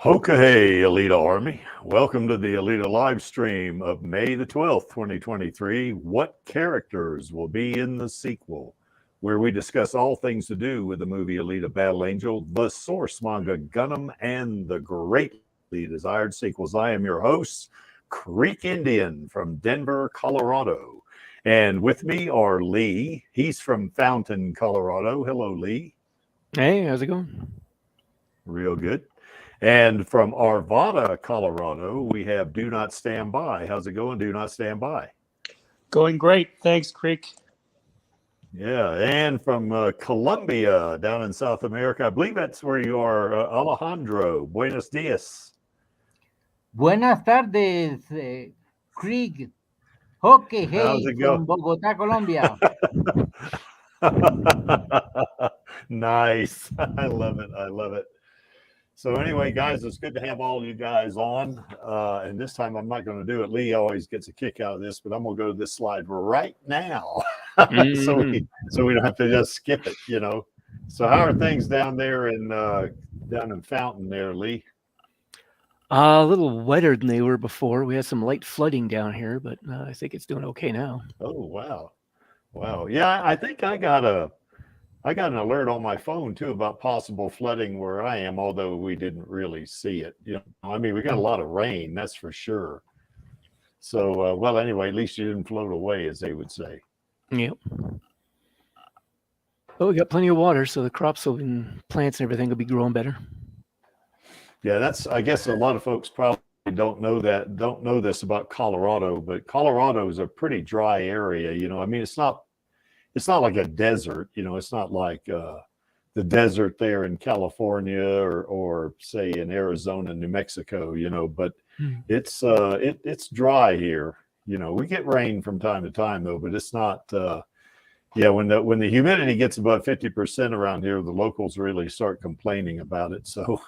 Hey, Alita Army. Welcome to the Alita Livestream of May the 12th, 2023. What characters will be in the sequel? Where we discuss all things to do with the movie Alita Battle Angel, the source manga Gundam, and the greatly desired sequels. I am your host, Creek Indian from Denver, Colorado. And with me are Lee. He's from Fountain, Colorado. Hello, Lee. Hey, how's it going? Real good. And from Arvada, Colorado, we have Do Not Stand By. How's it going? Do Not Stand By. Going great. Thanks, Creek. Yeah. And from Colombia, down in South America, I believe that's where you are, Alejandro. Buenos dias. Buenas tardes, Krieg. Okay, How's hey, it from go? Bogotá, Colombia. Nice. I love it. I love it. So anyway, guys, it's good to have all you guys on. And this time I'm not going to do it. Lee always gets a kick out of this, but I'm going to go to this slide right now. so we don't have to just skip it, you know. So how are things down there down in Fountain there, Lee? A little wetter than they were before. We had some light flooding down here, but I think it's doing okay now. Oh, wow. Wow. Yeah, I think I got an alert on my phone too about possible flooding where I am, although we didn't really see it. You know, I mean, we got a lot of rain, that's for sure. So, well, anyway, at least you didn't float away, as they would say. Yep. But we got plenty of water, so the crops and plants and everything will be growing better. Yeah, I guess a lot of folks probably don't know this about Colorado, but Colorado is a pretty dry area. You know, I mean, it's not like a desert, you know, it's not like the desert there in California or say in Arizona, New Mexico, you know, but it's dry here. You know, we get rain from time to time though, but it's not, when the humidity gets above 50% around here, the locals really start complaining about it. So,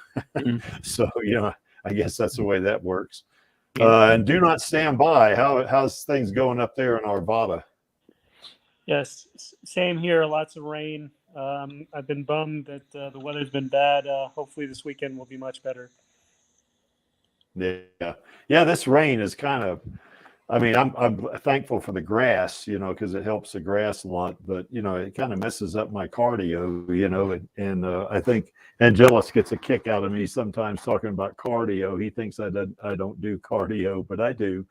so, you know, I guess that's the way that works. And Do Not Stand By. How's things going up there in Arvada? Yes, same here. Lots of rain. I've been bummed that the weather's been bad. Hopefully this weekend will be much better. Yeah. This rain is kind of. I mean, I'm thankful for the grass, you know, because it helps the grass a lot. But you know, it kind of messes up my cardio, you know. And I think Angelus gets a kick out of me sometimes talking about cardio. He thinks I don't do cardio, but I do.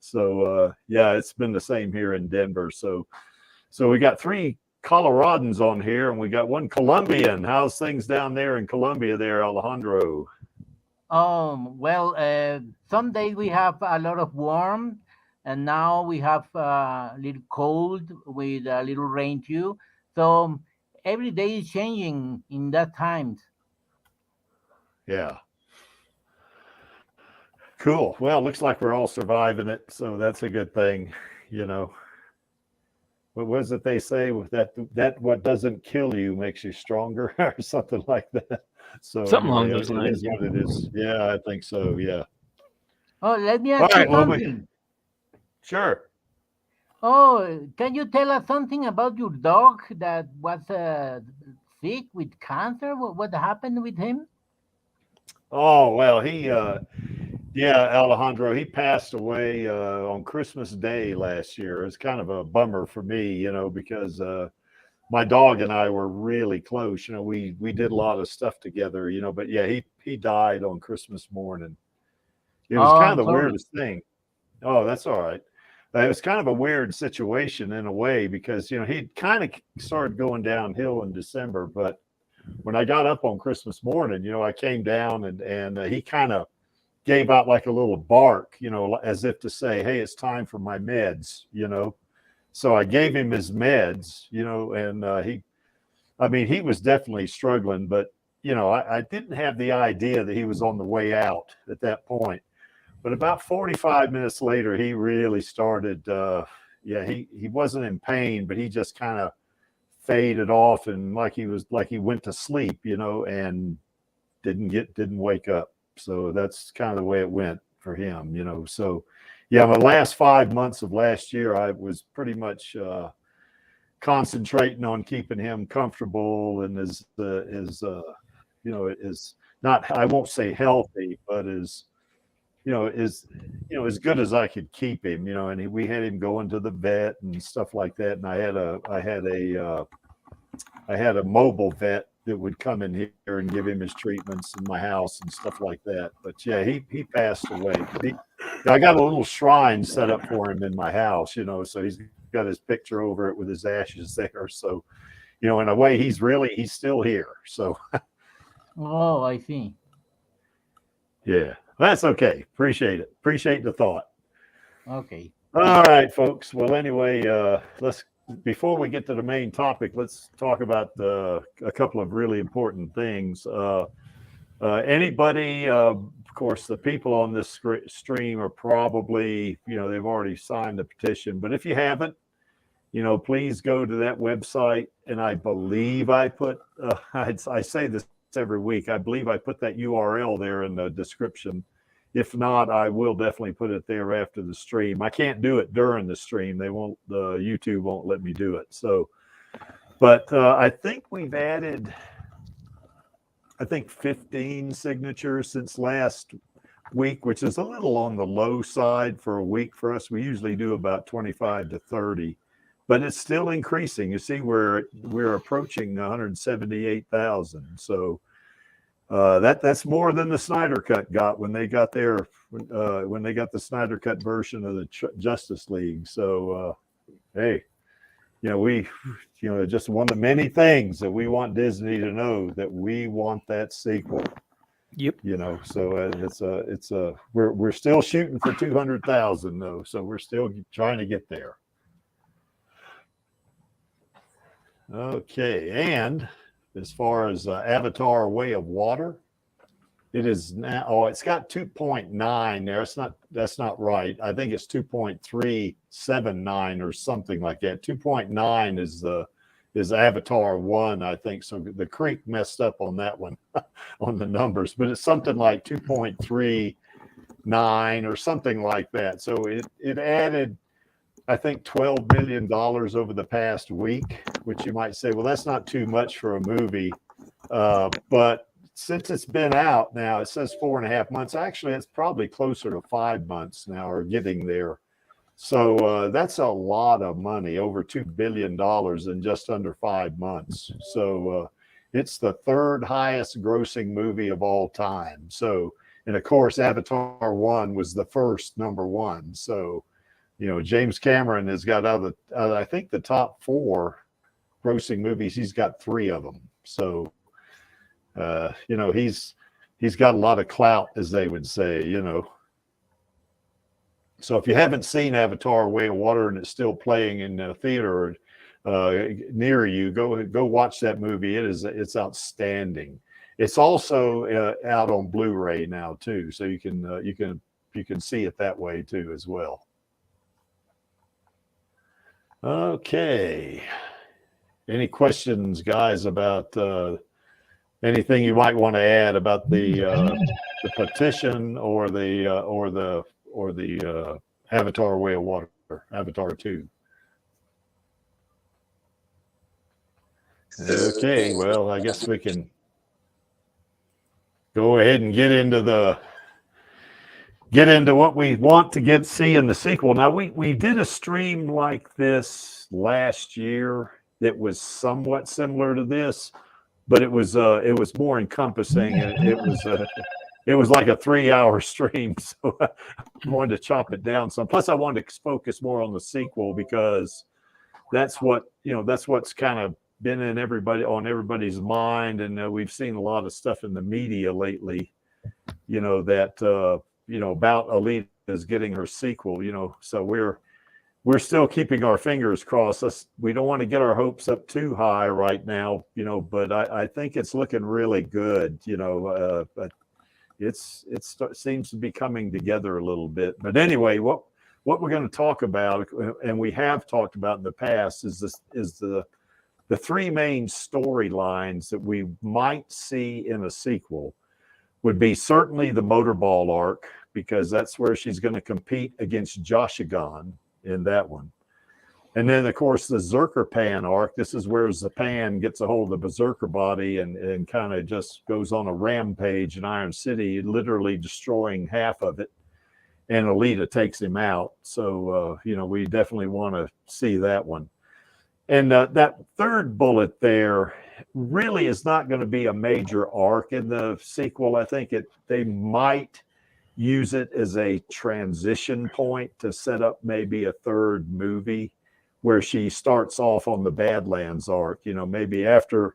So yeah, it's been the same here in Denver. So we got 3 Coloradans on here, and we got 1 Colombian. How's things down there in Colombia, there, Alejandro? Well, some days we have a lot of warm, and now we have a little cold with a little rain too. So every day is changing in that times. Yeah. Cool. Well, looks like we're all surviving it, so that's a good thing, you know. What was it they say with that what doesn't kill you makes you stronger or something like that? So Something along anyway, those it lines. is what it is. Yeah, I think so. Yeah. Oh, let me All ask you right. Well, something. sure. Oh, can you tell us something about your dog that was sick with cancer? What happened with him? Oh well, yeah, Alejandro, he passed away on Christmas Day last year. It's kind of a bummer for me, you know, because my dog and I were really close. You know, we did a lot of stuff together, you know, but yeah, he died on Christmas morning. It was Oh, kind I'm of the sorry. weirdest thing. Oh, that's all right. It was kind of a weird situation in a way because, you know, he kind of started going downhill in December. But when I got up on Christmas morning, you know, I came down and he kind of gave out like a little bark, you know, as if to say, hey, it's time for my meds, you know. So I gave him his meds, you know, and he was definitely struggling, but, you know, I didn't have the idea that he was on the way out at that point. But about 45 minutes later, he really started, he wasn't in pain, but he just kind of faded off and like he went to sleep, you know, and didn't wake up. So that's kind of the way it went for him, you know. So yeah, the last 5 months of last year, I was pretty much concentrating on keeping him comfortable and as not, I won't say healthy, but as as good as I could keep him, and we had him going to the vet and stuff like that. And I had a mobile vet that would come in here and give him his treatments in my house and stuff like that. But yeah, he passed away. I got a little shrine set up for him in my house, so he's got his picture over it with his ashes there. So, in a way, he's still here. So, Oh, I see. yeah, that's okay. Appreciate it. Appreciate the thought. Okay. All right, folks. Well, anyway, before we get to the main topic, let's talk about a couple of really important things. Anybody, of course, the people on this stream are probably, they've already signed the petition. But if you haven't, please go to that website. And I believe I put, I say this every week, I believe I put that URL there in the description. If not, I will definitely put it there after the stream. I can't do it during the stream. YouTube won't let me do it. So, but I think we've added, 15 signatures since last week, which is a little on the low side for a week for us. We usually do about 25 to 30, but it's still increasing. You see, we're approaching 178,000. So that's more than the Snyder Cut got when they got the Snyder Cut version of the Justice League. So hey, we just one of the many things that we want Disney to know, that we want that sequel. Yep. So we're still shooting for 200,000 though. So we're still trying to get there. Okay, and as far as Avatar: Way of Water, it is now. Oh, it's got 2.9 there. That's not right. I think it's 2.379 or something like that. 2.9 is Avatar 1, I think. So the creek messed up on that one on the numbers, but it's something like 2.39 or something like that. So it added, I think, $12 million over the past week, which you might say, well, that's not too much for a movie. But since it's been out now, it says 4.5 months. Actually, it's probably closer to 5 months now, or getting there. So that's a lot of money, over $2 billion in just under 5 months. So it's the third highest grossing movie of all time. So, and of course, Avatar 1 was the first number one. So, James Cameron has got I think the top 4 grossing movies, he's got 3 of them. So, he's got a lot of clout, as they would say, So if you haven't seen Avatar: Way of Water and it's still playing in a theater near you, go watch that movie. It's outstanding. It's also out on Blu-ray now too, so you can see it that way too as well. Okay. Any questions, guys, about anything you might want to add about the petition or the Avatar: Way of Water, Avatar 2? Okay, well, I guess we can go ahead and get into what we want to see in the sequel. Now, we did a stream like this last year that was somewhat similar to this, but it was more encompassing. It was like a 3-hour stream, so I wanted to chop it down some. Plus, I wanted to focus more on the sequel, because that's what's kind of been on everybody's mind, and we've seen a lot of stuff in the media lately, that about Alita is getting her sequel, so we're still keeping our fingers crossed. We don't want to get our hopes up too high right now, but I think it's looking really good, but it seems to be coming together a little bit. But anyway, what we're going to talk about, and we have talked about in the past, is the 3 main storylines that we might see in a sequel. Would be certainly the motorball arc, because that's where she's going to compete against Joshigan in that one. And then, of course, the Zerker arc. This is where Zapan gets a hold of the Berserker body and kind of just goes on a rampage in Iron City, literally destroying half of it. And Alita takes him out. So, we definitely want to see that one. And that third bullet there really is not going to be a major arc in the sequel. I think they might use it as a transition point to set up maybe a third movie where she starts off on the Badlands arc, maybe after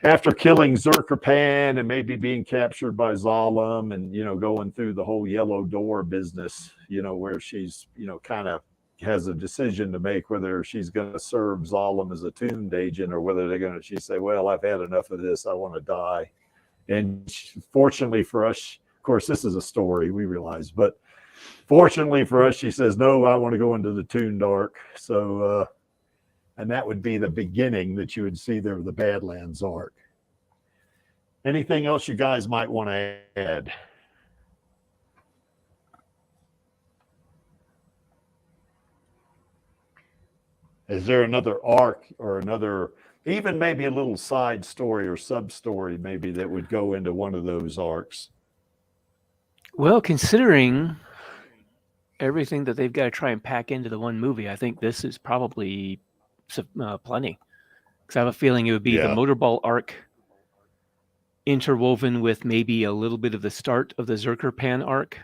killing Zerker and maybe being captured by Zalem and, going through the whole Yellow Door business, where she's, kind of has a decision to make whether she's going to serve Zalem as a tuned agent or whether she say, well, I've had enough of this. I want to die. And fortunately for us, of course, this is a story, we realize, but fortunately for us, she says, no, I want to go into the tuned arc. So, and that would be the beginning that you would see there, the Badlands arc. Anything else you guys might want to add? Is there another arc or another, even maybe a little side story or sub story maybe that would go into one of those arcs? Well, considering everything that they've got to try and pack into the one movie, I think this is probably plenty. Because I have a feeling it would be the Motorball arc interwoven with maybe a little bit of the start of the Zerker arc.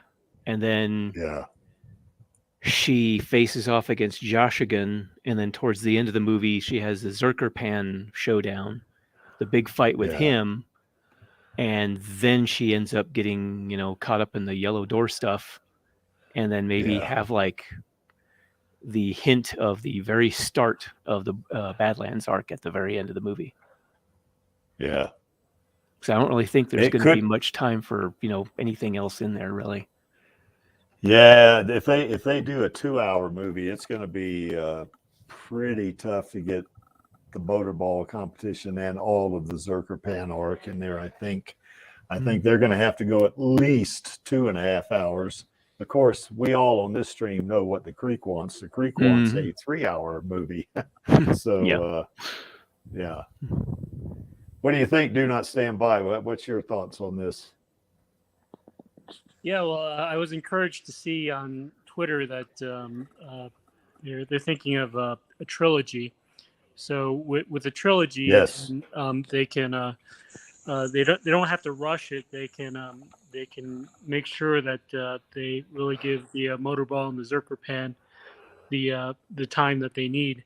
And then she faces off against Joshigan. And then towards the end of the movie, she has the Zerker showdown, the big fight with him. And then she ends up getting, caught up in the Yellow Door stuff. And then maybe have like the hint of the very start of the Badlands arc at the very end of the movie. Yeah. So I don't really think there's going to be much time for, anything else in there really. Yeah. If they do a 2-hour movie, it's going to be pretty tough to get the Motorball competition and all of the Zerker arc in there. I think they're going to have to go at least 2.5 hours. Of course, we all on this stream know what the Creek wants. The Creek wants a 3-hour movie. So, yeah. What do you think? Do Not Stand By. What's your thoughts on this? Yeah, well, I was encouraged to see on Twitter that they're thinking of a trilogy. So with a trilogy, they can they don't have to rush it. They can make sure that they really give the Motorball and the Zerker the time that they need.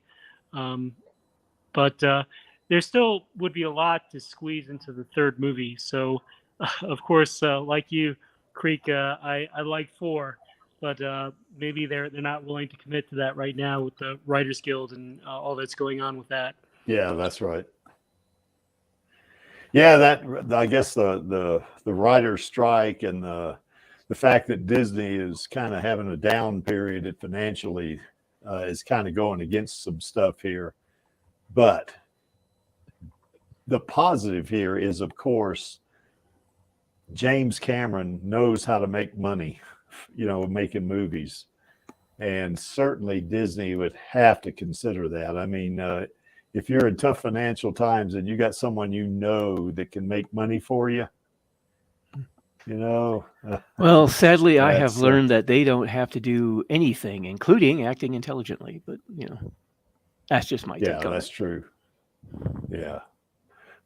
But there still would be a lot to squeeze into the third movie. So, of course, like you, Creek, I like 4, but maybe they're not willing to commit to that right now with the Writers Guild and all that's going on with that. Yeah, that's right. Yeah, I guess the writer's strike and the fact that Disney is kind of having a down period financially is kind of going against some stuff here. But the positive here is, of course, James Cameron knows how to make money, making movies. And certainly Disney would have to consider that. I mean, if you're in tough financial times and you got someone that can make money for you, Well, sadly, I have learned that they don't have to do anything, including acting intelligently. But, that's just my take on it. Yeah, that's true. Yeah.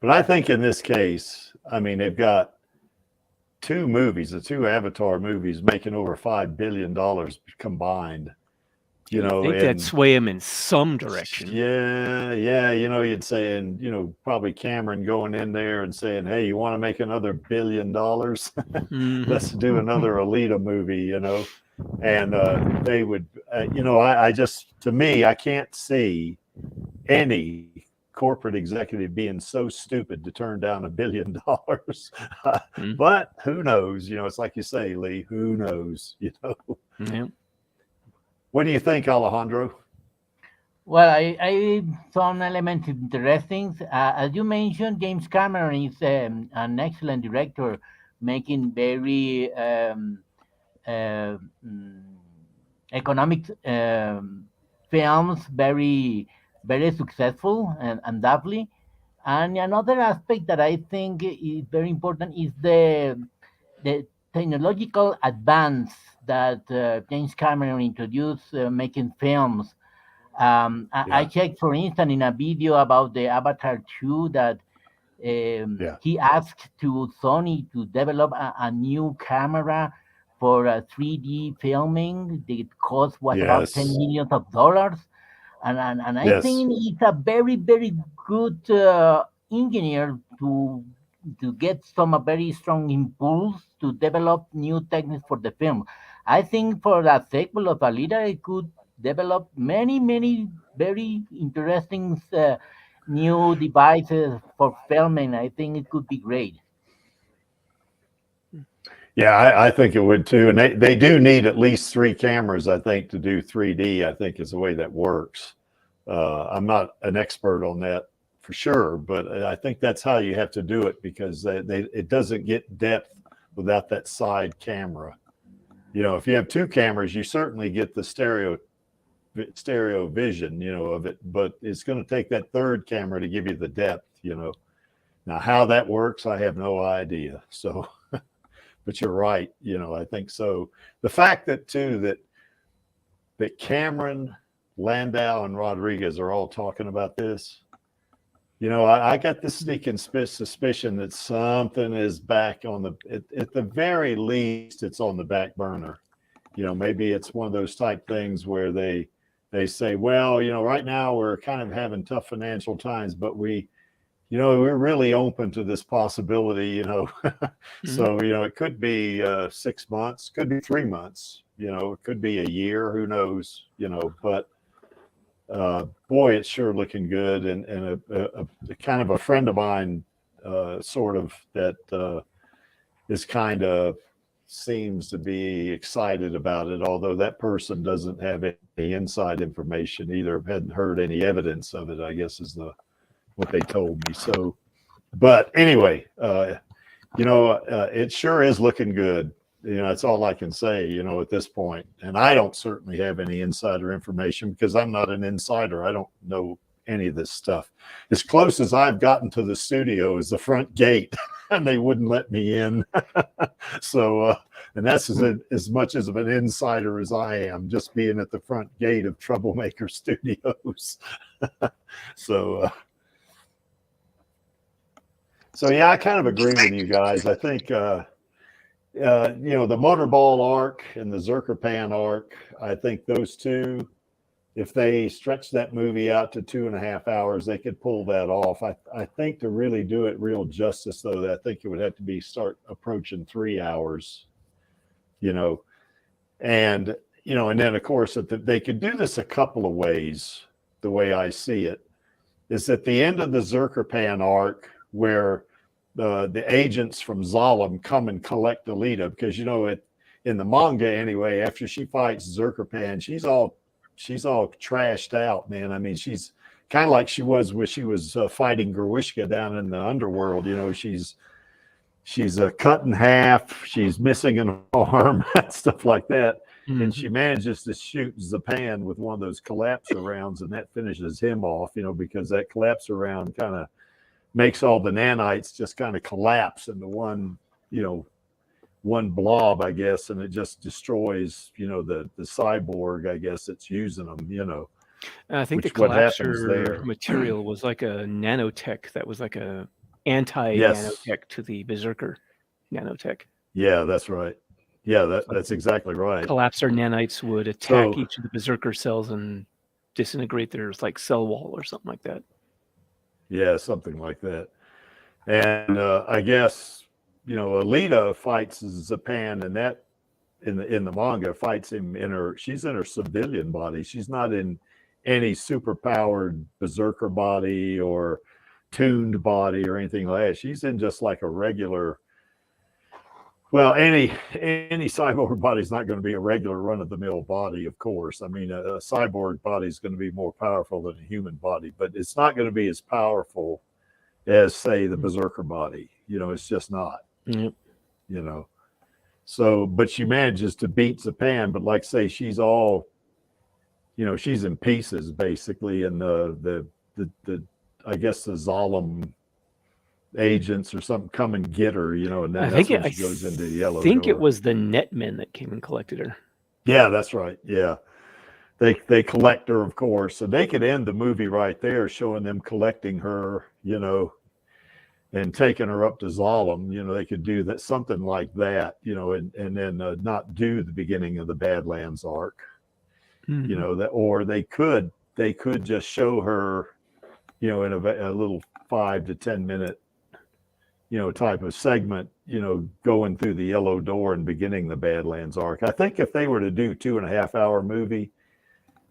But I think in this case, I mean, they've got 2 movies, the 2 Avatar movies making over $5 billion combined. I think that'd sway him in some direction. Yeah. You'd say, and probably Cameron going in there and saying, "Hey, you want to make another $1 billion? Let's do another Alita movie." And they would, to me, I can't see any corporate executive being so stupid to turn down $1 billion. But who knows? It's like you say, Lee. Who knows? Yeah. What do you think, Alejandro? Well, I found elements interesting. As you mentioned, James Cameron is an excellent director, making very economic films very, very successful and undoubtedly. And another aspect that I think is very important is the technological advance that James Cameron introduced making films. I Yeah. checked, for instance, in a video about the Avatar 2 that Yeah. he asked to Sony to develop a new camera for 3D filming. The cost was about Yes. $10 million. And I Yes. think it's a very, very good engineer to get some very strong impulse to develop new techniques for the film. I think for the sequel of Alita, it could develop many, many very interesting new devices for filming. I think it could be great. Yeah, I think it would too. And they do need at least 3 cameras, I think, to do 3D, I think is the way that works. I'm not an expert on that for sure, but I think that's how you have to do it, because it doesn't get depth without that side camera. You know, if you have 2 cameras, you certainly get the stereo vision, you know, of it, but it's going to take that 3rd camera to give you the depth, you know. Now, how that works, I have no idea. So, but you're right, you know, I think so. The fact that too that Cameron, Landau, and Rodriguez are all talking about this, you know, I got this sneaking suspicion that something is back on at the very least, it's on the back burner. You know, maybe it's one of those type things where they say, well, you know, right now we're kind of having tough financial times, but we're really open to this possibility, you know. So, you know, it could be 6 months, could be 3 months, you know, it could be a year, who knows, you know, but boy, it's sure looking good. And a kind of a friend of mine, sort of, that is kind of seems to be excited about it, although that person doesn't have any inside information either, hadn't heard any evidence of it, I guess is what they told me. So, but anyway, you know, it sure is looking good. You know, that's all I can say, you know, at this point. And I don't certainly have any insider information because I'm not an insider. I don't know any of this stuff. As close as I've gotten to the studio is the front gate, and they wouldn't let me in. So, and that's as much as of an insider as I am, just being at the front gate of Troublemaker Studios. So yeah, I kind of agree with you guys. I think, you know, the Motorball arc and the Zerkerpan arc, I think those two, if they stretch that movie out to 2.5 hours, they could pull that off. I think to really do it real justice, though, I think it would have to start approaching 3 hours, you know. And, you know, and then, of course, they could do this a couple of ways, the way I see it, is at the end of the Zerkerpan arc, where the agents from Zalem come and collect Alita, because, you know, in the manga anyway, after she fights Zerkerpan, she's all trashed out, man. I mean, she's kind of like she was when she was fighting Gruishka down in the underworld. You know, she's cut in half, she's missing an arm, stuff like that. And she manages to shoot Zapan with one of those collapser rounds, and that finishes him off, you know, because that collapser round kind of makes all the nanites just kind of collapse into one, you know, one blob, I guess, and it just destroys, you know, the cyborg, I guess, that's using them, you know. I think the collapser material was like a nanotech that was like a anti-nanotech to the Berserker nanotech. Yeah, that's right. Yeah, that's exactly right. Collapser nanites would attack each of the Berserker cells and disintegrate their like cell wall or something like that. Yeah, something like that. And I guess, you know, Alita fights Zapan, and that in the manga fights him she's in her civilian body. She's not in any super powered Berserker body or tuned body or anything like that. She's in just like a regular, well, any cyborg body is not going to be a regular run-of-the-mill body, of course. I mean, a cyborg body is going to be more powerful than a human body, but it's not going to be as powerful as, say, the Berserker body. You know, it's just not. Yep. You know. So, but she manages to beat Zapan, but like say, she's all you know, she's in pieces basically, and the I guess the Zalem agents or something come and get her, you know, and then that's when she goes into the yellow door. I think it was the Netmen that came and collected her. Yeah, that's right. Yeah. They collect her, of course. So they could end the movie right there, showing them collecting her, you know, and taking her up to Zalem. You know, they could do that, something like that, you know, and then not do the beginning of the Badlands arc, you know, that, or they could just show her, you know, in a little 5 to 10 minute, you know, type of segment, you know, going through the yellow door and beginning the Badlands arc. I think if they were to do 2.5 hour movie,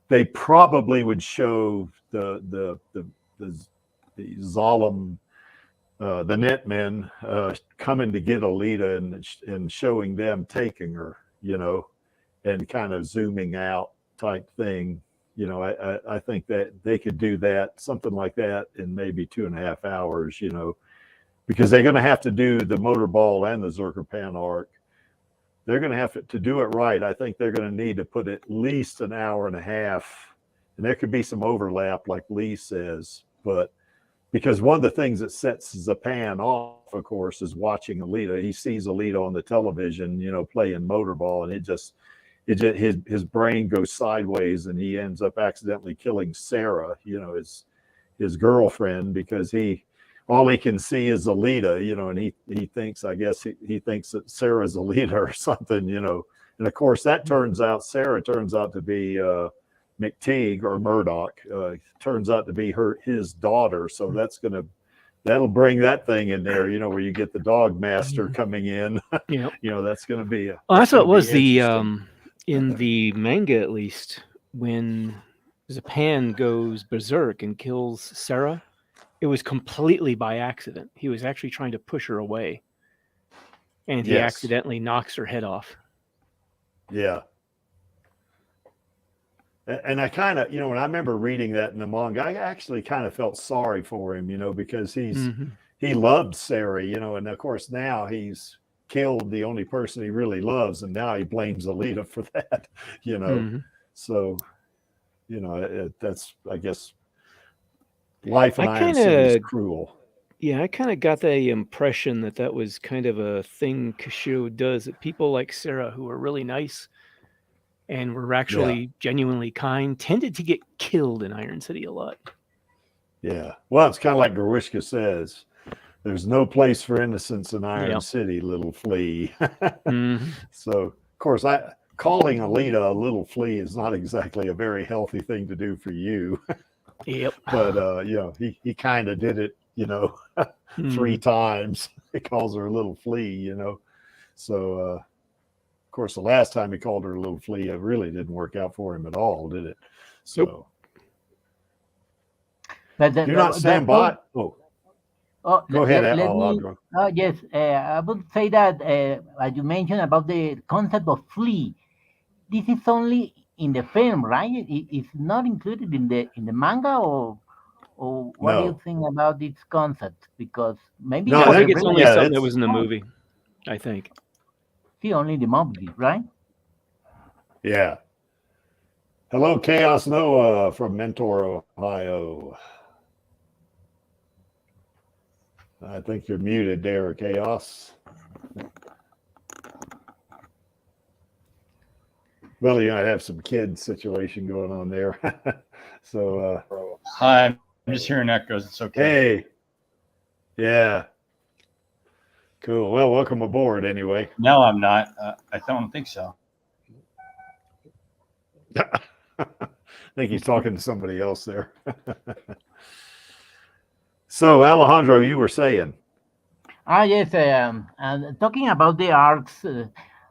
they probably would show the Zalem, the Netmen coming to get Alita and showing them taking her, you know, and kind of zooming out type thing. You know, I think that they could do that, something like that, in maybe 2.5 hours, you know, because they're going to have to do the Motorball and the Zerker arc. They're going to have to do it right. I think they're going to need to put at least an hour and a half, and there could be some overlap, like Lee says, but because one of the things that sets Zapan off, of course, is watching Alita. He sees Alita on the television, you know, playing Motorball, and his brain goes sideways, and he ends up accidentally killing Sarah, you know, his girlfriend, because all he can see is Alita, you know, and he thinks, I guess he thinks that Sarah's Alita or something, you know. And of course, Sarah turns out to be McTeague or Murdoch, turns out to be his daughter. So that'll bring that thing in there, you know, where you get the dog master coming in. Yeah. You know, that's going to be. Well, that's what it was in the manga, at least, when Zapan goes berserk and kills Sarah. It was completely by accident. He was actually trying to push her away, and he accidentally knocks her head off. Yeah. And I kind of, you know, when I remember reading that in the manga, I actually kind of felt sorry for him, you know, because he loved Sarah, you know, and of course now he's killed the only person he really loves, and now he blames Alita for that, you know. So, you know, that's, I guess, life in Iron City is cruel. Yeah, I kind of got the impression that was kind of a thing Kishiro does, that people like Sarah, who are really nice and were actually genuinely kind, tended to get killed in Iron City a lot. Yeah. Well, it's kind of like Grishka says, there's no place for innocence in Iron City, little flea. So, of course, calling Alita a little flea is not exactly a very healthy thing to do for you. Yep. But you know, he kind of did it, you know, 3 times. He calls her a little flea, you know. So of course the last time he called her a little flea, it really didn't work out for him at all, did it? So you're not Sam Bot. Go ahead. Yes, I would say that as you mentioned about the concept of flea, this is only in the film, right? It's not included in the manga, or what do you think about this concept? Because maybe I think it's only something that was in the movie. I think. See, only the movie, right? Yeah. Hello, Chaos Noah from Mentor, Ohio. I think you're muted there, Chaos. Well, you might have some kid situation going on there. So, hi, I'm just hearing echoes. It's okay. Hey, yeah, cool. Well, welcome aboard, anyway. No, I'm not. I don't think so. I think he's talking to somebody else there. So, Alejandro, you were saying? Yes. And talking about the arcs.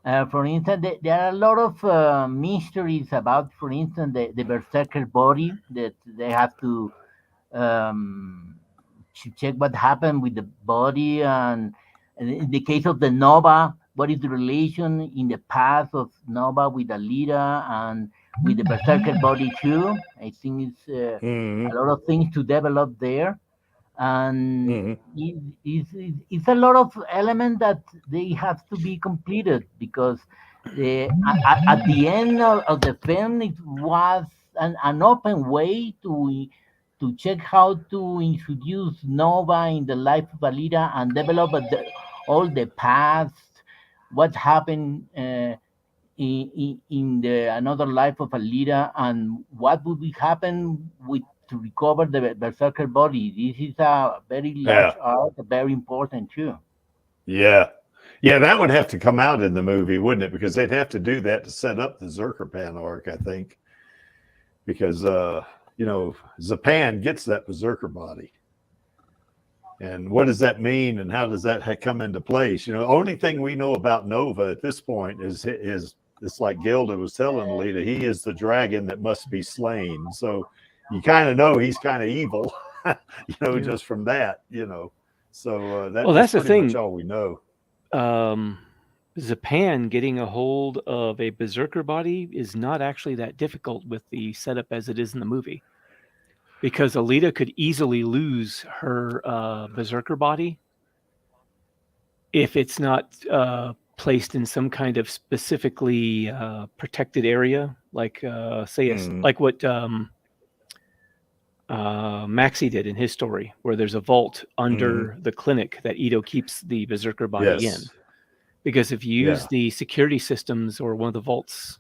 For instance, there are a lot of mysteries about, for instance, the Berserker body, that they have to check what happened with the body. And in the case of the Nova, what is the relation in the past of Nova with Alita and with the Berserker body too? I think it's a lot of things to develop there. And it's a lot of elements that they have to be completed, because at the end of the film, it was an open way to check how to introduce Nova in the life of Alita and develop all the past, what happened in the another life of Alita, and what would be happen with to recover the berserker body. This is a very large art, very important too. Yeah. Yeah, that would have to come out in the movie, wouldn't it? Because they'd have to do that to set up the Zerkerpan arc, I think. Because Zapan gets that berserker body. And what does that mean, and how does that come into place? The only thing we know about Nova at this point is it's like Gilda was telling Alita, he is the dragon that must be slain. So you kind of know he's kind of evil, just from that, So that's the pretty thing. much all we know. Zapan getting a hold of a berserker body is not actually that difficult with the setup as it is in the movie, because Alita could easily lose her berserker body if it's not placed in some kind of specifically protected area, like like what Maxi did in his story, where there's a vault under the clinic that Ito keeps the berserker body in. Because if you use the security systems or one of the vaults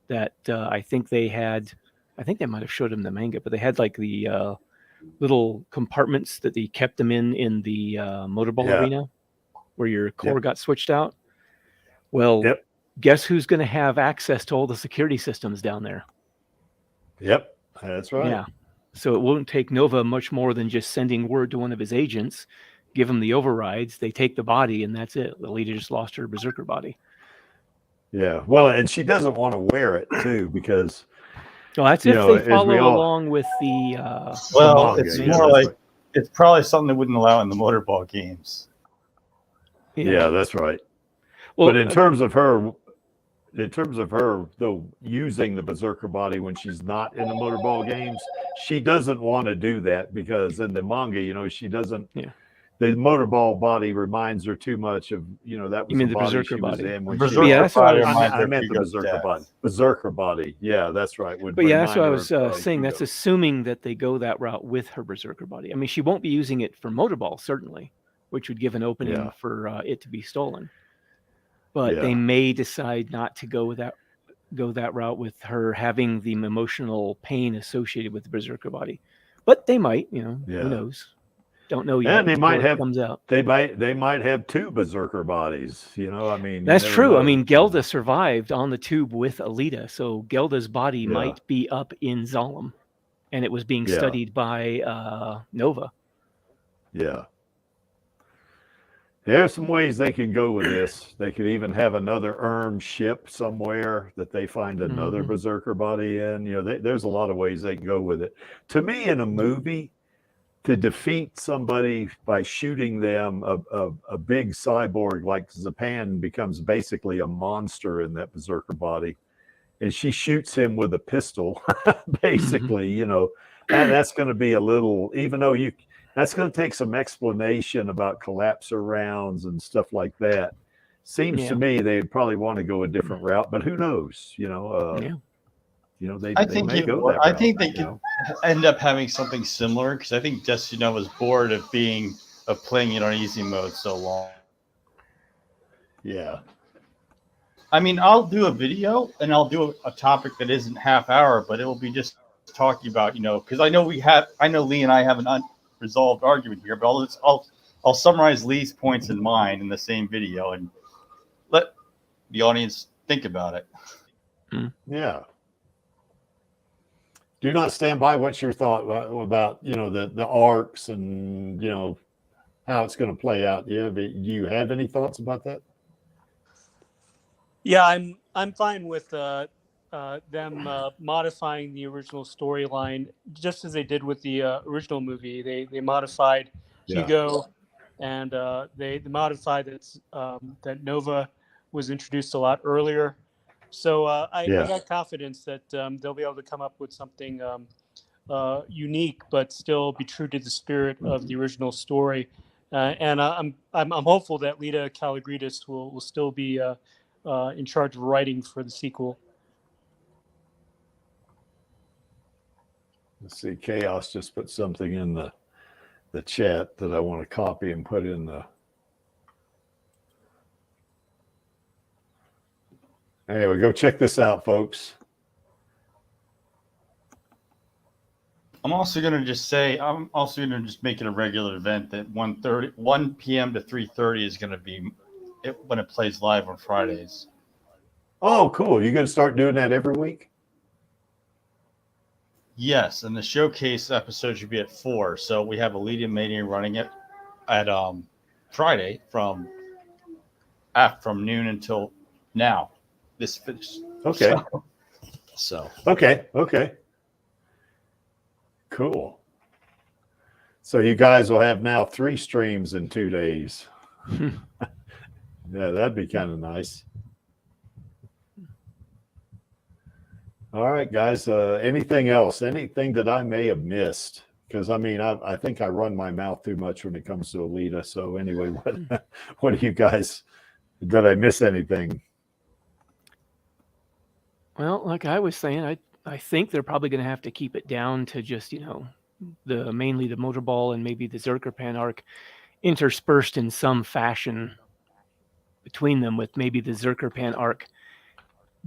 that I think they might have showed him the manga, but they had like the little compartments that they kept them in the motorball arena where your core got switched out. Well, guess who's going to have access to all the security systems down there? Yep, that's right. Yeah. So it won't take Nova much more than just sending word to one of his agents, give him the overrides, they take the body, and that's it. Alita just lost her berserker body. Yeah, well, and she doesn't want to wear it too, because that's if they follow along with the manga. It's more like it's probably something they wouldn't allow in the motorball games. Yeah, that's right. Well, but in terms of her though, using the berserker body when she's not in the motorball games, she doesn't want to do that, because in the manga, she doesn't. Yeah. The motorball body reminds her too much of, that was the body she was in when she was. I meant the berserker body. Berserker body. Yeah, that's right. But that's what I was saying. That's assuming that they go that route with her berserker body. I mean, she won't be using it for motorball, certainly, which would give an opening for it to be stolen. But they may decide not to go that route with her having the emotional pain associated with the berserker body. But they might, who knows? Don't know yet. And they might have comes out. They might have two berserker bodies. I mean, that's true. Know. I mean, Gelda survived on the tube with Alita, so Gelda's body might be up in Zalem, and it was being studied by Nova. Yeah. There are some ways they can go with this. They could even have another ship somewhere that they find another berserker body in. There's a lot of ways they can go with it. To me, in a movie, to defeat somebody by shooting them, a big cyborg like Zapan becomes basically a monster in that berserker body, and she shoots him with a pistol, basically. And that's going to be a little, even though that's going to take some explanation about collapser rounds and stuff like that. Seems to me they'd probably want to go a different route, but who knows? I think they could end up having something similar, because I think Destino was bored of playing it on easy mode so long. Yeah. I mean, I'll do a video and I'll do a topic that isn't half hour, but it will be just talking about, because I know Lee and I have an unresolved argument here, but I'll summarize Lee's points and mine in the same video and let the audience think about it. Yeah. Do not stand by. What's your thought about the arcs and how it's going to play out? Do you have any thoughts about that? Yeah, I'm fine with them modifying the original storyline, just as they did with the original movie. They modified Hugo, and they modified that Nova was introduced a lot earlier. So I got confidence that they'll be able to come up with something unique, but still be true to the spirit of the original story. And I'm hopeful that Lita Kalogridis will still be in charge of writing for the sequel. Let's see, Chaos just put something in the chat that I want to copy and put in the. Anyway, go check this out, folks. I'm also going to just say, I'm also going to just make it a regular event that 1 p.m. to 3:30 is going to be when it plays live on Fridays. Oh, cool. You're going to start doing that every week? Yes, and the showcase episode should be at 4. So we have Alita Mania running it at Friday from noon until now. This finished. Okay. So. Okay. Cool. So you guys will have now 3 streams in 2 days. Yeah, that'd be kind of nice. All right, guys. Anything else? Anything that I may have missed? Because I mean, I think I run my mouth too much when it comes to Alita. So anyway, what do you guys? Did I miss anything? Well, like I was saying, I think they're probably going to have to keep it down to just, mainly the Motorball and maybe the Zerkerpan arc interspersed in some fashion between them, with maybe the Zerkerpan arc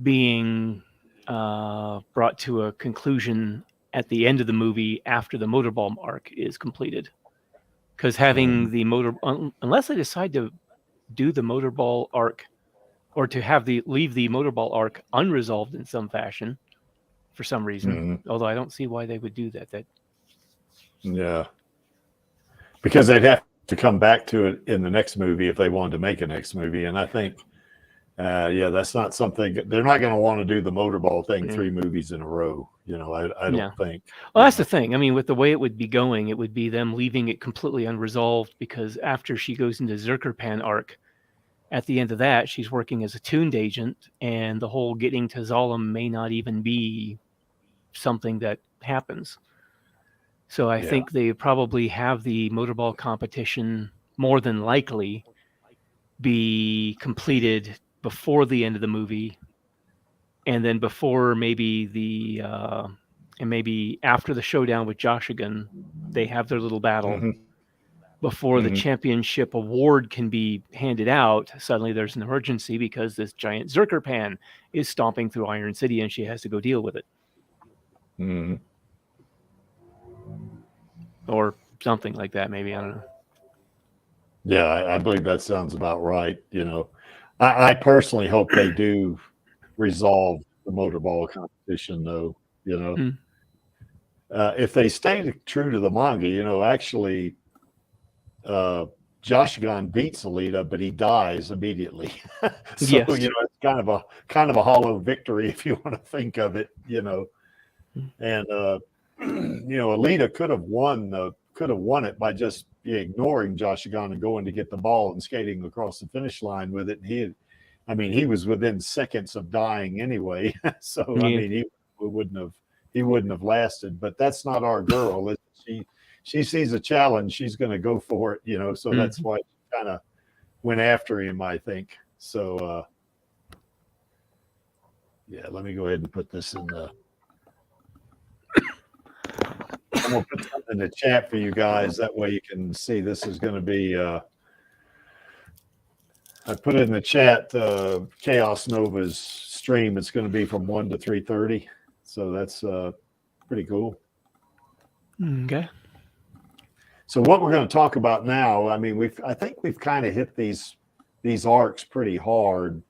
being brought to a conclusion at the end of the movie after the Motorball arc is completed. Because having the unless they decide to do the Motorball arc or to leave the Motorball arc unresolved in some fashion for some reason, although I don't see why they would do that. Yeah, because they'd have to come back to it in the next movie if they wanted to make a next movie, and I think, that's not something they're not going to want to do the Motorball thing 3 movies in a row. I don't think. Well, that's the thing. I mean, with the way it would be going, it would be them leaving it completely unresolved, because after she goes into Zerkerpan arc, at the end of that, she's working as a tuned agent, and the whole getting to Zalem may not even be something that happens. So I think they probably have the Motorball competition more than likely be completed before the end of the movie, and then before maybe and maybe after the showdown with Joshigan, they have their little battle. Before the championship award can be handed out, suddenly there's an emergency because this giant Zerkerpan is stomping through Iron City and she has to go deal with it. Or something like that, maybe. I don't know. Yeah, I believe that sounds about right. I personally hope they do resolve the Motorball competition, though. If they stay true to the manga, actually, Joshigan beats Alita, but he dies immediately. So it's kind of a hollow victory if you want to think of it. And Alita could have won it by just ignoring Joshigan and going to get the ball and skating across the finish line with it. And he was within seconds of dying anyway. So I mean, he wouldn't have lasted. But that's not our girl. She sees a challenge, she's going to go for it. So that's why she kind of went after him, I think. So let me go ahead and put this in the. I'm going to put something in the chat for you guys. That way you can see this is going to be. I put it in the chat. Chaos Nova's stream. It's going to be from 1 to 3:30. So that's pretty cool. Okay. So what we're going to talk about now, I think we've kind of hit these arcs pretty hard.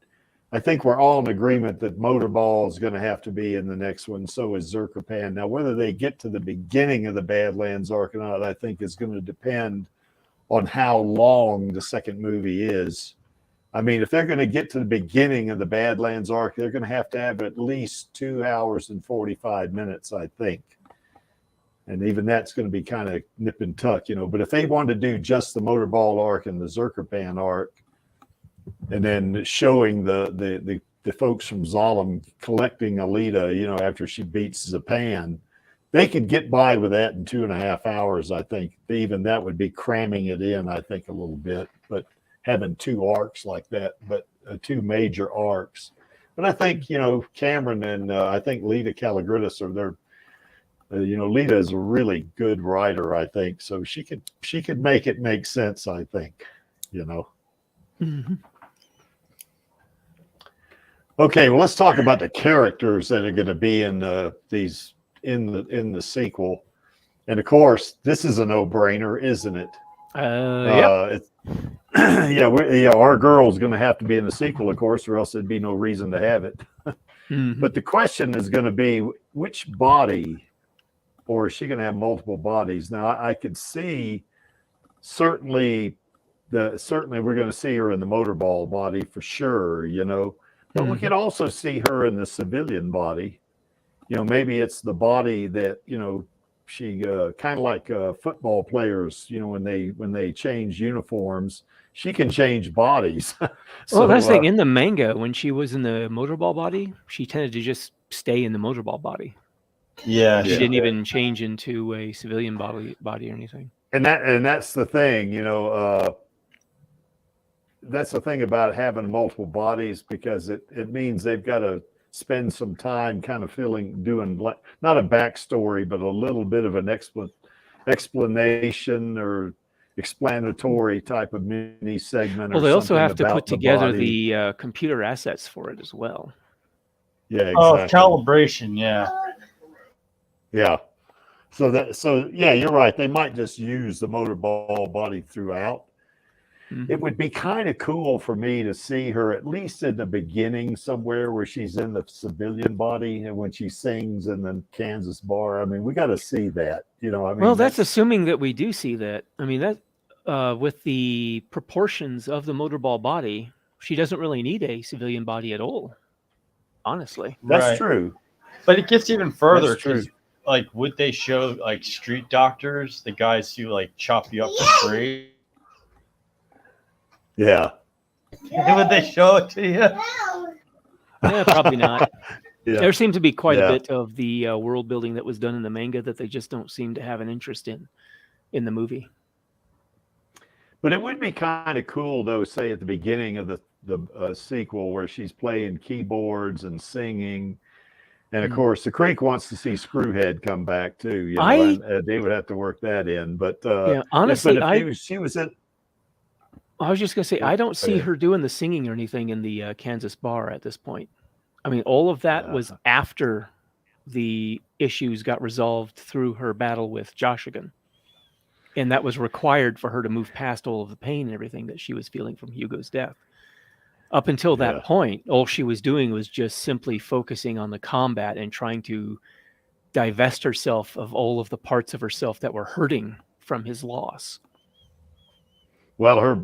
I think we're all in agreement that Motorball is going to have to be in the next one. So is Zerkerpan. Now, whether they get to the beginning of the Badlands arc or not, I think is going to depend on how long the second movie is. If they're going to get to the beginning of the Badlands arc, they're going to have at least 2 hours and 45 minutes, I think. And even that's going to be kind of nip and tuck, But if they want to do just the Motorball arc and the Zerkerpan arc, and then showing the folks from Zalem collecting Alita, after she beats Zapan, they could get by with that in 2.5 hours, I think. Even that would be cramming it in, I think, a little bit. But having 2 arcs like that, but 2 major arcs. But I think, Cameron and I think Lita Calligridis You know, Lita is a really good writer, I think, so she could make it make sense, I think, you know. Mm-hmm. Okay, well, let's talk about the characters that are going to be in in the sequel. And of course, this is a no-brainer, isn't it? Yep. Yeah, our girl's going to have to be in the sequel, of course, or else there'd be no reason to have it. Mm-hmm. But the question is going to be, which body, or is she going to have multiple bodies? Now, I could see certainly we're going to see her in the motorball body for sure, you know. But we could also see her in the civilian body. You know, maybe it's the body that, you know, she kind of like football players, you know, when they change uniforms, she can change bodies. Well, that's the thing. In the manga, when she was in the motorball body, she tended to just stay in the motorball body. Yeah, She didn't even change into a civilian body or anything. And that's the thing, you know. That's the thing about having multiple bodies, because it means they've got to spend some time kind of doing like, not a backstory, but a little bit of an explanation or explanatory type of mini segment. Well, they also have to put together the the computer assets for it as well. Yeah, exactly. Oh, calibration, yeah. Yeah. So yeah, you're right. They might just use the motorball body throughout. It would be kind of cool for me to see her at least in the beginning somewhere where she's in the civilian body, and when she sings in the Kansas bar. I mean, we got to see that, you know. I mean, well, that's assuming that we do see that. I mean, that with the proportions of the motorball body, she doesn't really need a civilian body at all, honestly. That's true. But it gets even further. That's true. Like, would they show like street doctors, the guys who like chop you up for free? Yeah. Would they show it to you? Yeah, probably not. Yeah. There seems to be quite a bit of the world building that was done in the manga that they just don't seem to have an interest in the movie. But it would be kind of cool, though, say at the beginning of the sequel, where she's playing keyboards and singing. And of course, the Creek wants to see Screwhead come back too. You know, and they would have to work that in. But yeah, honestly, she was in. I was just gonna say, I don't see her doing the singing or anything in the Kansas bar at this point. I mean, all of that was after the issues got resolved through her battle with Joshigan, and that was required for her to move past all of the pain and everything that she was feeling from Hugo's death. Up until that point, all she was doing was just simply focusing on the combat and trying to divest herself of all of the parts of herself that were hurting from his loss. Well, her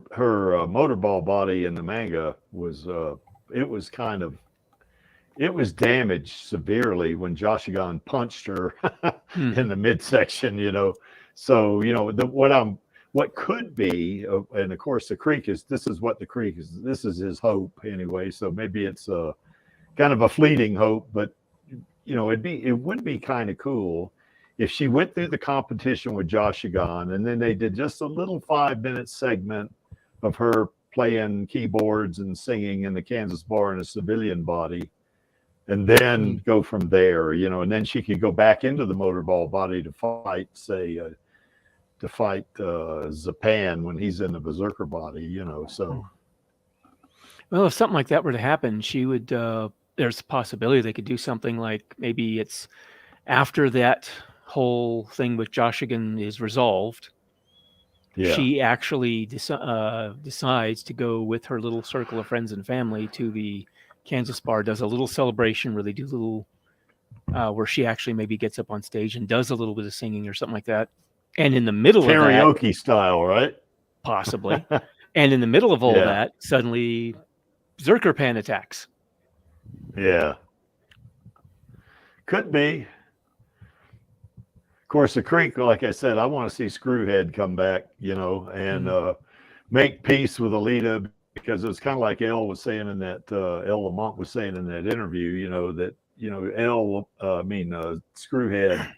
motorball body in the manga was it was damaged severely when Joshigan punched her in the midsection, you know. So, you know, what could be, and of course the Creek this is his hope anyway. So maybe it's kind of a fleeting hope, but you know, it would be kind of cool if she went through the competition with Joshigan, and then they did just a little 5-minute segment of her playing keyboards and singing in the Kansas bar in a civilian body, and then go from there, you know, and then she could go back into the motorball body to fight, say, Zapan when he's in the berserker body, you know. So, well, if something like that were to happen, she would. There's a possibility they could do something like maybe it's after that whole thing with Joshigan is resolved. Yeah. She actually decides to go with her little circle of friends and family to the Kansas bar, does a little celebration where they do little, where she actually maybe gets up on stage and does a little bit of singing or something like that. And in the middle of that, karaoke style, right? Possibly. And in the middle of all that, suddenly Zerkerpan attacks. Yeah. Could be. Of course, the Creek, like I said, I want to see Screwhead come back, you know, and make peace with Alita, because it was kind of like Elle was saying in that, Elle Lamont was saying in that interview, you know, that, you know, Screwhead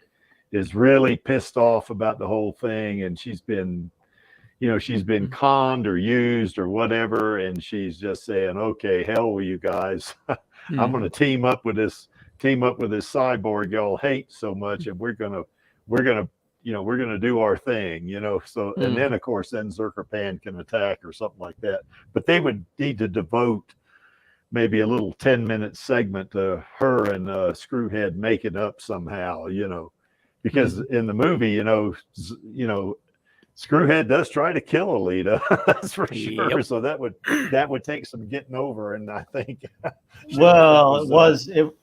is really pissed off about the whole thing, and she's been conned or used or whatever, and she's just saying, okay, hell with you guys. I'm going to team up with this team up with this cyborg y'all hate so much, and we're gonna do our thing, So and then of course then Zerker Pan can attack or something like that. But they would need to devote maybe a little 10-minute segment to her and Screwhead making up somehow, because in the movie, Screwhead does try to kill Alita, that's for sure. Yep. So that would take some getting over, and I think. Well, it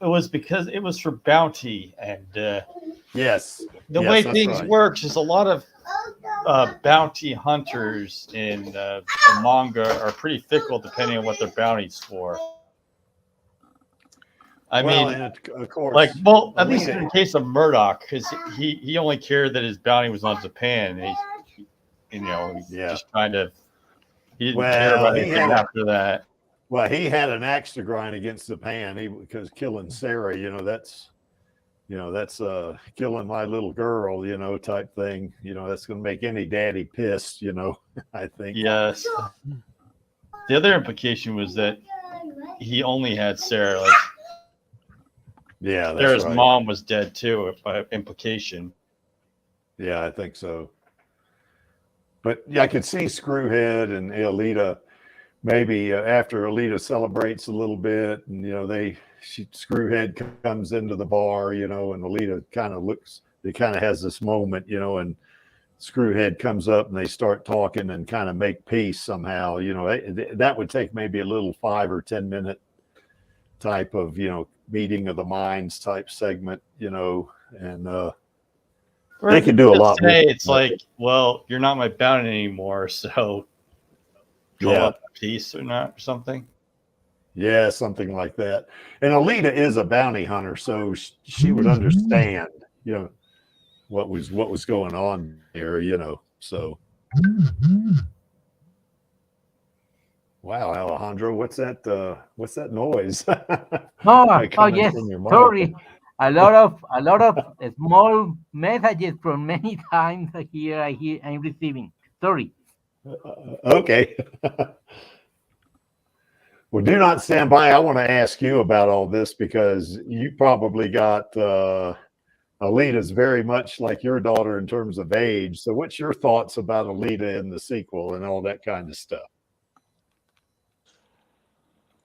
was because it was for bounty, and yes, the way that's things right. works is a lot of bounty hunters in the manga are pretty fickle depending on what their bounty's for. I mean, of course, like, well, at least in the case of Murdoch, because he only cared that his bounty was on Japan. And he's just kind of, he didn't care about anything after that. Well, he had an axe to grind against Japan because killing Sarah, that's killing my little girl, type thing. That's going to make any daddy pissed, I think. Yes. The other implication was that he only had Sarah. Like, yeah, that's Sarah's right. mom was dead too, by implication. Yeah, I think so. But yeah, I could see Screwhead and Alita maybe after Alita celebrates a little bit, and Screwhead comes into the bar, and Alita kind of has this moment, and Screwhead comes up and they start talking and kind of make peace somehow. That would take maybe a little 5 or 10 minute type of meeting of the minds type segment, and they can do a lot with it. It's like, well, you're not my bounty anymore, so call up peace or not, or something. Yeah, something like that. And Alita is a bounty hunter, so she would understand, what was going on there, So, wow, Alejandro, what's that noise? Oh yes, sorry. A lot of small messages from many times here. I'm receiving. Sorry. Okay. Well, do not stand by. I want to ask you about all this because you probably got Alita's very much like your daughter in terms of age. So what's your thoughts about Alita in the sequel and all that kind of stuff?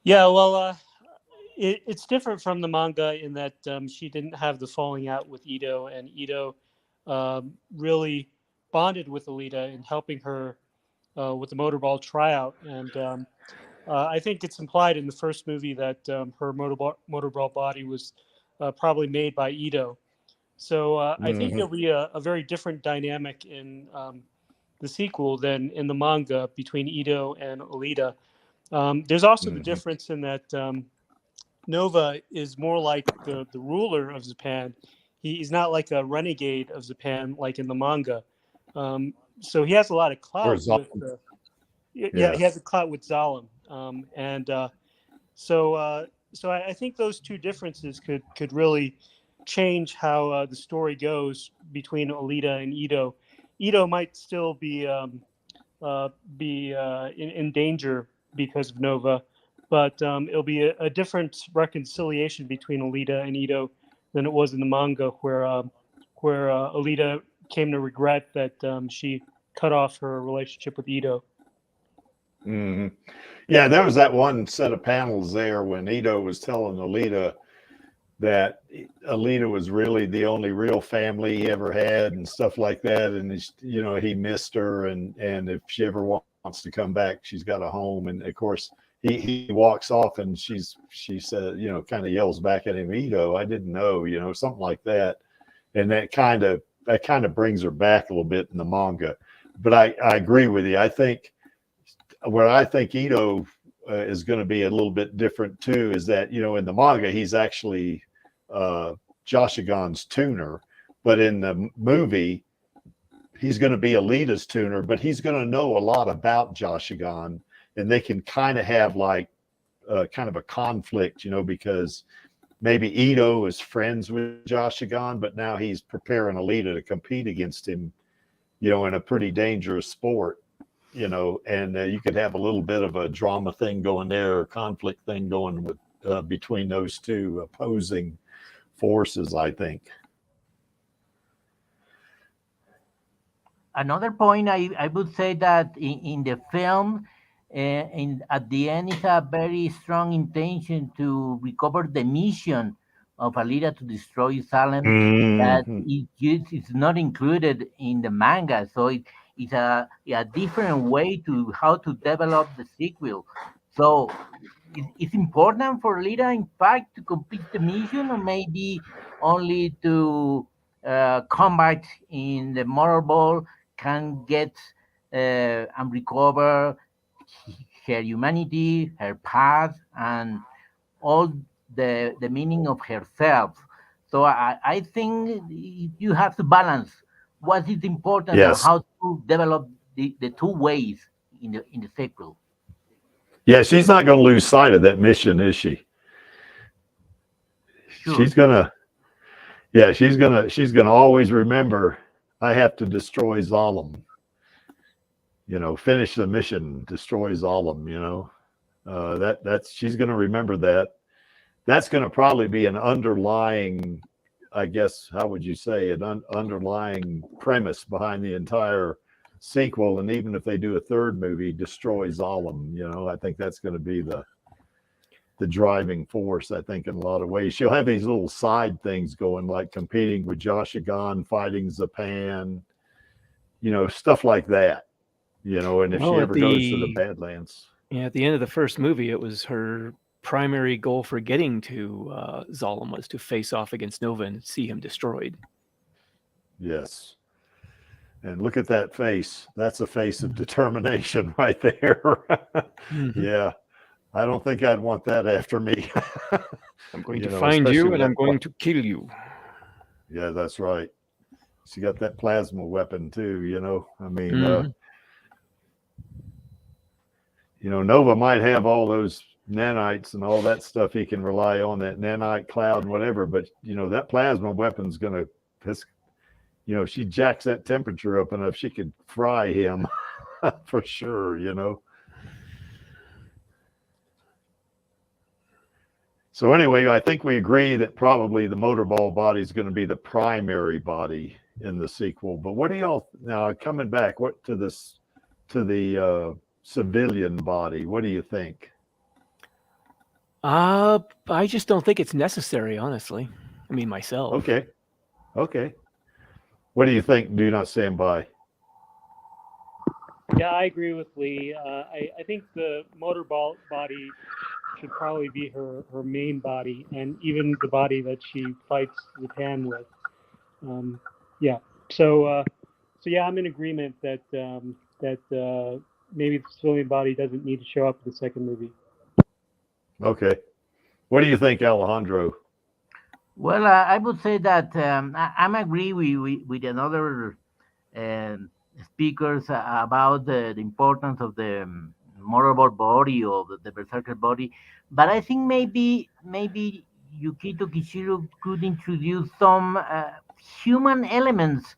Yeah, well, it's different from the manga in that she didn't have the falling out with Ito, and Ito really bonded with Alita in helping her with the motorball tryout. And I think it's implied in the first movie that her motorball body was probably made by Ito. So I think there'll be a very different dynamic in the sequel than in the manga between Ito and Alita. There's also the difference in that Nova is more like the ruler of Japan. He's not like a renegade of Japan like in the manga. So he has a lot of clout. He has a clout with Zalem. So I think those two differences could really change how the story goes between Alita and Ito. Ito might still be in danger because of Nova, but it'll be a different reconciliation between Alita and Ito than it was in the manga, where Alita came to regret that she cut off her relationship with Ito. Mm-hmm. Yeah, there was that one set of panels there when Ito was telling Alita that Alita was really the only real family he ever had and stuff like that, and he missed her, and if she ever wants to come back, she's got a home. And of course he walks off, and she said, kind of yells back at him, Ito, I didn't know, something like that. And that kind of brings her back a little bit in the manga. But I agree with you. I think where I think Ito is going to be a little bit different too is that, in the manga, he's actually Jashigan's tuner, but in the movie, he's going to be Alita's tuner, but he's going to know a lot about Jashigan, and they can kind of have like kind of a conflict, because maybe Ito is friends with Jashigan, but now he's preparing Alita to compete against him, in a pretty dangerous sport, and you could have a little bit of a drama thing going there, or conflict thing going with between those two opposing forces, I think. Another point, I would say that in the film, at the end, is a very strong intention to recover the mission of Alita to destroy Salem that Mhm. it's not included in the manga. So it's a different way to how to develop the sequel. So it's important for Alita, in fact, to complete the mission, or maybe only to combat in the motorball can get and recover her humanity, her past, and all the meaning of herself. So I think you have to balance what is important and Yes. how to develop the two ways in the sequel. Yeah, she's not going to lose sight of that mission, is she? Sure. She's gonna always remember, I have to destroy Zalem. Finish the mission, destroy Zalem. That's she's gonna remember that. That's gonna probably be an underlying, I guess, how would you say, an underlying premise behind the entire sequel. And even if they do a third movie, destroy Zalem, I think that's going to be the driving force, I think, in a lot of ways. She'll have these little side things going, like competing with Joshigan, fighting Zapan, stuff like that. And if she ever goes to the Badlands. Yeah, at the end of the first movie, it was her primary goal for getting to Zalem was to face off against Nova and see him destroyed. Yes. And look at that face. That's a face of determination right there. Mm-hmm. Yeah. I don't think I'd want that after me. I'm going to find you and I'm going to kill you. Yeah, that's right. She got that plasma weapon too, I mean, Nova might have all those nanites and all that stuff he can rely on, that nanite cloud and whatever, but that plasma weapon's gonna, she jacks that temperature up enough, she could fry him for sure. So anyway, I think we agree that probably the motorball body is going to be the primary body in the sequel. But what do y'all, now coming back, to the civilian body, what do you think? I just don't think it's necessary, honestly. I mean, myself. Okay. What do you think? Do not stand by. Yeah, I agree with Lee. I think the motorball body should probably be her main body, and even the body that she fights Zapan with. Yeah. So yeah, I'm in agreement that maybe the civilian body doesn't need to show up in the second movie. Okay. What do you think, Alejandro? Well, I would say that I'm agree with another speakers about the importance of the motorball body or the berserker body, but I think maybe Yukito Kishiro could introduce some human elements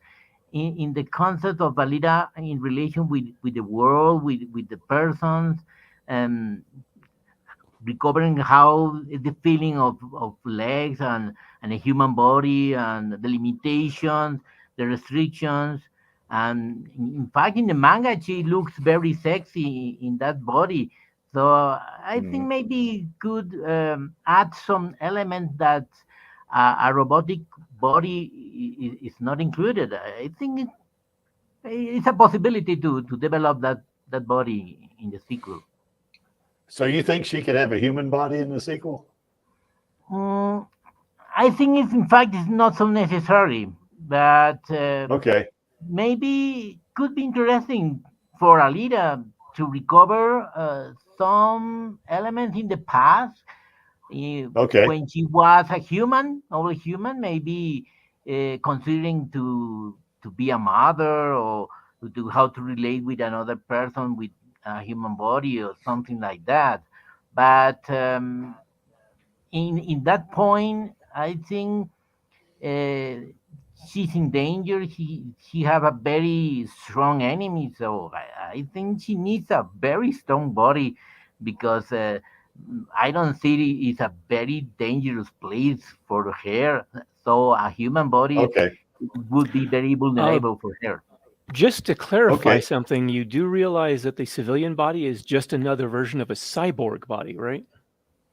in the concept of Alita in relation with the world, with the persons, and recovering how the feeling of legs and a human body and the limitations, the restrictions. And in fact, in the manga, she looks very sexy in that body. So I think maybe could add some element that a robotic body is not included. I think it's a possibility to develop that body in the sequel. So you think she could have a human body in the sequel? I think in fact it's not so necessary, but okay, maybe could be interesting for Alita to recover some elements in the past. Okay. When she was a human, only human, maybe considering to be a mother or to how to relate with another person with a human body or something like that. But in that point, I think she's in danger. She have a very strong enemy, so I think she needs a very strong body because I don't see it's a very dangerous place for her. So a human body Okay. would be very vulnerable for her. Just to clarify Okay. something, you do realize that the civilian body is just another version of a cyborg body, right?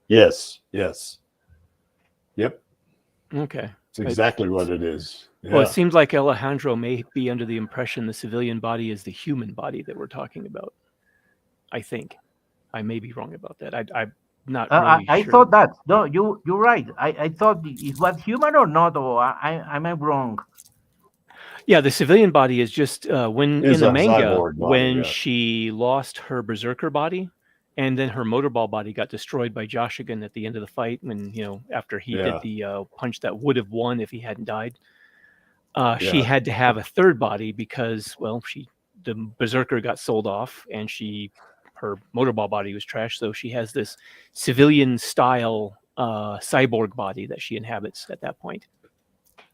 Yes. Yes. Yep. Okay. It's exactly what it is. Yeah. Well, it seems like Alejandro may be under the impression the civilian body is the human body that we're talking about. I think. I may be wrong about that. I'm not really I sure. thought that. No, you're right. I thought it was human or not, or am I wrong? Yeah, the civilian body is just when Is in the a manga, cyborg body, when yeah. she lost her berserker body, and then her motorball body got destroyed by Joshigan at the end of the fight, when after he did the punch that would have won if he hadn't died. She had to have a third body because, well, the berserker got sold off, and her motorball body was trashed, so she has this civilian style cyborg body that she inhabits at that point.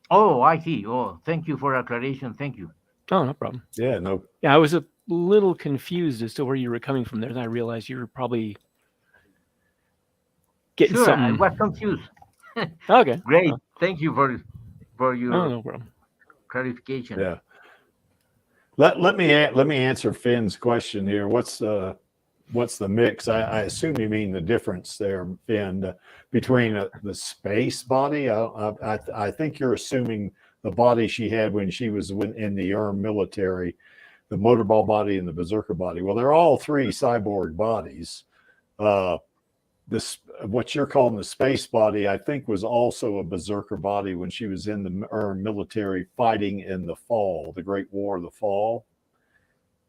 Oh, I see. Oh, thank you for acceleration. Thank you. Oh, no problem. Yeah, no. Yeah, I was a little confused as to where you were coming from there. Then I realized you were probably getting something. I was confused. Okay. Great. Thank you for your no problem. clarification. Yeah. Let me answer Finn's question here. What's the mix? I assume you mean the difference there, Finn, between the space body. I think you're assuming the body she had when she was in the military, the motorball body and the berserker body. Well, they're all three cyborg bodies. This what you're calling the space body, I think, was also a berserker body when she was in the military fighting in the Fall, the Great War of the Fall.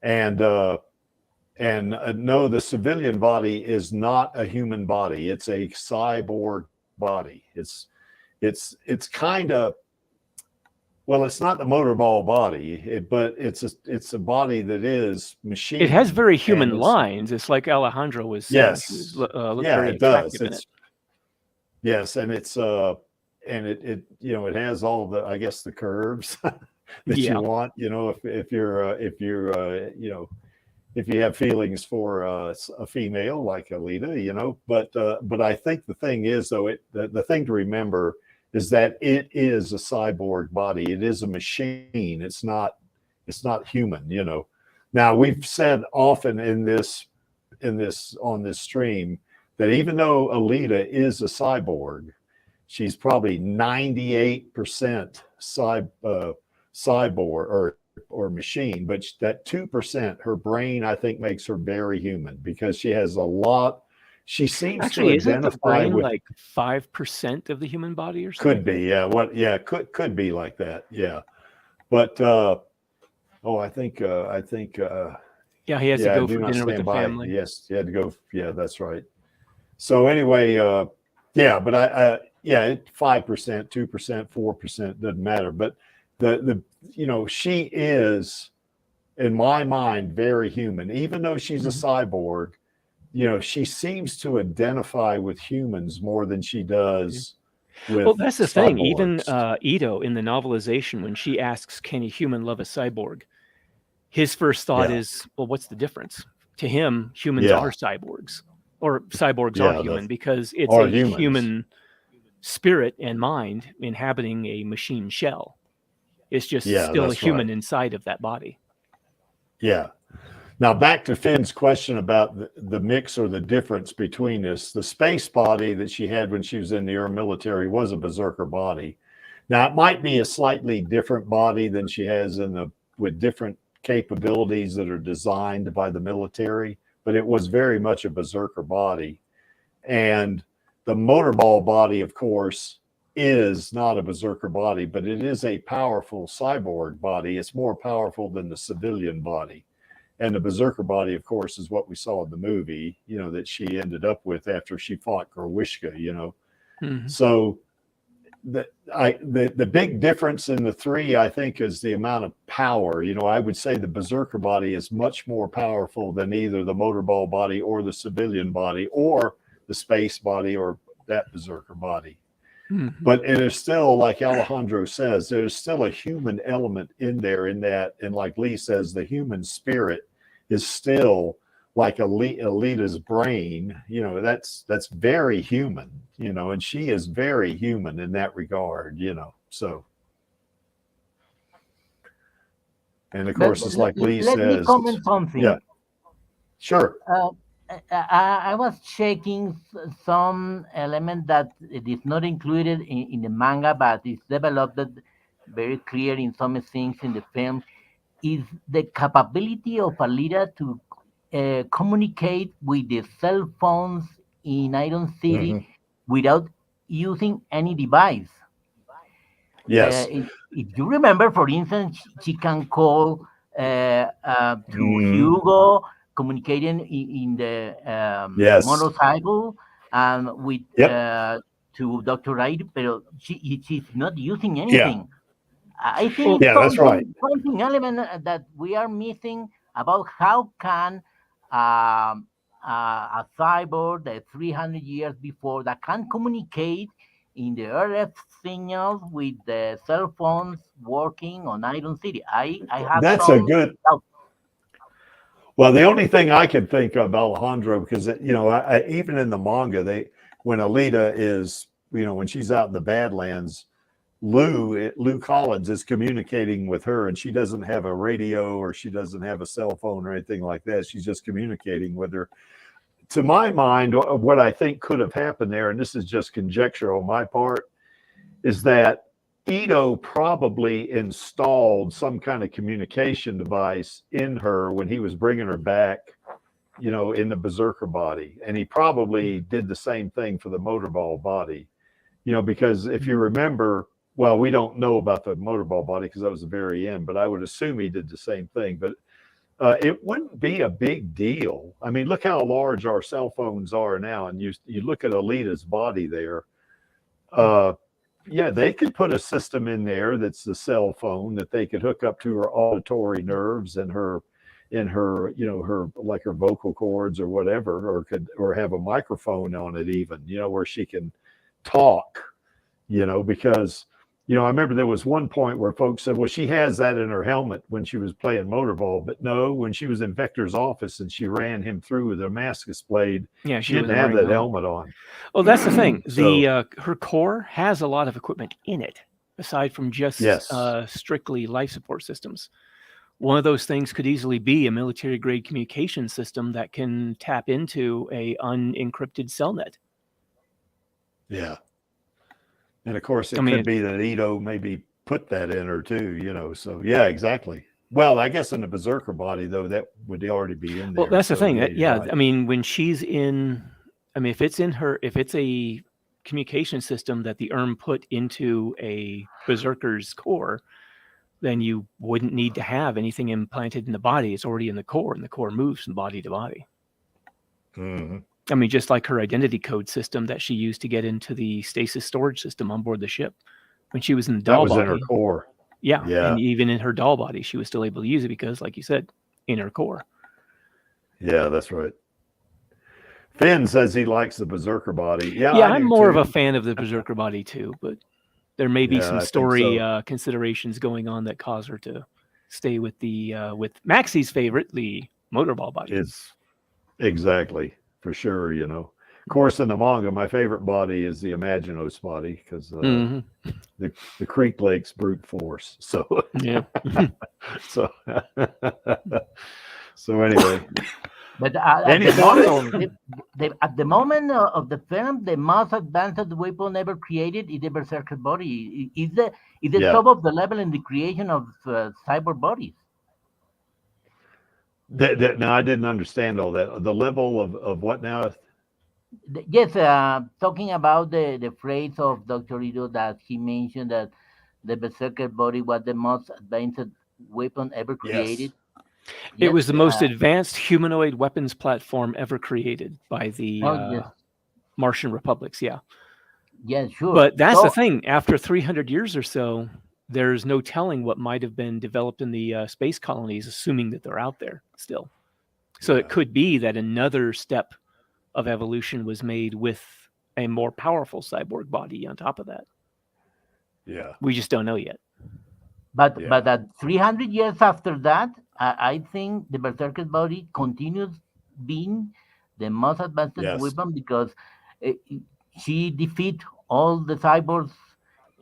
And no, the civilian body is not a human body. It's a cyborg body. It's kind of, well, it's not the motorball body, but it's a body that is machine. It has very human lines. It's like Alejandro was saying. Yes. Yeah, it does. Yes, and it's and it it has all the, I guess, the curves that you want. If you have feelings for a female like Alita, but I think the thing is, though, the thing to remember is that it is a cyborg body. It is a machine. It's not human. Now, we've said often on this stream that even though Alita is a cyborg, she's probably 98% cyborg or machine, but that 2%, her brain, I think, makes her very human, because she has a lot. She seems to identify with, like 5% of the human body or something. Could be, yeah. Could be like that, yeah. But I think yeah, he has to go for dinner with the family. Yes, he had to go. Yeah, that's right. So anyway, but I 5%, 2%, 4% doesn't matter. But she is, in my mind, very human. Even though she's a cyborg, she seems to identify with humans more than she does with. Well, that's the thing. Even cyborgs. Ito in the novelization, when she asks, "Can a human love a cyborg?" his first thought is, "Well, what's the difference?" To him, humans are cyborgs, or cyborgs are human, because it's a human spirit and mind inhabiting a machine shell. It's just still a human inside of that body. Yeah. Now, back to Finn's question about the mix or the difference between this. The space body that she had when she was in the military was a berserker body. Now, it might be a slightly different body than she has with different capabilities that are designed by the military, but it was very much a berserker body. And the motorball body, of course, is not a berserker body, but it is a powerful cyborg body. It's more powerful than the civilian body. And the berserker body, of course, is what we saw in the movie, that she ended up with after she fought Gorwishka, So the big difference in the three, I think, is the amount of power. I would say the berserker body is much more powerful than either the motorball body or the civilian body or the space body or that berserker body. But it is still, like Alejandro says, there's still a human element in there, in that, and like Lee says, the human spirit is still like Alita's brain, you know, that's very human, you know, and she is very human in that regard, you know. So, and of course, it's like Lee let me says. comment something. Yeah, sure. I was checking some element that it is not included in the manga, but is developed very clear in some things in the film. Is the capability of Alita to communicate with the cell phones in Iron City without using any device. Yes. If you remember, for instance, she can call to Hugo, communicating in the motorcycle, and with to Dr. Wright, but she's not using anything. I think that's right. Something element that we are missing about how can a cyborg that 300 years before that can communicate in the RF signals with the cell phones working on Iron City. I have That's a good. Well, the only thing I can think of, Alejandro, because you know, even in the manga, when Alita is, you know, when she's out in the Badlands, Lou Collins is communicating with her, and she doesn't have a radio or she doesn't have a cell phone or anything like that. She's just communicating with her. To my mind, what I think could have happened there, and this is just conjecture on my part, is that Ito probably installed some kind of communication device in her when he was bringing her back, you know, in the Berserker body. And he probably did the same thing for the Motorball body, you know, because if you remember, well, we don't know about the Motorball body because that was the very end, but I would assume he did the same thing. But it wouldn't be a big deal. I mean, look how large our cell phones are now. And you look at Alita's body there. Yeah, they could put a system in there that's the cell phone that they could hook up to her auditory nerves and her, you know, her like her vocal cords or whatever, or have a microphone on it even, you know, where she can talk, you know, because, you know, I remember there was one point where folks said, well, she has that in her helmet when she was playing Motorball, but no, when she was in Vector's office and she ran him through with her mask displayed, she didn't have that helmet on. Well, that's the thing. Her core has a lot of equipment in it, aside from just strictly life support systems. One of those things could easily be a military-grade communication system that can tap into a unencrypted cell net. Yeah. And of course, it could be that Ito maybe put that in her too, you know. So yeah, exactly. Well, I guess in the Berserker body though, that would already be in there. Well, that's the thing. I mean, when she's in, I mean, if it's in her, if it's a communication system that the put into a Berserker's core, then you wouldn't need to have anything implanted in the body. It's already in the core, and the core moves from body to body. I mean, just like her identity code system that she used to get into the stasis storage system on board the ship. When she was in the doll body. That was in her core. Yeah. And even in her doll body, she was still able to use it because, like you said, in her core. Yeah, that's right. Finn says he likes the Berserker body. Yeah, I'm more of a fan of the Berserker body too, but there may be some story considerations going on that cause her to stay with the with Maxie's favorite, the Motorball body. It's exactly. For sure, you know. Of course, in the manga, my favorite body is the Imaginos body because the Creek Lake's brute force. So yeah. so anyway. But at the moment of the film, the most advanced weapon ever created is the Berserker body. Is the top of the level in the creation of cyber bodies. No, I didn't understand all that. The level of what now? Yes, talking about the phrase of Dr. Ito that he mentioned that the Berserker body was the most advanced weapon ever created. It was the most advanced humanoid weapons platform ever created by the Martian republics. Yeah. Yeah, sure. But that's the thing. After 300 years or so, there's no telling what might have been developed in the space colonies, assuming that they're out there still. So it could be that another step of evolution was made with a more powerful cyborg body on top of that. Yeah. We just don't know yet. But that 300 years after that, I think the Berserker body continues been the most advanced Yes. weapon because uh, she defeat all the cyborgs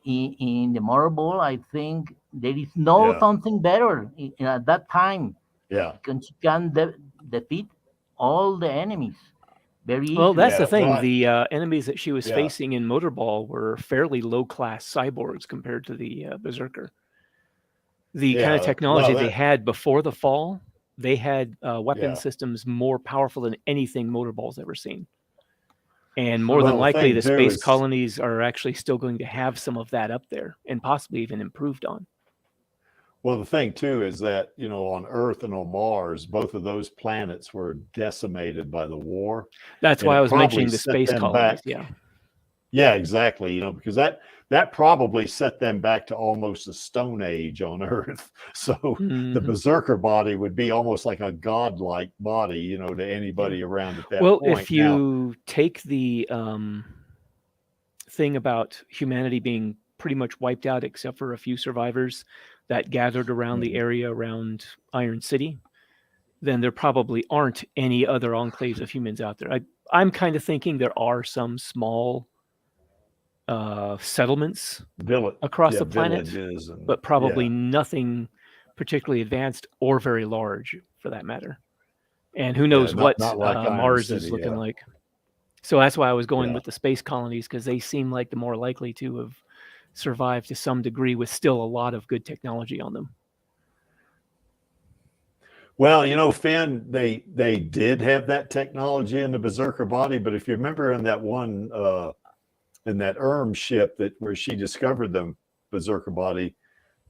in the motorball. I think there is no Yeah. something better at that time Yeah. because she can defeat all the enemies very Well, easily. that's the Yeah, thing. well, The enemies that she was Yeah. facing in Motorball were fairly low-class cyborgs compared to the Berserker. The kind of Yeah. technology Well, they that, had before the fall, they had weapon Yeah. systems more powerful than anything Motorball's ever seen. And more Well, than the likely, thing the too space is- colonies are actually still going to have some of that up there and possibly even improved on. Well, the thing too is that, on Earth and on Mars, both of those planets were decimated by the war. That's And why it I was probably mentioning the set space them colonies. back. Yeah. Yeah, exactly. Because that probably set them back to almost the Stone Age on Earth. So the Mhm. Berserker body would be almost like a godlike body, to anybody around at that Well, point. if you take the thing about humanity being pretty much wiped out except for a few survivors that gathered around the Mhm. area around Iron City, then there probably aren't any other enclaves of humans out there. I'm kind of thinking there are some small settlements across the planet, villages, but probably nothing particularly advanced or very large for that matter. And who knows what not like Iron Mars is City, looking yeah. like. So that's why I was going Yeah. with the space colonies, because they seem like the more likely to have survived to some degree with still a lot of good technology on them. Well, Finn, they did have that technology in the Berserker body, but if you remember in that one in that ship where she discovered the Berserker body,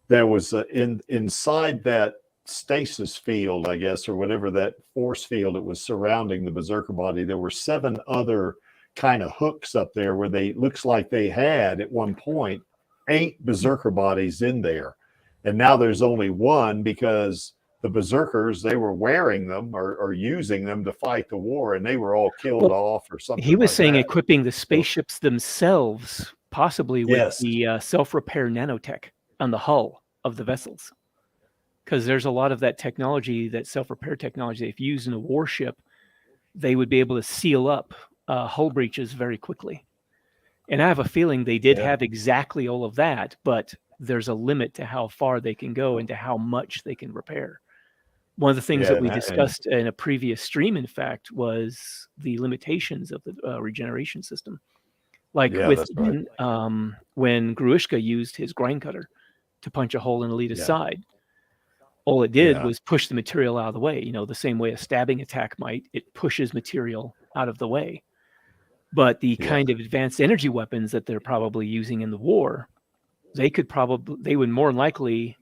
there was inside that stasis field, I guess, or whatever that force field it was surrounding the Berserker body, there were 7 other kind of hooks up there where looks like they had at one point 8 Berserker bodies in there. And now there's only 1 because the Berserkers, they were wearing them or using them to fight the war, and they were all killed off or something. He was like saying that. equipping the spaceships themselves, possibly with Yes. the self-repair nanotech on the hull of the vessels. Because there's a lot of that technology, that self-repair technology, if used in a warship, they would be able to seal up hull breaches very quickly. And I have a feeling they did have exactly all of that, but there's a limit to how far they can go and to how much they can repair. One of the things that we discussed in a previous stream, in fact, was the limitations of the regeneration system. Like with when Gruishka used his grind cutter to punch a hole in Alita's side, all it did was push the material out of the way. The same way a stabbing attack might, it pushes material out of the way. But the kind of advanced energy weapons that they're probably using in the war, they would more likely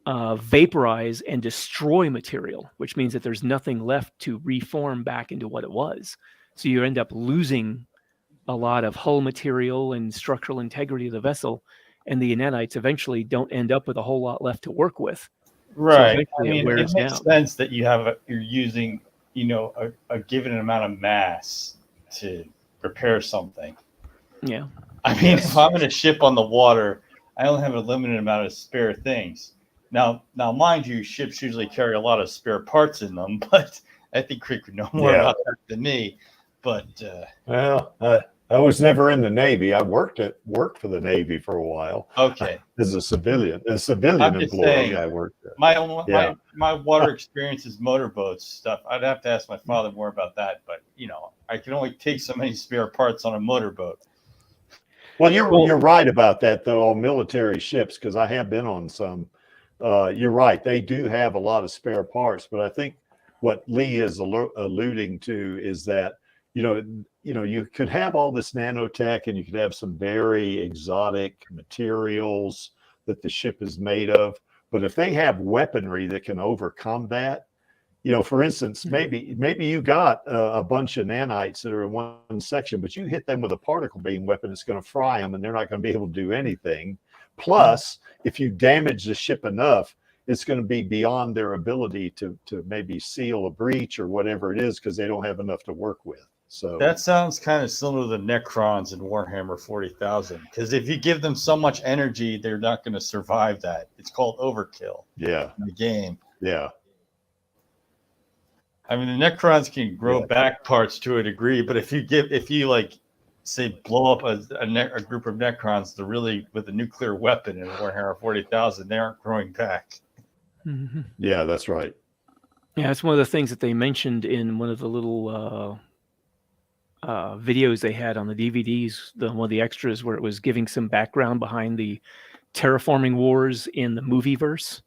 vaporize and destroy material, which means that there's nothing left to reform back into what it was. So you end up losing a lot of hull material and structural integrity of the vessel, and the nanites eventually don't end up with a whole lot left to work with. Right. So it makes sense that you're using, a given amount of mass to repair something. Yeah. I mean, if I'm in a ship on the water, I only have a limited amount of spare things. Now, mind you, ships usually carry a lot of spare parts in them, but I think Creek would know more about that than me. But well, I was never in the Navy. I worked for the Navy for a while. Okay. As a civilian I'm just employee, saying, I worked there. My water experience is motorboats stuff. I'd have to ask my father more about that, but I can only take so many spare parts on a motorboat. Well, you're right about that though on military ships, because I have been on some. You're right; they do have a lot of spare parts, but I think what Lee is alluding to is that you could have all this nanotech and you could have some very exotic materials that the ship is made of, but if they have weaponry that can overcome that, for instance, maybe you got a bunch of nanites that are in one section, but you hit them with a particle beam weapon, it's going to fry them and they're not going to be able to do anything. Plus, if you damage the ship enough, it's going to be beyond their ability to maybe seal a breach or whatever it is, because they don't have enough to work with. So that sounds kind of similar to the Necrons in Warhammer 40,000, because if you give them so much energy, they're not going to survive that. It's called overkill. Yeah. In the game. Yeah. I mean, the Necrons can grow back parts to a degree, but if you like, say, blow up a group of Necrons, they're really with a nuclear weapon in Warhammer 40,000, they aren't growing back. Mm-hmm. Yeah, that's right. Yeah, it's one of the things that they mentioned in one of the little videos they had on the DVDs, one of the extras, where it was giving some background behind the terraforming wars in the movieverse.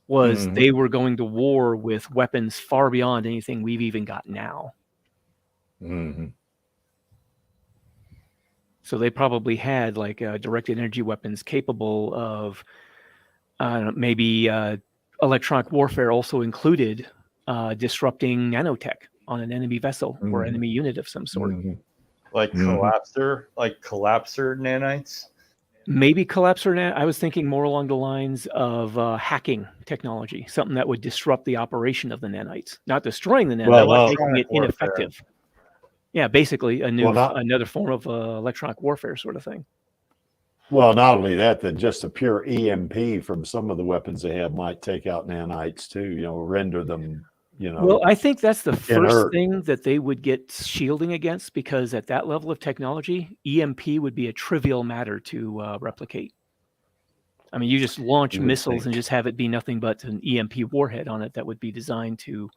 Was they were going to war with weapons far beyond anything we've even got now. Mm-hmm. So they probably had like directed energy weapons capable of maybe electronic warfare also included disrupting nanotech on an enemy vessel or enemy unit of some sort. Like collapser nanites? Maybe collapser. I was thinking more along the lines of hacking technology, something that would disrupt the operation of the nanites, not destroying the nanites, but making it ineffective. Yeah, basically another form of electronic warfare sort of thing. Well, not only that, that just a pure EMP from some of the weapons they have might take out nanites too, you know, render them, you know. Well, I think that's the first inert. thing that they would get shielding against, because at that level of technology, EMP would be a trivial matter to replicate. I mean, you just launch missiles and just have it be nothing but an EMP warhead on it that would be designed to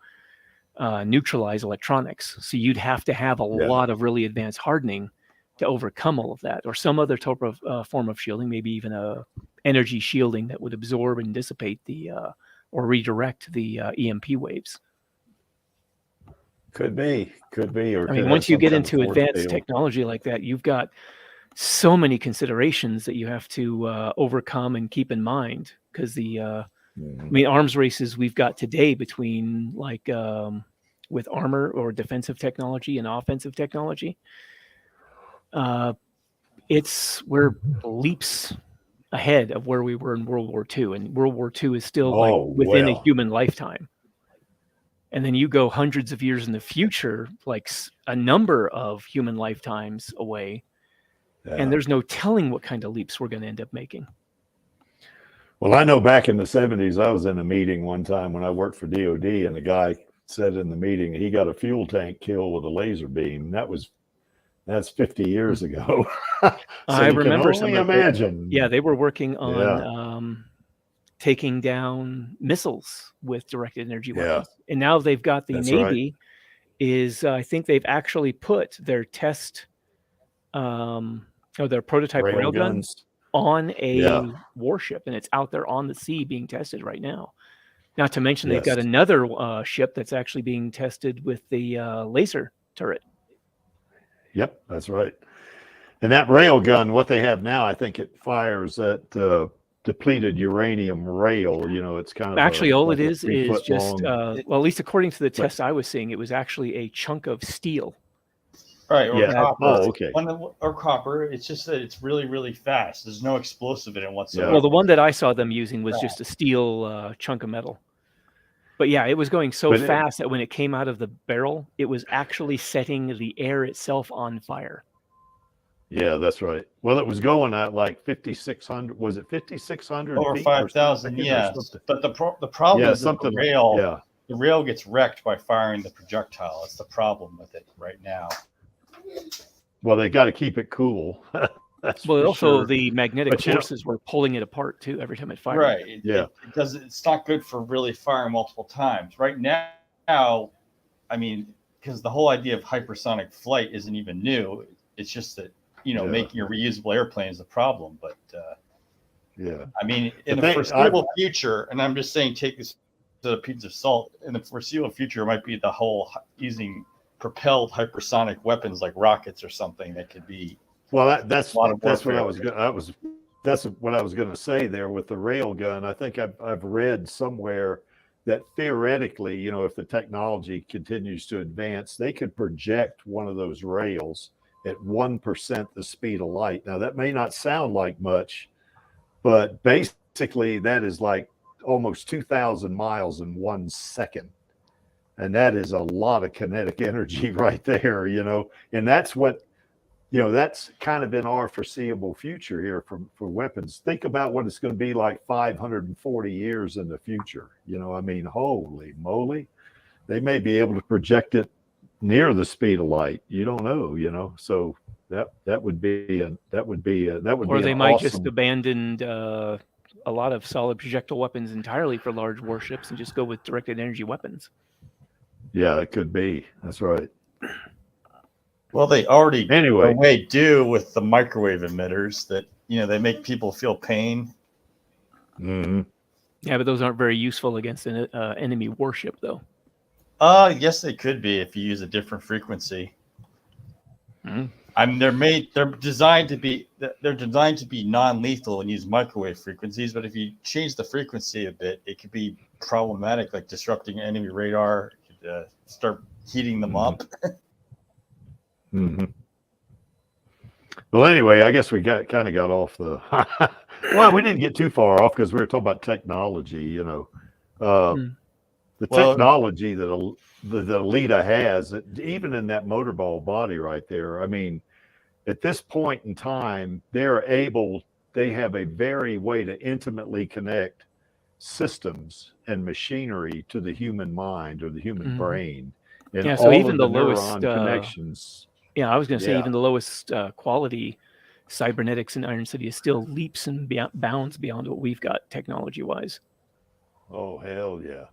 neutralize electronics. So you'd have to have a lot of really advanced hardening to overcome all of that, or some other type of form of shielding, maybe even a energy shielding that would absorb and dissipate the or redirect the EMP waves. Could be. Or I mean, once you get into advanced technology like that, you've got so many considerations that you have to overcome and keep in mind, because I mean, arms races we've got today between like with armor or defensive technology and offensive technology, we're leaps ahead of where we were in World War II, and World War II is still within a human lifetime. And then you go hundreds of years in the future, like a number of human lifetimes away, and there's no telling what kind of leaps we're going to end up making. Well, I know back in the 70s, I was in a meeting one time when I worked for DOD, and the guy said in the meeting he got a fuel tank kill with a laser beam. That's 50 years ago. So I remember can only imagine. Yeah, they were working on taking down missiles with directed energy weapons. And now they've got the Navy I think they've actually put their test their prototype railguns on a warship, and it's out there on the sea being tested right now. Not to mention they've got another ship that's actually being tested with the laser turret. Yep, that's right. And that railgun, what they have now, I think it fires that depleted uranium rail. You know, it's kind of actually all it is just well, at least according to the test I was seeing, it was actually a chunk of steel. Right, or copper. Oh, okay. Or copper. It's just that it's really, really fast. There's no explosive in it whatsoever. Well, the one that I saw them using was just a steel chunk of metal. But yeah, it was going so fast that when it came out of the barrel, it was actually setting the air itself on fire. Yeah, that's right. Well, it was going at like 5,600. Was it 5,600? Over 5,000, yes. But the problem is that the rail gets wrecked by firing the projectile. That's the problem with it right now. Well, they got to keep it cool. Well, also the magnetic forces were pulling it apart too every time it fired. Right. It's not good for really firing multiple times. Right now, I mean, because the whole idea of hypersonic flight isn't even new. It's just that, you know, making a reusable airplane is a problem. But I mean, in the foreseeable future, and I'm just saying, take this to a piece of salt. In the foreseeable future, it might be the whole using propelled hypersonic weapons like rockets or something that could be. Well, that's what I was going. That's what I was going to say there with the rail gun. I think I've read somewhere that theoretically, you know, if the technology continues to advance, they could project one of those rails at 1% the speed of light. Now, that may not sound like much, but basically that is like almost 2,000 miles in 1 second. And that is a lot of kinetic energy right there, you know, and that's what, you know, that's kind of in our foreseeable future here for weapons. Think about what it's going to be like 540 years in the future. You know, I mean, holy moly. they may be able to project it near the speed of light. You don't know, you know. So that would be Or be they an might awesome. just abandon a lot of solid projectile weapons entirely for large warships and just go with directed energy weapons. Yeah, it could be. That's right. Well, they already Anyway, do with the microwave emitters that, you know, they make people feel pain. Mm-hmm. Yeah, but those aren't very useful against an enemy warship, though. Yes, they could be if you use a different frequency. Mm-hmm. I mean, they're designed to be non-lethal and use microwave frequencies, but if you change the frequency a bit, it could be problematic, like disrupting enemy radar. It could start heating them up. Mm-hmm. Well, anyway, I guess we kind of got off the. Well, we didn't get too far off because we were talking about technology. You know, the technology that Alita has, even in that motorball body right there. I mean, at this point in time, they have a very way to intimately connect systems and machinery to the human mind or the human brain. And yeah, so all even of the neuron lowest connections. Yeah, I was going to say even the lowest quality cybernetics in Iron City is still leaps and bounds beyond what we've got technology-wise. Oh, hell yeah.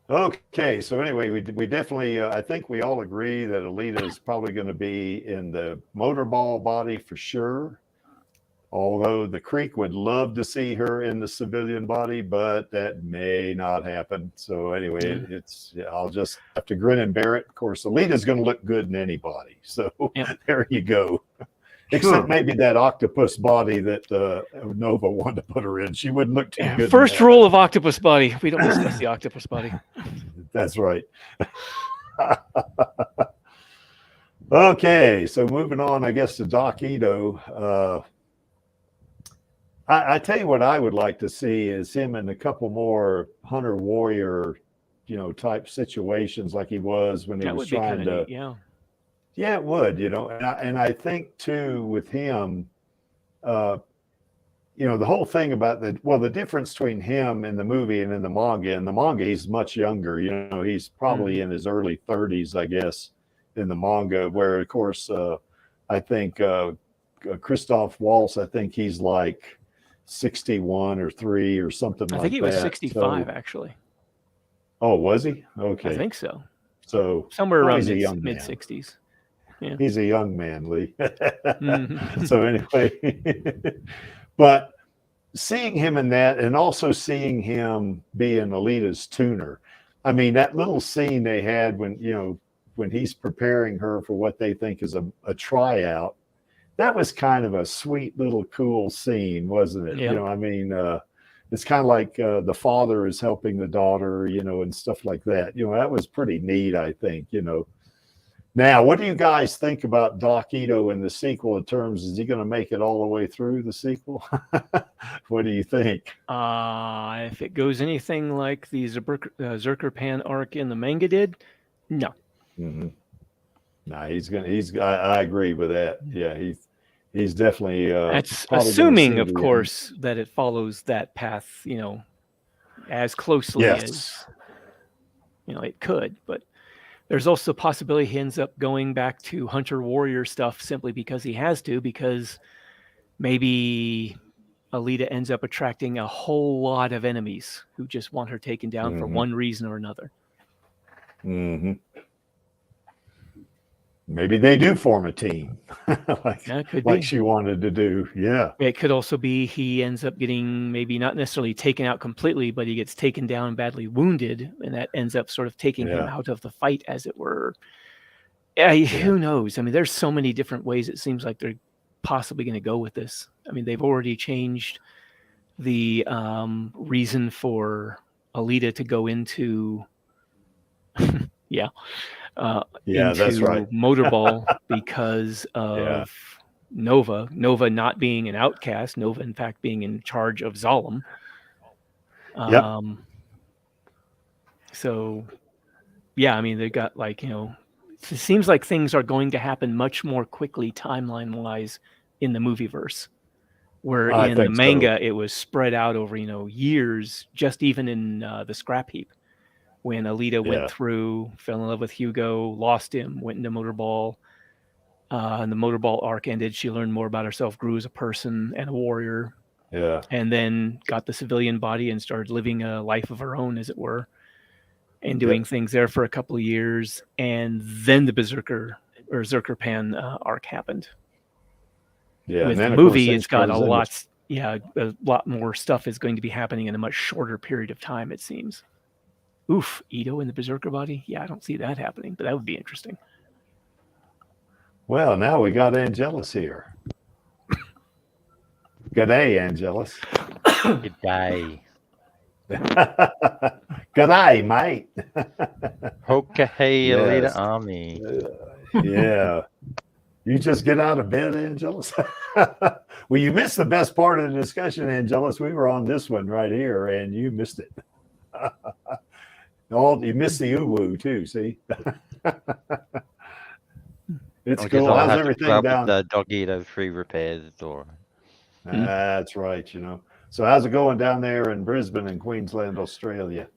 Okay, so anyway, we definitely, I think we all agree that Alita is probably going to be in the motorball body for sure. Although the Creek would love to see her in the civilian body, but that may not happen. So anyway, I'll just have to grin and bear it. Of course, Alita's going to look good in any body. So there you go. Except maybe that octopus body that Nova wanted to put her in. She wouldn't look too good. First rule of octopus body. We don't discuss the octopus body. That's right. Okay, so moving on, I guess, to Doc Ito. I tell you what I would like to see is him in a couple more hunter warrior, you know, type situations like he was when he was trying to. Neat, yeah, it would, you know, and I think too with him, you know, the whole thing about the difference between him in the movie and in the manga. In the manga, he's much younger. You know, he's probably in his early 30s, I guess, in the manga. Where of course, I think Christoph Waltz, I think he's like 61 or 3 or something like that. I think he was 65 actually. Oh, was he? Okay, I think so. So somewhere around mid 60s. Yeah, he's a young man, Lee. So anyway, but seeing him in that, and also seeing him being Alita's tuner. I mean, that little scene they had when he's preparing her for what they think is a tryout. That was kind of a sweet little cool scene, wasn't it? Yeah. You know, I mean, it's kind of like the father is helping the daughter, you know, and stuff like that. You know, that was pretty neat, I think, you know. Now, what do you guys think about Doc Ito in the sequel in terms, is he going to make it all the way through the sequel? What do you think? If it goes anything like the Zerker Pan arc in the manga did, no. Mm-hmm. No, I agree with that. Yeah, he's definitely. That's assuming, of course, that it follows that path, you know, as closely as, you know, it could. But there's also a possibility he ends up going back to hunter warrior stuff simply because he has to, because maybe Alita ends up attracting a whole lot of enemies who just want her taken down for one reason or another. Mm-hmm. Maybe they do form a team, like she wanted to do. Yeah. It could also be he ends up getting maybe not necessarily taken out completely, but he gets taken down, badly wounded, and that ends up sort of taking him out of the fight, as it were. Who knows? I mean, there's so many different ways it seems like they're possibly going to go with this. I mean, they've already changed the reason for Alita to go into that's right, motorball because of Nova not being an outcast, Nova in fact being in charge of Zalem. So I mean, they got, like, you know, it seems like things are going to happen much more quickly timeline wise in the movieverse, where in the manga it was spread out over, you know, years, just even in the scrap heap. when Alita went through, fell in love with Hugo, lost him, went into Motorball. And the Motorball arc ended. She learned more about herself, grew as a person and a warrior. Yeah. And then got the civilian body and started living a life of her own, as it were, and doing things there for a couple of years. And then the Zerker Pan arc happened. Yeah. With and then, the movie, it's got a goes lot more stuff is going to be happening in a much shorter period of time, it seems. Oof, Ito in the Berserker body? Yeah, I don't see that happening, but that would be interesting. Well, now we got Angelus here. Good day, Angelus. Good day. Good day, mate. Hokahei Yes. Alita Army. Yeah. You just get out of bed, Angelus? Well, you missed the best part of the discussion, Angelus. We were on this one right here, and you missed it. You missed the uwu too, see? It's cool. I'll How's have everything to grab down? the Dogito free repairs or That's right, you know. So how's it going down there in Brisbane and Queensland, Australia?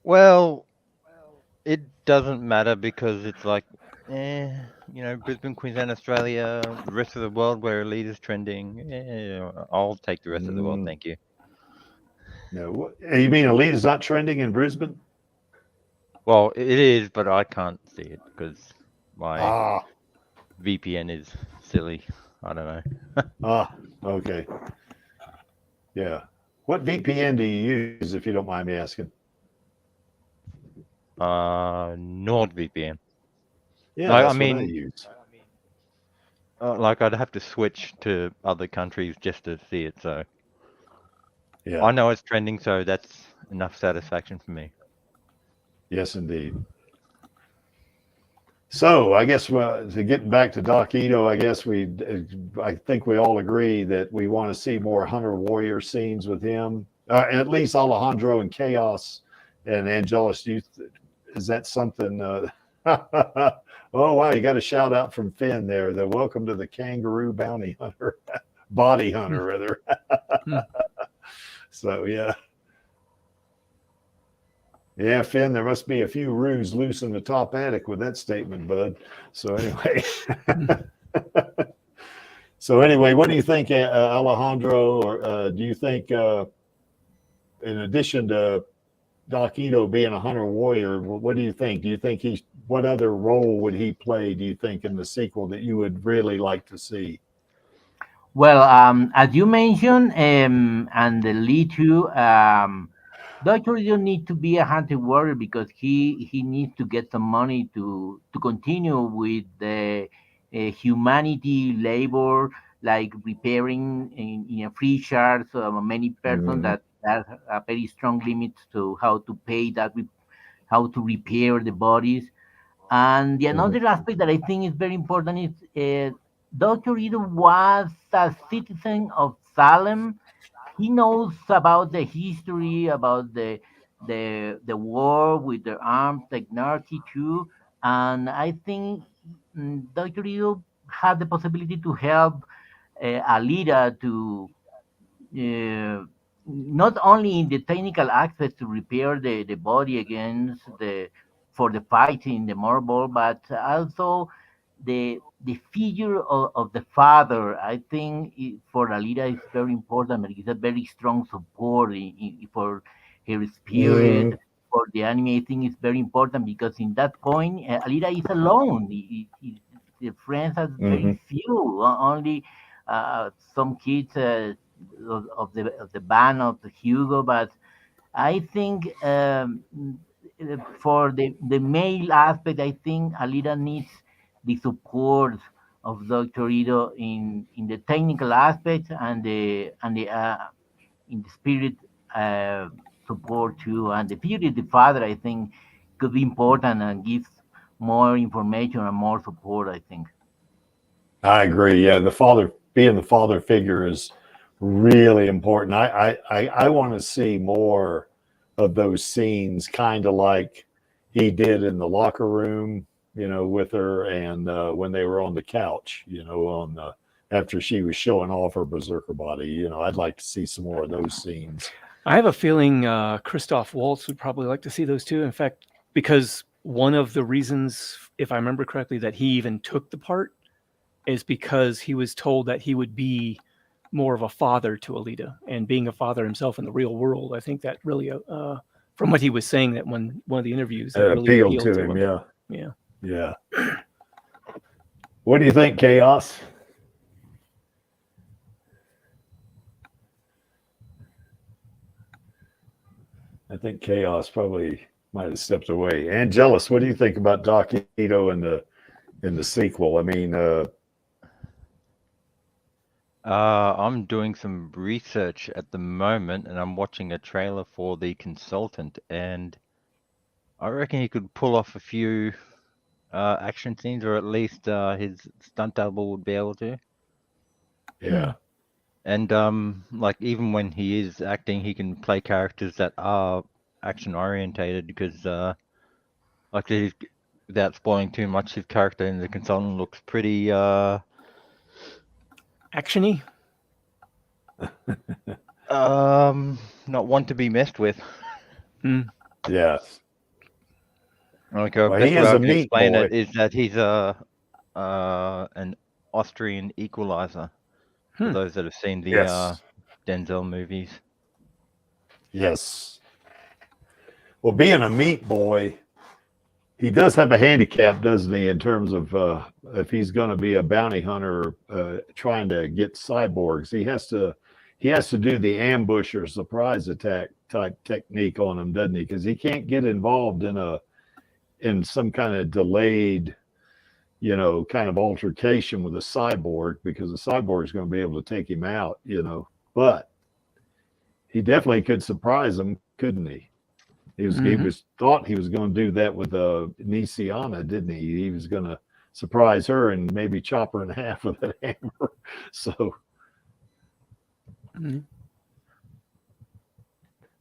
well, it doesn't matter because it's like, Brisbane, Queensland, Australia, the rest of the world where Alita's trending. I'll take the rest of the world, thank you. No, you mean Alita's not trending in Brisbane? Well, it is, but I can't see it because my Ah, VPN is silly. I don't know. Okay. Yeah. What VPN do you use, if you don't mind me asking? NordVPN. Yeah, Like, that's I mean, what I use. like I'd have to switch to other countries just to see it. So Yeah. I know it's trending, so that's enough satisfaction for me. Yes, indeed. So I guess to get back to Doc Ito, I think we all agree that we want to see more Hunter Warrior scenes with him. At least Alejandro and Chaos and Angelus. Is that something? Oh wow, you got a shout out from Finn there. The welcome to the Kangaroo Bounty Hunter, Body Hunter rather. So yeah. Yeah, Finn, there must be a few roos loose in the top attic with that statement, bud. So anyway. What do you think, Alejandro? Or do you think, in addition to Doc Ito being a Hunter Warrior, what do you think? Do you think what other role would he play, do you think, in the sequel that you would really like to see? Well, as you mentioned, and the lead too, Dr. Ito need to be a hunter warrior because he needs to get some money to continue with the humanity labor, like repairing in a free chart. So many persons that are very strong limits to how to pay that, how to repair the bodies. And the another aspect that I think is very important is Dr. Ito was a citizen of Salem. He knows about the history, about the war with the armed technology too, and I think Dr. Ito had the possibility to help Alita to not only in the technical aspect to repair the body against for the fight in the marble, but also the figure of the father. I think for Alita is very important. It's a very strong support for her spirit. For the anime, I think it's very important because in that point, Alita is alone. The friends are very few. Only some kids of the band of Hugo, but I think for the male aspect, I think Alita needs the support of Dr. Ito in the technical aspect and the in the spirit support too, and the beauty of the father. I think could be important and gives more information and more support, I think. I agree. Yeah, being the father figure is really important. I want to see more of those scenes, kind of like he did in the locker room, with her, and when they were on the couch, after she was showing off her berserker body. I'd like to see some more of those scenes. I have a feeling Christoph Waltz would probably like to see those too. In fact, because one of the reasons, if I remember correctly, that he even took the part is because he was told that he would be more of a father to Alita, and being a father himself in the real world, I think that really, from what he was saying, that one of the interviews, that really appealed to him. Yeah. What do you think, Chaos? I think Chaos probably might have stepped away. Angelus, what do you think about Doc Ito in the sequel? I mean, I'm doing some research at the moment, and I'm watching a trailer for The Consultant, and I reckon he could pull off a few action scenes, or at least his stunt double would be able to. Yeah. And like even when he is acting, he can play characters that are action orientated, because like without spoiling too much, his character in The Consultant looks pretty actiony. Not one to be messed with. Yes. Like best way I can explain it is that he's an Austrian equalizer. For those that have seen the Denzel movies. Yes. Well, being a meat boy, he does have a handicap, doesn't he, in terms of if he's going to be a bounty hunter trying to get cyborgs, he has to do the ambush or surprise attack type technique on them, doesn't he? Because he can't get involved in some kind of delayed, kind of altercation with a cyborg, because the cyborg is going to be able to take him out, but he definitely could surprise him, couldn't he? He was thought he was going to do that with Nisiana, didn't he? He was going to surprise her and maybe chop her in half with that hammer. So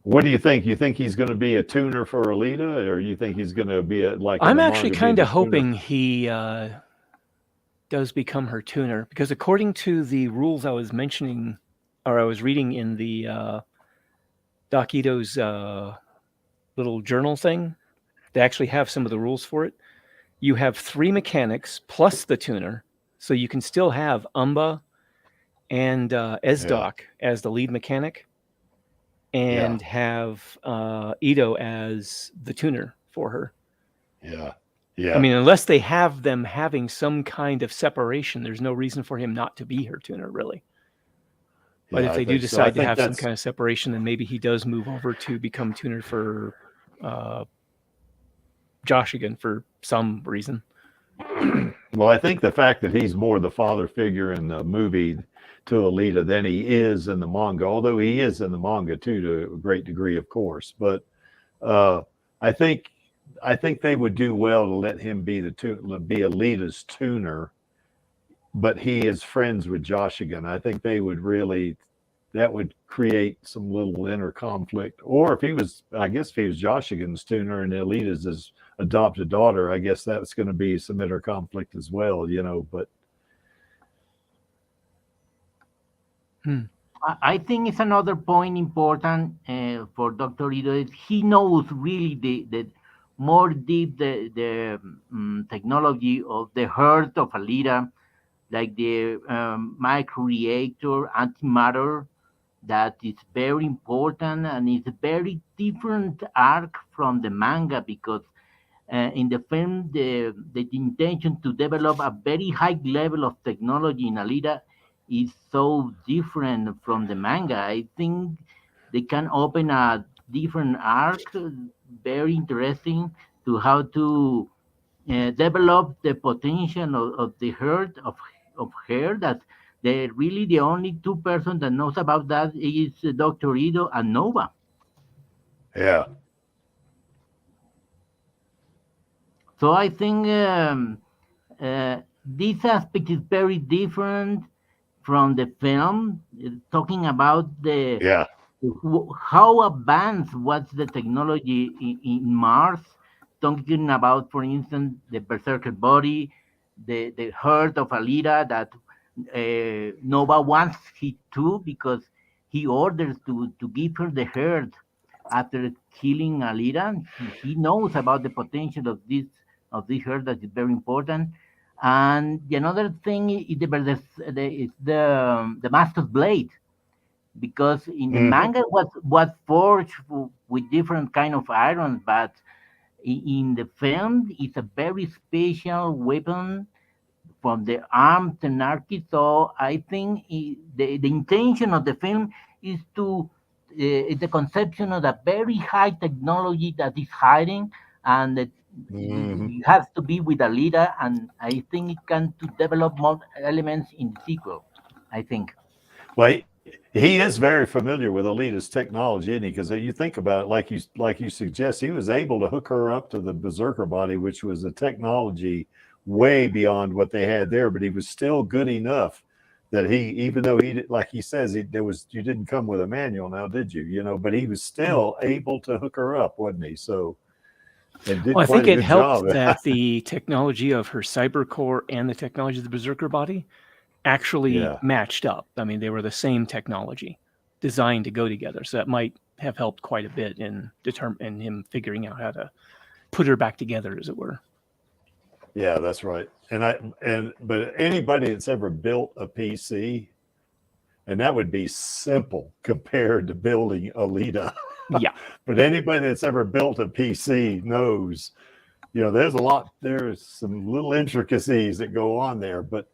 what do you think? You think he's going to be a tuner for Alita, or you think he's going to be like? I'm actually kind of hoping he does become her tuner, because according to the rules I was mentioning, or I was reading in the Doc Ito's little journal thing, they actually have some of the rules for it. You have 3 mechanics plus the tuner, so you can still have Umba and Esdoc as the lead mechanic, and have Ito as the tuner for her. Yeah. I mean, unless they have them having some kind of separation, there's no reason for him not to be her tuner, really. But if they do decide to have some kind of separation, then maybe he does move over to become tuner for Josh again for some reason. Well, I think the fact that he's more the father figure in the movie to Alita than he is in the manga, although he is in the manga too to a great degree, of course. But I think they would do well to let him be Alita's tuner, but he is friends with Joshigan. I think they would that would create some little inner conflict. Or if he was Joshigan's tuner and Alita's his adopted daughter, I guess that's going to be some inner conflict as well, but I think it's another point important for Dr. Ito is he knows really the more deep the technology of the heart of Alita, like the microreactor antimatter, that is very important, and it's a very different arc from the manga, because in the film the intention to develop a very high level of technology in Alita is so different from the manga. I think they can open a different arc, very interesting, to how to develop the potential of the heart of her, that really the only 2 persons that knows about that is Dr. Ito and Nova. Yeah. So I think this aspect is very different from the film, talking about how advanced was the technology in Mars, talking about, for instance, the berserker body, the heart of Alita that Nova wants it too, because he orders to give her the heart after killing Alita. He knows about the potential of this heart that is very important. And the another thing is the master's blade, because in the manga was forged with different kind of iron, but in the film it's a very special weapon from the armed anarchy. So I think the intention of the film is to is the conception of a very high technology that is hiding, and that it has to be with Alita, and I think it can to develop more elements in the sequel, I think. Well, he is very familiar with Alita's technology, isn't he? Because you think about it, like you suggest, he was able to hook her up to the Berserker body, which was a technology way beyond what they had there. But he was still good enough that even though he, like he says, you didn't come with a manual, now did you? You know, but he was still able to hook her up, wasn't he? So. Well, I think it helped that the technology of her cyber core and the technology of the Berserker body actually matched up. I mean, they were the same technology designed to go together. So that might have helped quite a bit in him figuring out how to put her back together, as it were. Yeah, that's right. But anybody that's ever built a PC, and that would be simple compared to building Alita. Yeah. But anybody that's ever built a PC knows, you know, there's some little intricacies that go on there. But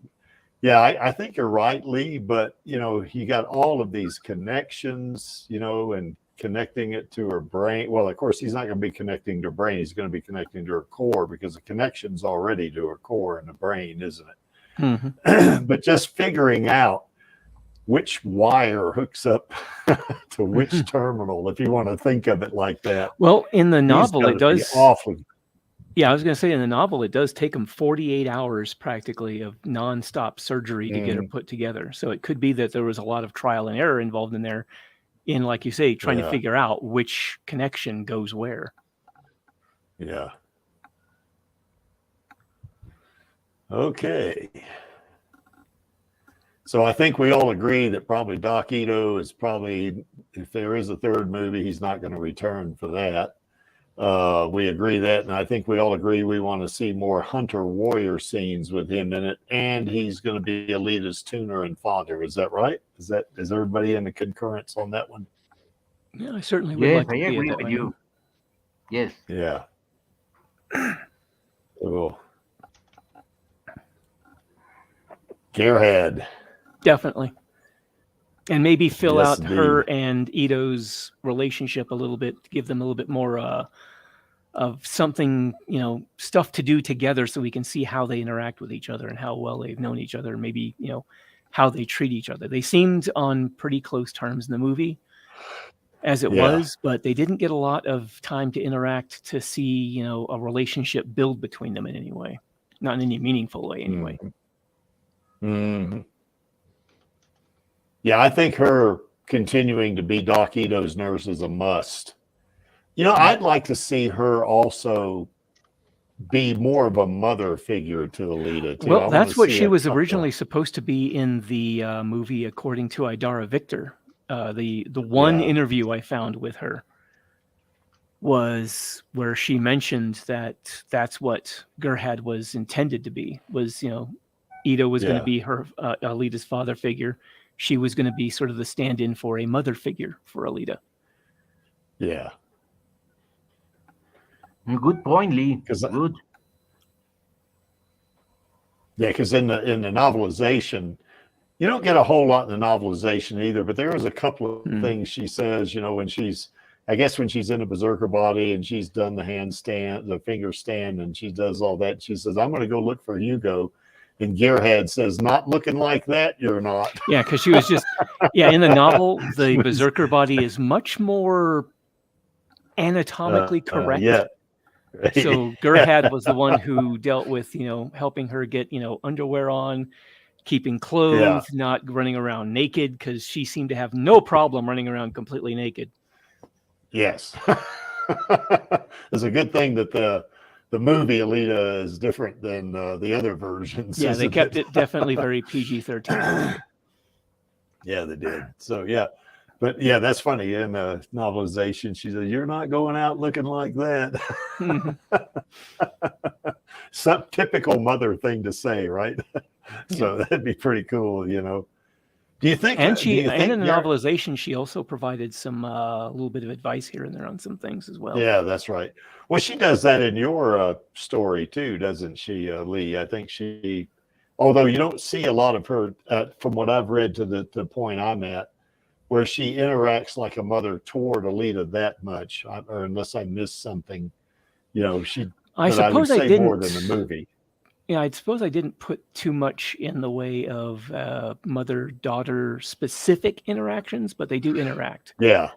yeah, I think you're right, Lee. But, you know, you got all of these connections, you know, and connecting it to her brain. Well, of course, he's not going to be connecting to her brain. He's going to be connecting to her core, because the connection's already to her core in the brain, isn't it? Mm-hmm. But just figuring out which wire hooks up to which terminal, if you want to think of it like that. Well, in the novel, it does. Awful. Yeah, I was going to say, in the novel, it does take them 48 hours practically of nonstop surgery to get her put together. So it could be that there was a lot of trial and error involved in there, in, like you say, trying to figure out which connection goes where. Yeah. Okay. So I think we all agree that probably Doc Ito is probably, if there is a third movie, he's not going to return for that. We agree that, and I think we all agree we want to see more hunter-warrior scenes with him in it, and he's going to be Alita's tuner and father. Is that right? Is everybody in the concurrence on that one? Yeah, I certainly would like to I see agree it that with way. you. Yes. Yeah. Cool. Gearhead. Definitely. And maybe fill out her and Ito's relationship a little bit, to give them a little bit more of something, you know, stuff to do together, so we can see how they interact with each other and how well they've known each other, and maybe, you know, how they treat each other. They seemed on pretty close terms in the movie as it was, but they didn't get a lot of time to interact to see, you know, a relationship build between them in any way. Not in any meaningful way anyway. Mm-hmm. Yeah, I think her continuing to be Doc Ito's nurse is a must. You know, I'd like to see her also be more of a mother figure to Alita, too. Well, that's what she was originally supposed to be in the movie, according to Idara Victor. The one interview I found with her was where she mentioned that that's what Gerhard was intended to be. Was, you know, Ito was going to be her Alita's father figure. She was going to be sort of the stand-in for a mother figure for Alita. Yeah. Good point, Lee. Good. Yeah, because in the novelization, you don't get a whole lot in the novelization either, but there was a couple of things she says, you know, when she's in a Berserker body and she's done the handstand, the finger stand, and she does all that. She says, I'm going to go look for Hugo. And Gearhead says, not looking like that, you're not. Yeah, because she was just, in the novel, the Berserker body is much more anatomically correct. So Gerhard was the one who dealt with, you know, helping her get, you know, underwear on, keeping clothes, not running around naked, because she seemed to have no problem running around completely naked. Yes. It's a good thing that the movie Alita is different than the other versions. Yeah, they kept it definitely very PG-13. Yeah, they did. So, yeah. But yeah, that's funny. In the novelization, she said, "You're not going out looking like that." Some typical mother thing to say, right? So that'd be pretty cool, you know. Do you think? And do you think in the novelization, she also provided some a little bit of advice here and there on some things as well. Yeah, that's right. Well, she does that in your story too, doesn't she, Lee? I think she, although you don't see a lot of her, from what I've read to the point I'm at, where she interacts like a mother toward Alita that much, or unless I missed something, you know, she. I suppose I didn't. More than the movie. Yeah, I suppose I didn't put too much in the way of mother-daughter specific interactions, but they do interact. Yeah,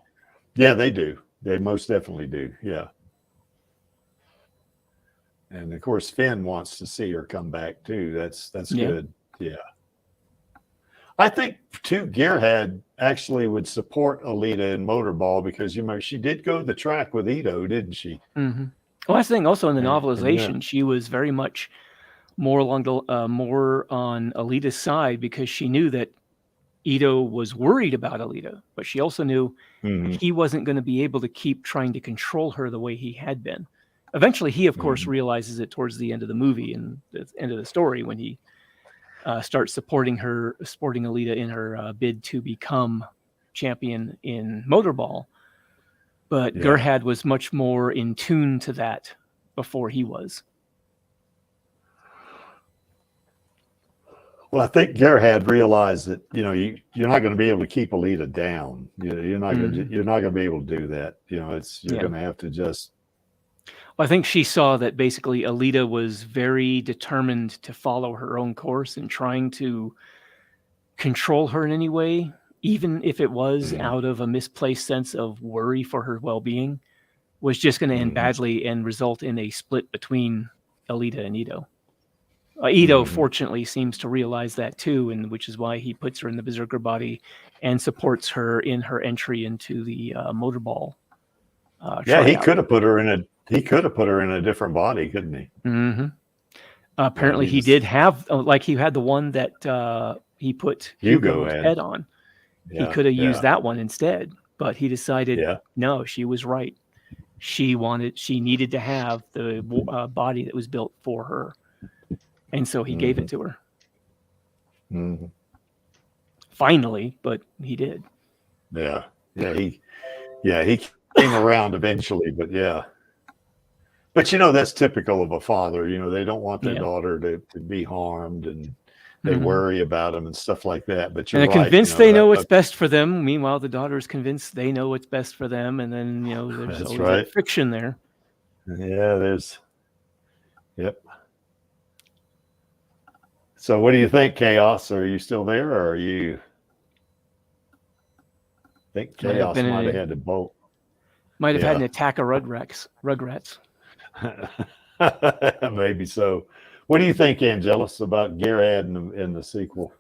yeah, they do. They most definitely do. Yeah. And of course, Finn wants to see her come back too. That's good. Yeah. I think too, Gearhead actually would support Alita in Motorball because, you know, she did go the track with Ito, didn't she? Mm-hmm. Well, I think also in the novelization, she was very much more along the more on Alita's side because she knew that Ito was worried about Alita, but she also knew he wasn't going to be able to keep trying to control her the way he had been. Eventually, he of course realizes it towards the end of the movie and the end of the story when he starts supporting Alita in her bid to become champion in Motorball. But Gerhard was much more in tune to that before he was. Well, I think Gerhard realized that, you know, you're not going to be able to keep Alita down. You're not going to be able to do that. You know, you're going to have to just. Well, I think she saw that basically Alita was very determined to follow her own course and trying to control her in any way, even if it was out of a misplaced sense of worry for her well-being, was just going to end badly and result in a split between Alita and Ito. Ito, fortunately, seems to realize that too, and which is why he puts her in the Berserker body and supports her in her entry into the Motorball. He could have put her in a different body, couldn't he? Mm-hmm. Apparently, he did have he had the one that he put Hugo's head on. He could have used that one instead, but he decided no, she was right. She needed to have the body that was built for her. And so he gave it to her. Finally, but he did. He came around eventually, but But you know, that's typical of a father. You know, they don't want their daughter to be harmed, and they worry about them and stuff like that. But you're they're convinced they know what's best for them. Meanwhile, the daughter is convinced they know what's best for them, and then there's always that friction there. Yeah, there's. Yep. So what do you think, Chaos? Are you still there, or are you? I think Chaos might have had to bolt. Might have had an attack of Rugrats. Maybe so. What do you think, Angelus, about Gerad in the sequel?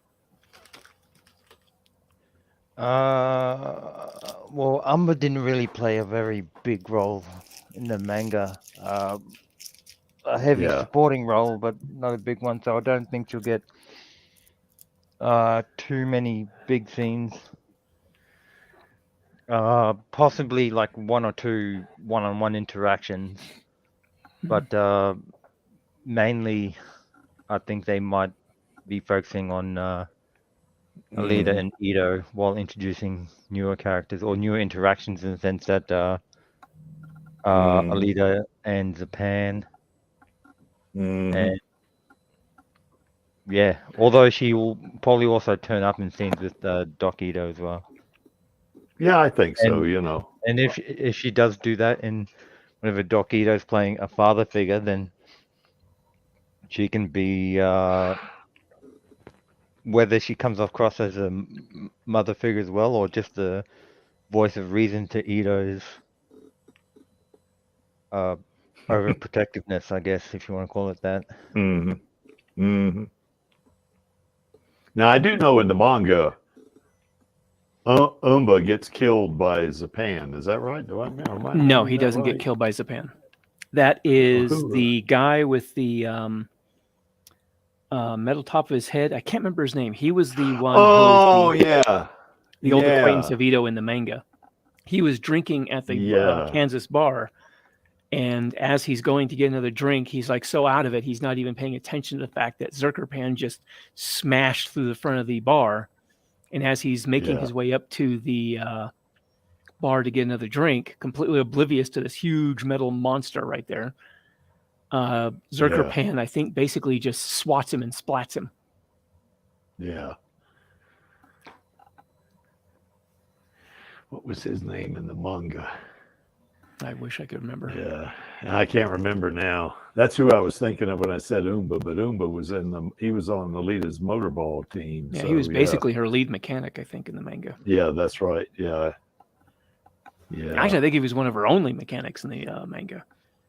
Well, Umber didn't really play a very big role in the manga. A heavy supporting role, but not a big one, so I don't think she'll get too many big scenes. Possibly like one or two one-on-one interactions, but mainly I think they might be focusing on Alita and Ito while introducing newer characters or newer interactions, in the sense that Alita and Japan. And although she will probably also turn up in scenes with Doc Ito as well. Yeah, I think so. And if she does do that, and whenever Doc Ito's playing a father figure, then she can be whether she comes across as a mother figure as well, or just the voice of reason to Ito's overprotectiveness, I guess, if you want to call it that. Now, I do know in the manga, Umba gets killed by Zapan. Is that right? No, he doesn't get killed by Zapan. That is the guy with the metal top of his head. I can't remember his name. He was the one. Oh, yeah. the old acquaintance Yeah. of Ito in the manga. He was drinking at the Yeah. Kansas bar, and as he's going to get another drink, he's like so out of it, he's not even paying attention to the fact that Zerkerpan just smashed through the front of the bar. And as he's making Yeah. his way up to the bar to get another drink, completely oblivious to this huge metal monster right there, Zerkerpan, I think, basically just swats him and splats him. Yeah. What was his name in the manga? I wish I could remember. Yeah, I can't remember now. That's who I was thinking of when I said Umba, but Umba was he was on Alita's motorball team. Yeah, so, he was basically her lead mechanic, I think, in the manga. Yeah, that's right. Yeah. Yeah. Actually, I think he was one of her only mechanics in the manga.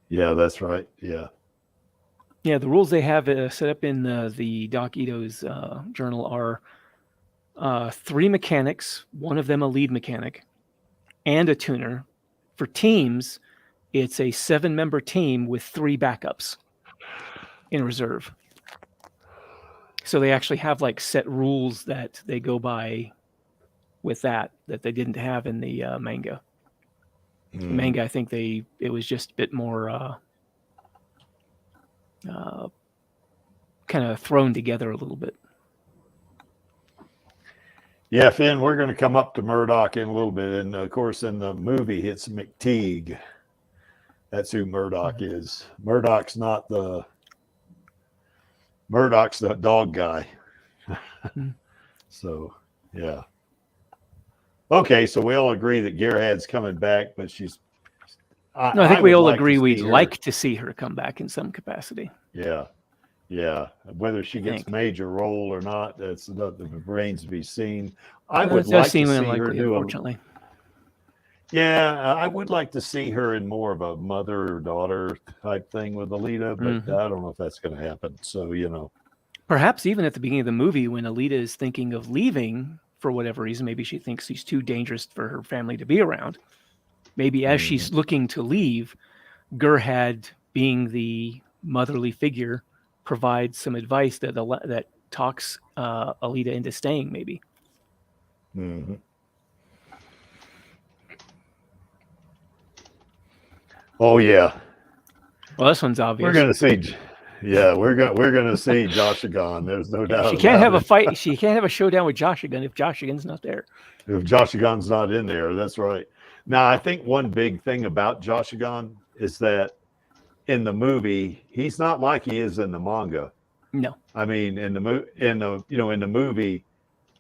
Yeah, that's right. Yeah. Yeah, the rules they have set up in the Doc Ito's journal are 3 mechanics, one of them a lead mechanic, and a tuner. For teams, it's a 7-member team with 3 backups in reserve. So they actually have like set rules that they go by with that they didn't have in the manga. The manga, I think it was just a bit more kind of thrown together a little bit. Yeah, Finn, we're going to come up to Murdoch in a little bit. And of course, in the movie, it's McTeague. That's who Murdoch is. Murdoch's the dog guy. So, yeah. Okay, so we all agree that Gerhard's coming back, but she's. I think we all agree we'd like to see her come back in some capacity. Yeah. Yeah, whether she gets a major role or not, the remains to be seen. I would like to see her do unfortunately. Yeah, I would like to see her in more of a mother or daughter type thing with Alita, but I don't know if that's going to happen. So, perhaps even at the beginning of the movie, when Alita is thinking of leaving for whatever reason, maybe she thinks he's too dangerous for her family to be around. Maybe as she's looking to leave, Gerhard, being the motherly figure, provides some advice that talks Alita into staying, maybe. Mm-hmm. Oh yeah. Well, this one's obvious. We're gonna see. Yeah, we're gonna see Joshigan. There's no doubt. She can't have a fight. She can't have a showdown with Joshigan if Joshigan's not there. If Joshigan's not in there, that's right. Now, I think one big thing about Joshigan is that in the movie, he's not like he is in the manga. No. I mean, in the movie,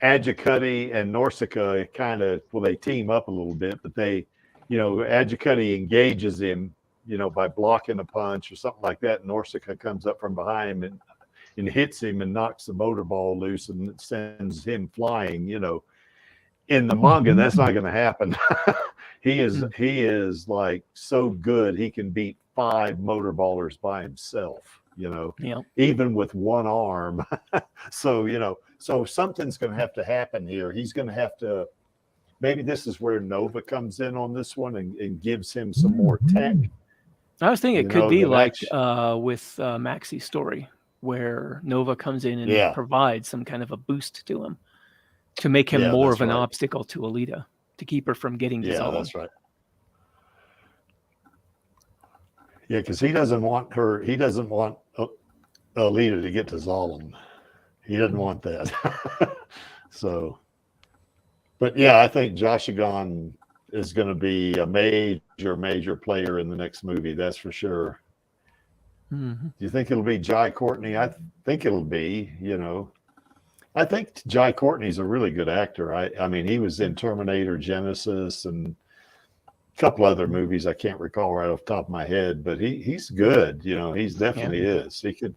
Adjikuti and Nausicaa they team up a little bit, but Adjikuti engages him, by blocking a punch or something like that. And Nausicaa comes up from behind him and hits him and knocks the motor ball loose and sends him flying. In the manga, that's not going to happen. He is like so good he can beat 5 motor ballers by himself. Even with one arm. So something's going to have to happen here. He's going to have to. Maybe this is where Nova comes in on this one and gives him some more tech. I was thinking it could be like with Maxi's story, where Nova comes in and provides some kind of a boost to him to make him more of an obstacle to Alita, to keep her from getting dissolved. Yeah, that's right. Yeah, because he doesn't want Alita to get to Zalem. He doesn't want that. So, but yeah, I think Joshigan is going to be a major player in the next movie. That's for sure. Mm-hmm. Do you think it'll be Jai Courtney? I think it'll be, I think Jai Courtney's a really good actor. I mean, he was in Terminator Genesis and a couple other movies I can't recall right off the top of my head, but he's good. He's definitely is. He could.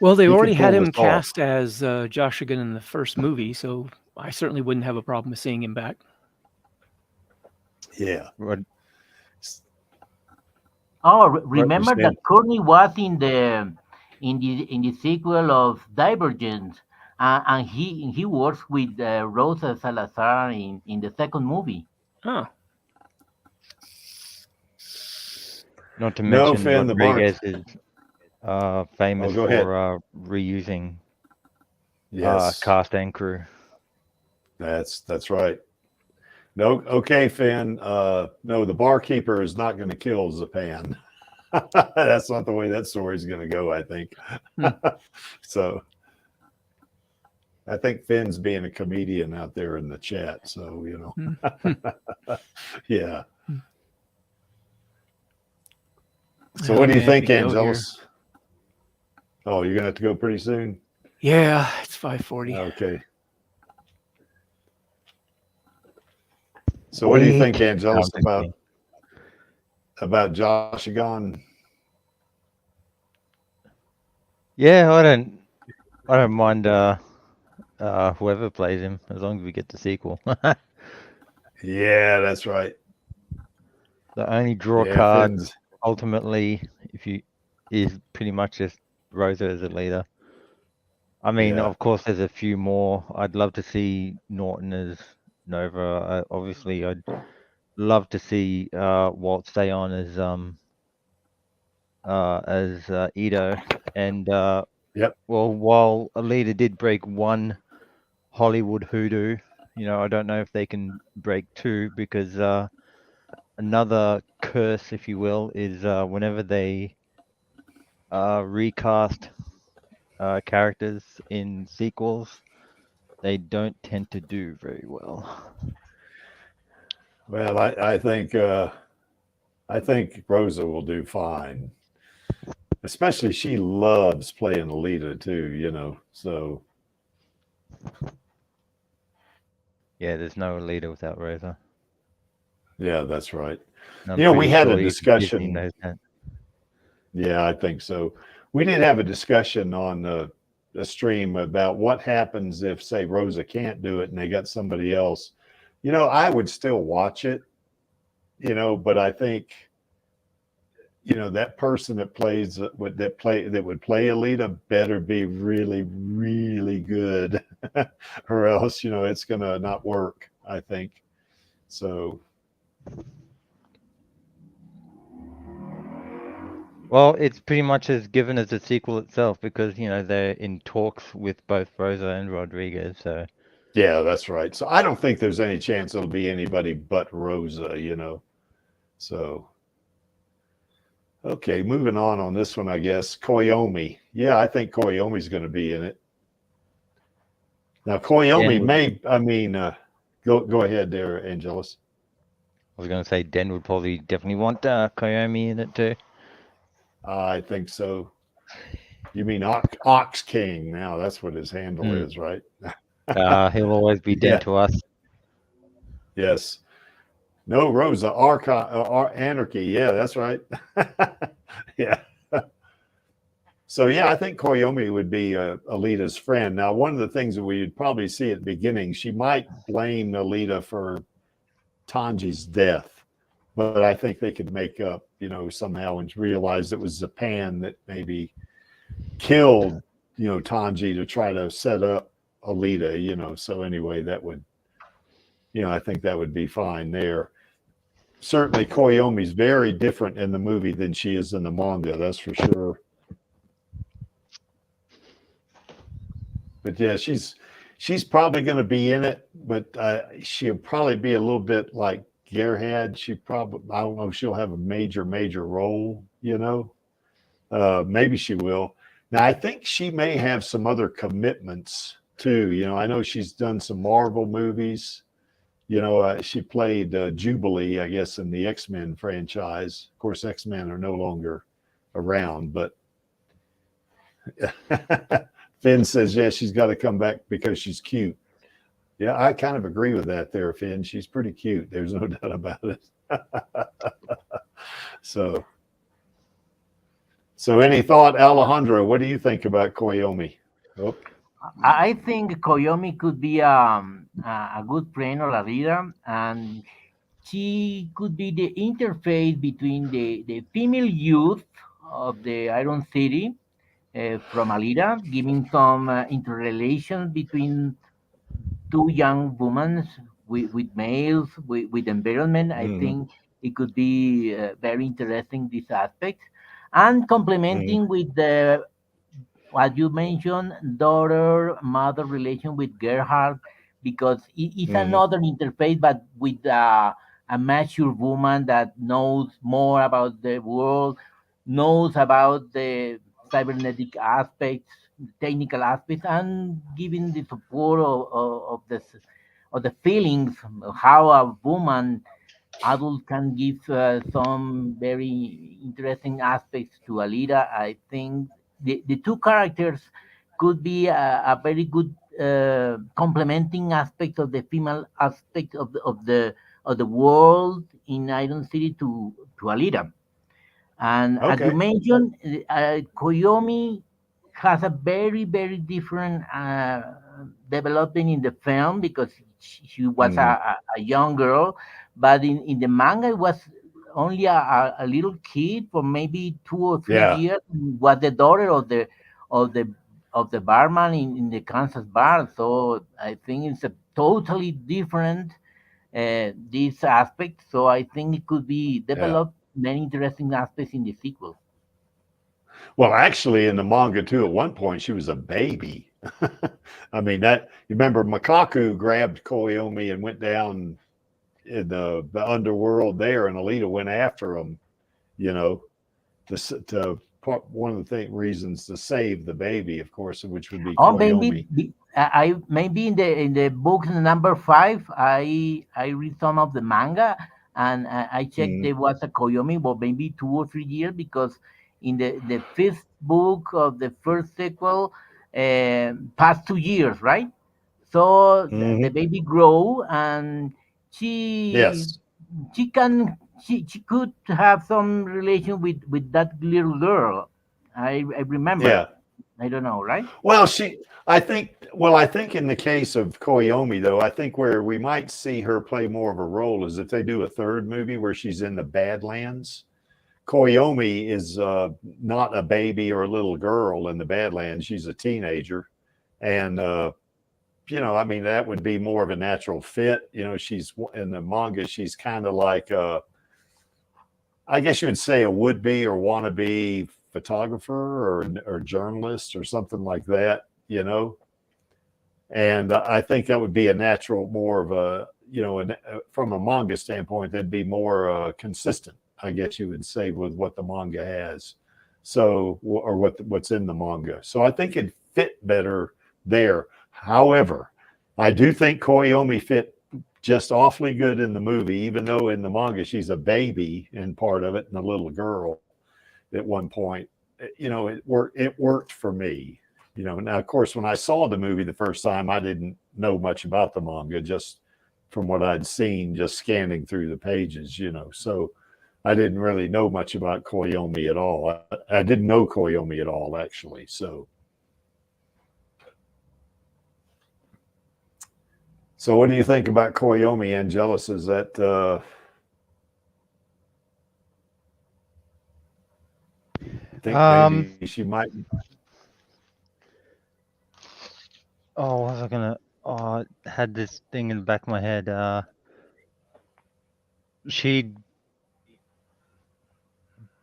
Well, they already had him cast as Joshigan in the first movie, so I certainly wouldn't have a problem with seeing him back. Yeah. Oh, remember that Courtney was in the sequel of Divergent, and he works with Rosa Salazar in the second movie. Oh. Not to mention Rodriguez is famous for reusing cast and crew. That's right. No, okay, Finn. No, the barkeeper is not going to kill Zapan. That's not the way that story's going to go, I think. So I think Finn's being a comedian out there in the chat. So, you know, yeah. So what do you think, Angelus? Oh, you're going to have to go pretty soon? Yeah, it's 5:40. Okay. So what do you think, Angelus, about Joshigan? Yeah, I don't mind whoever plays him as long as we get the sequel. Yeah, that's right. The only draw card ultimately, is pretty much just Rosa as a leader. I mean, of course, there's a few more. I'd love to see Norton as Nova. Obviously, I'd love to see Walt stay on as Ito. And well, while Alita did break one Hollywood hoodoo, you know, I don't know if they can break two, because another curse, if you will, is whenever they recast characters in sequels, they don't tend to do very well. Well, I think Rosa will do fine. Especially she loves playing Alita too, you know. So yeah, there's no Alita without Rosa. Yeah, that's right. You know, we had a discussion. Knows that. Yeah, I think so. We did have a discussion on a stream about what happens if, say, Rosa can't do it and they got somebody else. You know, I would still watch it, you know, but I think, you know, that person that would play Alita better be really, really good, or else, you know, it's gonna not work, I think. So well, it's pretty much as given as the sequel itself, because, you know, they're in talks with both Rosa and Rodriguez. So yeah, that's right. So I don't think there's any chance it'll be anybody but Rosa, you know. So okay, moving on this one, I guess. Koyomi. Yeah, I think Koyomi's going to be in it. Now, Koyomi go ahead there, Angelus. I was going to say Den would probably definitely want Koyomi in it too. I think so. You mean Ox King? Now that's what his handle is, right? He'll always be Den to us. Yes. No, Rosa, Anarchy. Yeah, that's right. Yeah. So, yeah, I think Koyomi would be Alita's friend. Now, one of the things that we'd probably see at the beginning, she might blame Alita for Tanji's death, but I think they could make up, you know, somehow, and realize it was Zapan that maybe killed, you know, Tanji to try to set up Alita, you know. So anyway, that would, you know, I think that would be fine there. Certainly Koyomi's very different in the movie than she is in the manga, that's for sure. But yeah, she's probably going to be in it, but she'll probably be a little bit like Gerhard. I don't know if she'll have a major role, you know. Maybe she will. Now, I think she may have some other commitments too. You know, I know she's done some Marvel movies. You know, she played Jubilee, I guess, in the X-Men franchise. Of course, X-Men are no longer around, but Finn says, yeah, she's got to come back because she's cute. Yeah, I kind of agree with that there, Finn. She's pretty cute. There's no doubt about it. So any thought, Alejandro, what do you think about Koyomi? Oh. I think Koyomi could be a good friend or a leader, and she could be the interface between the female youth of the Iron City from Alita, giving some interrelation between two young women with males, with environment. I think it could be very interesting, this aspect. And complementing with what you mentioned, daughter-mother relation with Gerhard, because it's Mhm. another interface, but with a mature woman that knows more about the world, knows about the cybernetic aspects, technical aspects, and giving the support of the feelings of how a woman adult can give some very interesting aspects to Alita. I think the two characters could be a very good complementing aspect of the female aspect of the world in Iron City to Alita. And as you Okay. mentioned, Koyomi has a very different development in the film because she was Mhm. a young girl, but in the manga it was only a little kid for maybe 2 or 3 Yeah. years. Was the daughter of the of the barman in the Kansas bar. So I think it's a totally different this aspect. So I think it could be Yeah. developed many interesting aspects in the sequel. Well, actually, in the manga too, at one point she was a baby. I mean, that you remember Makaku grabbed Koyomi and went down in the underworld there, and Alita went after him. You know, one of the reasons to save the baby, of course, which would be Or maybe Koyomi. I maybe in the book number 5, I read some of the manga and I checked Mhm. there was a Koyomi, but maybe 2 or 3 years because in the fifth book of the first sequel, past 2 years, right? So the Mhm. baby grow and she Yes. she could have some relation with that little girl. I remember. Yeah. I don't know, right? Well, I think in the case of Koyomi, though, I think where we might see her play more of a role is if they do a third movie where she's in the Badlands. Koyomi is not a baby or a little girl in the Badlands. She's a teenager. And, I mean, that would be more of a natural fit. She's in the manga, she's kind of like, I guess you would say a would be or wannabe photographer or journalist or something like that, And I think that would be a natural, more of a, from a manga standpoint, that'd be more consistent, I guess you would say, with what the manga has. So, or what's in the manga. So I think it fit better there. However, I do think Koyomi fit just awfully good in the movie, even though in the manga she's a baby in part of it and a little girl at one point. It worked for me. Now of course when I saw the movie the first time, I didn't know much about the manga, just from what I'd seen, just scanning through the pages. So I didn't really know much about Koyomi at all. I didn't know Koyomi at all, actually. So what do you think about Koyomi, Angelus? Is that I think maybe she might. Oh, what was I gonna? Oh, I had this thing in the back of my head. She'd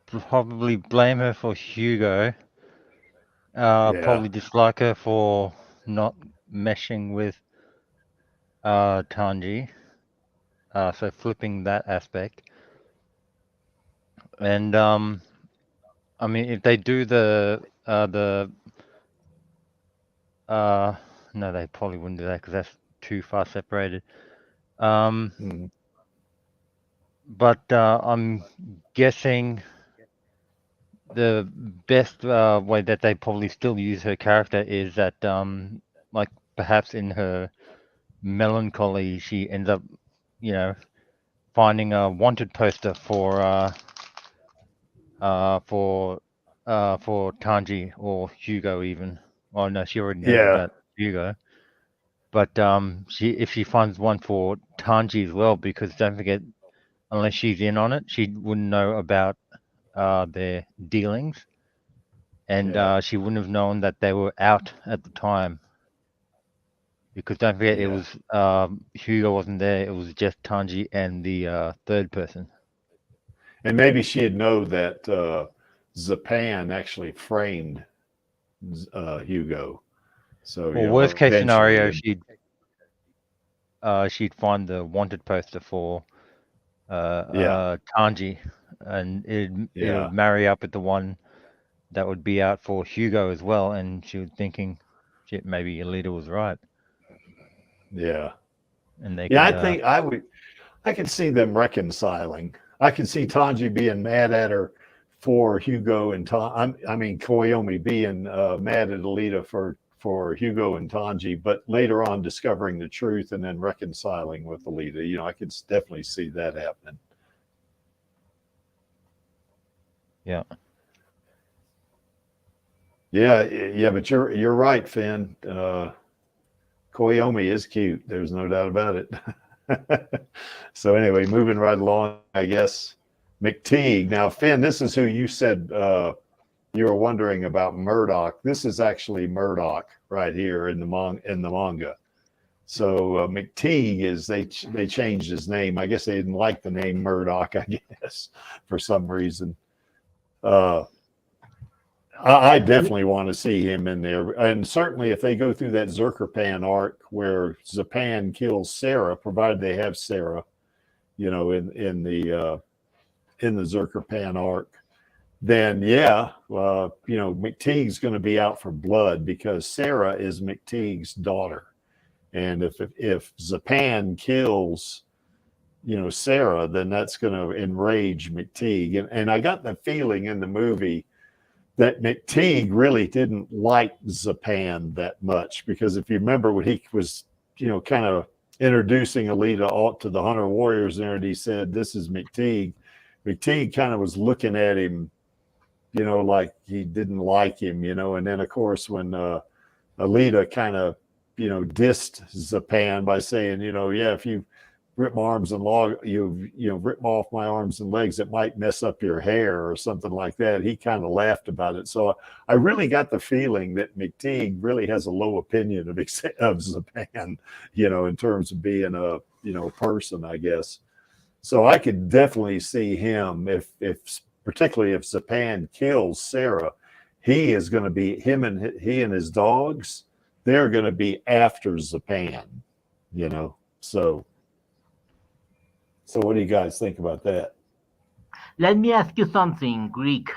probably blame her for Hugo. Yeah. Probably dislike her for not meshing with Tanji. So flipping that aspect. And I mean, if they do no, they probably wouldn't do that because that's too far separated. Mhm. But I'm guessing the best way that they probably still use her character is that, like perhaps in her melancholy, she ends up, finding a wanted poster for Tanji or Hugo even. Oh no, she already knows Yeah. about Hugo. But if she finds one for Tanji as well, because don't forget, unless she's in on it, she wouldn't know about their dealings, and Yeah. she wouldn't have known that they were out at the time. Because don't forget, it Yeah. was Hugo wasn't there. It was just Tanji and the third person. And maybe she'd know that Zapan actually framed Hugo. So Well, worst case eventually, scenario, she'd she'd find the wanted poster for Yeah. Tanji, and it Yeah. would marry up with the one that would be out for Hugo as well. And she was thinking, shit, maybe Alita was right. Yeah. And they Yeah, could, I think I could see them reconciling. I could see Tanji being mad at her for Hugo and I mean Koyomi being mad at Alita for Hugo and Tanji, but later on discovering the truth and then reconciling with Alita. You know, I could definitely see that happening. yeah. Yeah, but you're right, Finn. Koyomi is cute. There's no doubt about it. So anyway, moving right along, I guess. McTeague. Now, Finn, this is who you said you were wondering about Murdoch. This is actually Murdoch right here in the manga. So McTeague is they changed his name. I guess they didn't like the name Murdoch, I guess, for some reason. I definitely want to see him in there, and certainly if they go through that Zerkerpan arc where Zapan kills Sarah, provided they have Sarah, you know, in the Zerkerpan arc, then yeah, you know, McTeague's going to be out for blood because Sarah is McTeague's daughter, and if Zapan kills, you know, Sarah, then that's going to enrage McTeague, and I got the feeling in the movie that McTeague really didn't like Zapan that much, because if you remember when he was, you know, kind of introducing Alita to the Hunter Warriors there, and he said, "This is McTeague." McTeague kind of was looking at him, you know, like he didn't like him, you know. And then of course when Alita kind of, you know, dissed Zapan by saying, you know, yeah, if you rip my arms and you rip off my arms and legs, it might mess up your hair or something like that. He kind of laughed about it. So I really got the feeling that McTeague really has a low opinion of Zapan, you know, in terms of being a, you know, person, I guess. So I could definitely see him if particularly if Zapan kills Sarah, he is going to be he and his dogs, they're going to be after Zapan, you know. So what do you guys think about that? Let me ask you something, Greek.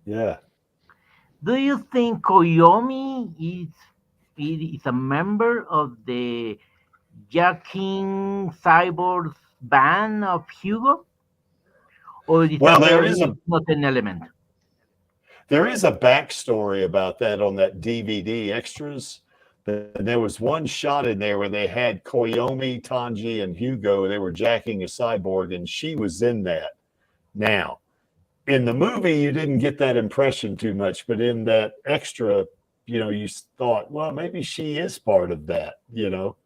Yeah. Do you think Koyomi is a member of the Jacking Cyborgs band of Hugo? Or is Well, not an element? There is a backstory about that on that DVD extras. And there was one shot in there where they had Koyomi, Tanji, and Hugo. They were jacking a cyborg, and she was in that. Now, in the movie, you didn't get that impression too much, but in that extra, you know, you thought, well, maybe she is part of that, you know.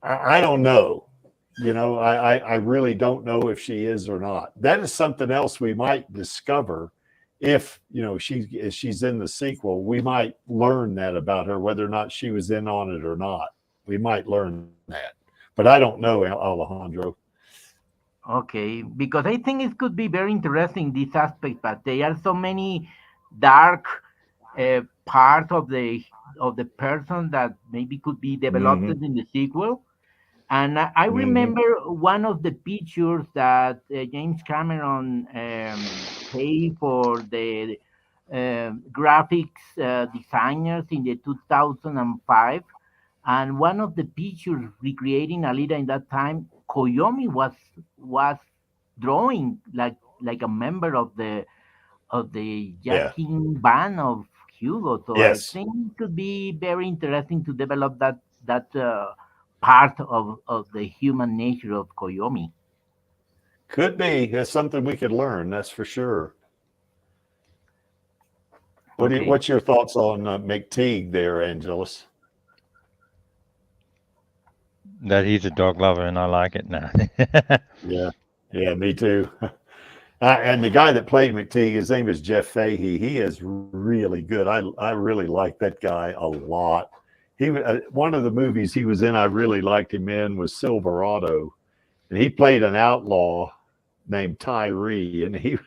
I don't know. You know, I really don't know if she is or not. That is something else we might discover if, you know, she's in the sequel. We might learn that about her, whether or not she was in on it or not. We might learn that, but I don't know, Alejandro. Okay, because I think it could be very interesting, this aspect, but there are so many dark part of the person that maybe could be developed in the sequel. And I remember one of the pictures that James Cameron paid for the graphics designers in the 2005, and one of the pictures recreating Alita in that time, Koyomi was drawing like a member of the jacking band of Hugo. So I think it could be very interesting to develop that part of the human nature of Koyomi. Could be. That's something we could learn. That's for sure. What's your thoughts on McTeague there, Angelus? That he's a dog lover and I like it now. Yeah, me too. And the guy that played McTeague, his name is Jeff Fahey. He is really good. I really like that guy a lot. He one of the movies he was in, I really liked him in, was Silverado, and he played an outlaw named Tyree, and he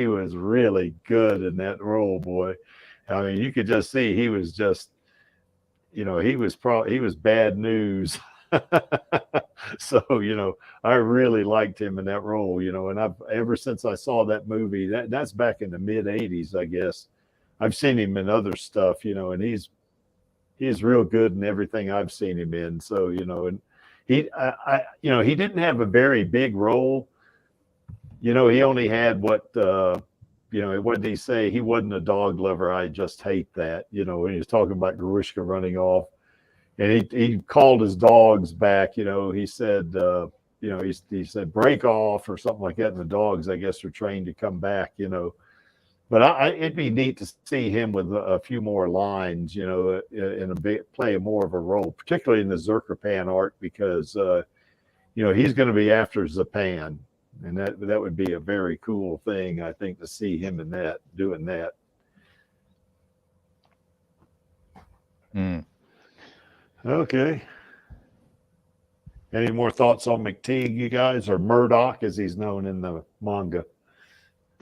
was really good in that role, boy. I mean, you could just see he was just, you know, he was bad news. So, I really liked him in that role, and I've ever since I saw that movie, that's back in the mid 80s, I guess. I've seen him in other stuff, and he's real good in everything I've seen him in. So, and he didn't have a very big role. He only had what what did he say? He wasn't a dog lover. I just hate that. When he was talking about Garushka running off, and he called his dogs back. He said, he said break off or something like that. And the dogs, I guess, are trained to come back. But it'd be neat to see him with a few more lines. In play more of a role, particularly in the Zerkerpan arc, because he's going to be after Zapan. And that would be a very cool thing, I think, to see him in that, doing that. Okay. Any more thoughts on McTeague, you guys, or Murdoch, as he's known in the manga?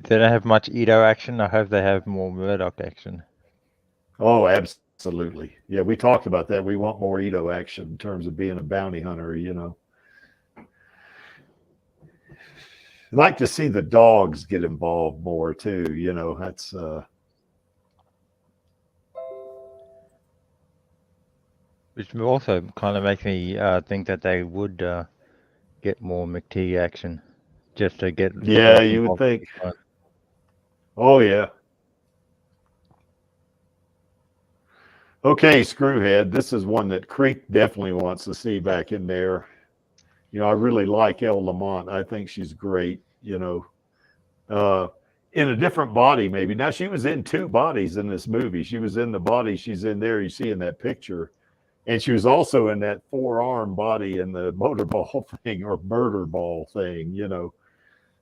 They don't have much Ito action. I hope they have more Murdoch action. Oh, absolutely. Yeah, we talked about that. We want more Ito action in terms of being a bounty hunter, I'd like to see the dogs get involved more too. That's which also kind of makes me think that they would get more McTeague action, just to get. Yeah, you would think. Oh yeah. Okay, Screwhead. This is one that Creek definitely wants to see back in there. I really like Elle Lamont. I think she's great, in a different body, maybe. Now, she was in two bodies in this movie. She was in the body she's in there, you see in that picture. And she was also in that four-arm body in the motorball thing or murder ball thing,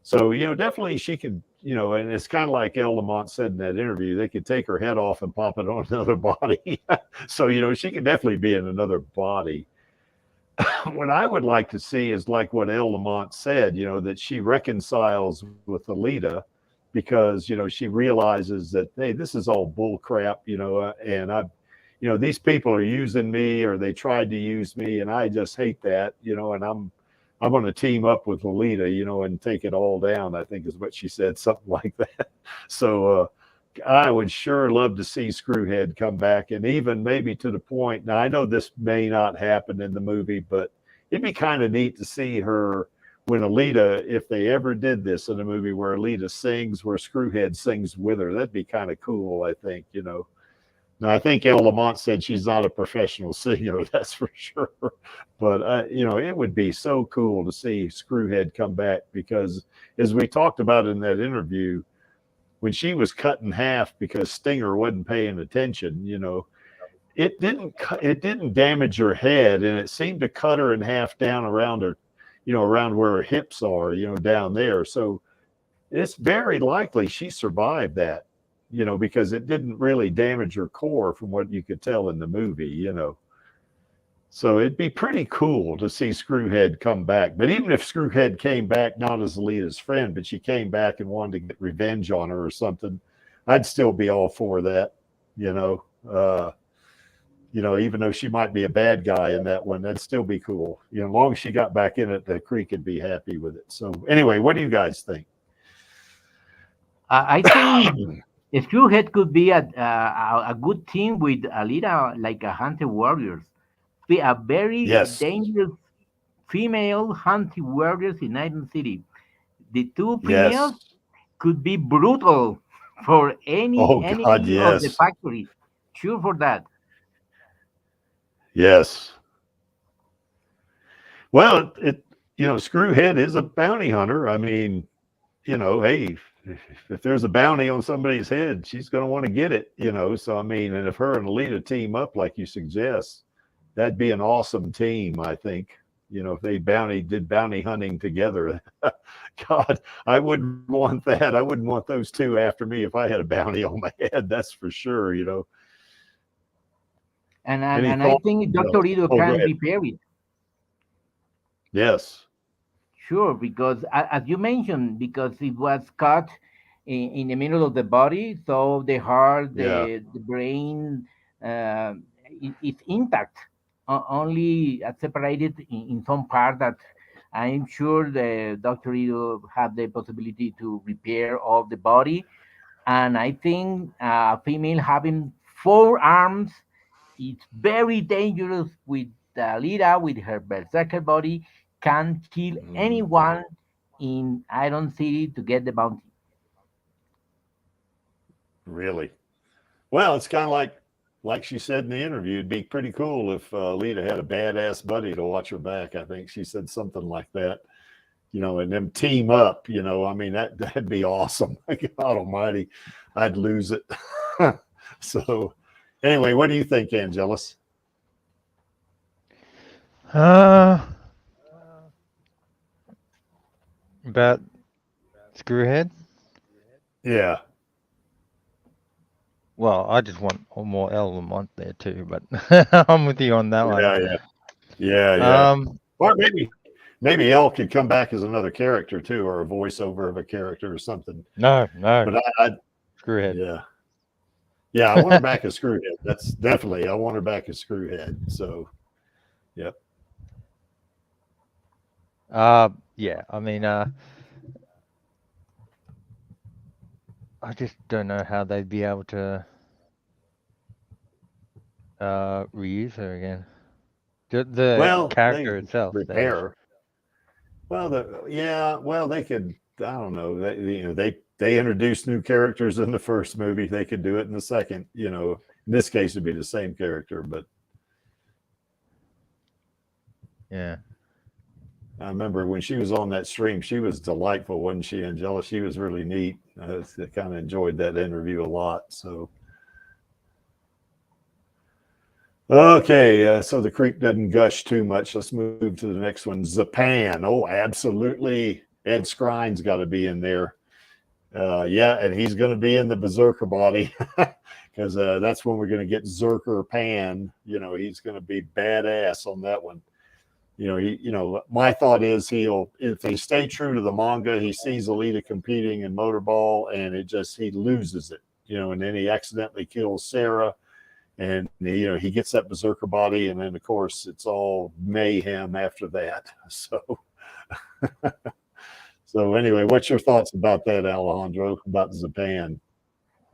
So, definitely she could, and it's kind of like Elle Lamont said in that interview, they could take her head off and pop it on another body. So, she could definitely be in another body. What I would like to see is like what Elle Lamont said, that she reconciles with Alita because, she realizes that, hey, this is all bull crap, and these people are using me or they tried to use me and I just hate that, and I'm going to team up with Alita, and take it all down, I think is what she said, something like that. So, I would sure love to see Screwhead come back, and even maybe to the point. Now, I know this may not happen in the movie, but it'd be kind of neat to see her when Alita, if they ever did this in a movie where Alita sings, where Screwhead sings with her. That'd be kind of cool, I think, Now, I think Elle Lamont said she's not a professional singer, that's for sure. But, it would be so cool to see Screwhead come back because, as we talked about in that interview, when she was cut in half because Stinger wasn't paying attention, it didn't damage her head, and it seemed to cut her in half down around her, around where her hips are, down there. So it's very likely she survived that, because it didn't really damage her core from what you could tell in the movie, So it'd be pretty cool to see Screwhead come back. But even if Screwhead came back, not as Alita's friend, but she came back and wanted to get revenge on her or something, I'd still be all for that, even though she might be a bad guy in that one, that'd still be cool. As long as she got back in it, the Creek would be happy with it. So anyway, what do you guys think? I think Screwhead could be a good team with Alita, like a Hunter Warriors. Be a very dangerous female hunting warriors in Island City. The two females could be brutal for any enemy of the factory. Sure for that. Yes. Well, Screwhead is a bounty hunter. I mean, hey, if there's a bounty on somebody's head, she's going to want to get it, So, I mean, and if her and Alita team up like you suggest, that'd be an awesome team, I think. If they did bounty hunting together. God, I wouldn't want that. I wouldn't want those two after me if I had a bounty on my head. That's for sure, And I think Dr. Ito can repair it. Yes. Sure, because as you mentioned, because it was cut in the middle of the body, so the heart, the brain, it's intact. only separated in some part that I'm sure the doctor will have the possibility to repair all the body. And I think a female having 4 arms, it's very dangerous with Alita, with her berserker body, can kill anyone in Iron City to get the bounty. Really? Well, it's kind of like she said in the interview, it'd be pretty cool if Alita had a badass buddy to watch her back. I think she said something like that, and them team up, I mean, that'd be awesome. God almighty, I'd lose it. So anyway, what do you think, Angelus? About Screwhead? Yeah. Well, I just want more element there too, but I'm with you on that one. Yeah. Or maybe Elle could come back as another character too, or a voiceover of a character or something. No. But I Screwhead. Yeah, I want her back as Screwhead. That's definitely, I want her back as Screwhead. So, yep. Yeah, I mean, I just don't know how they'd be able to reuse her again. The character itself. Repair. Well, they could. I don't know. They introduced new characters in the first movie. They could do it in the second. In this case, it'd be the same character, but yeah. I remember when she was on that stream, she was delightful, wasn't she, Angela? She was really neat. I kind of enjoyed that interview a lot. So, okay, so the creek doesn't gush too much. Let's move to the next one. Zapan. Oh, absolutely. Ed Skrine's got to be in there. Yeah, and he's going to be in the Berserker body because that's when we're going to get Zerker Pan. He's going to be badass on that one. My thought is if they stay true to the manga, he sees Alita competing in Motorball and he loses it, and then he accidentally kills Sarah and, he gets that Berserker body. And then of course it's all mayhem after that. So anyway, what's your thoughts about that, Alejandro, about Zapan?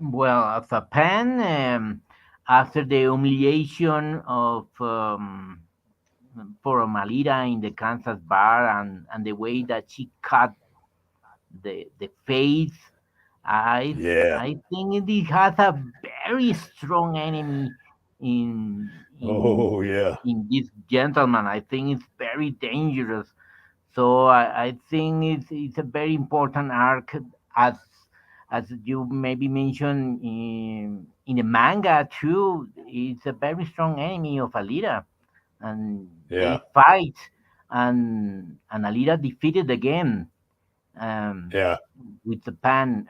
Well, Zapan, after the humiliation of for Alita in the Kansas bar and the way that she cut the face, I think it has a very strong enemy in this gentleman. I think it's very dangerous. So I think it's a very important arc, as you maybe mentioned in the manga too. It's a very strong enemy of Alita, and they fight, and Alita defeated the game. With Japan.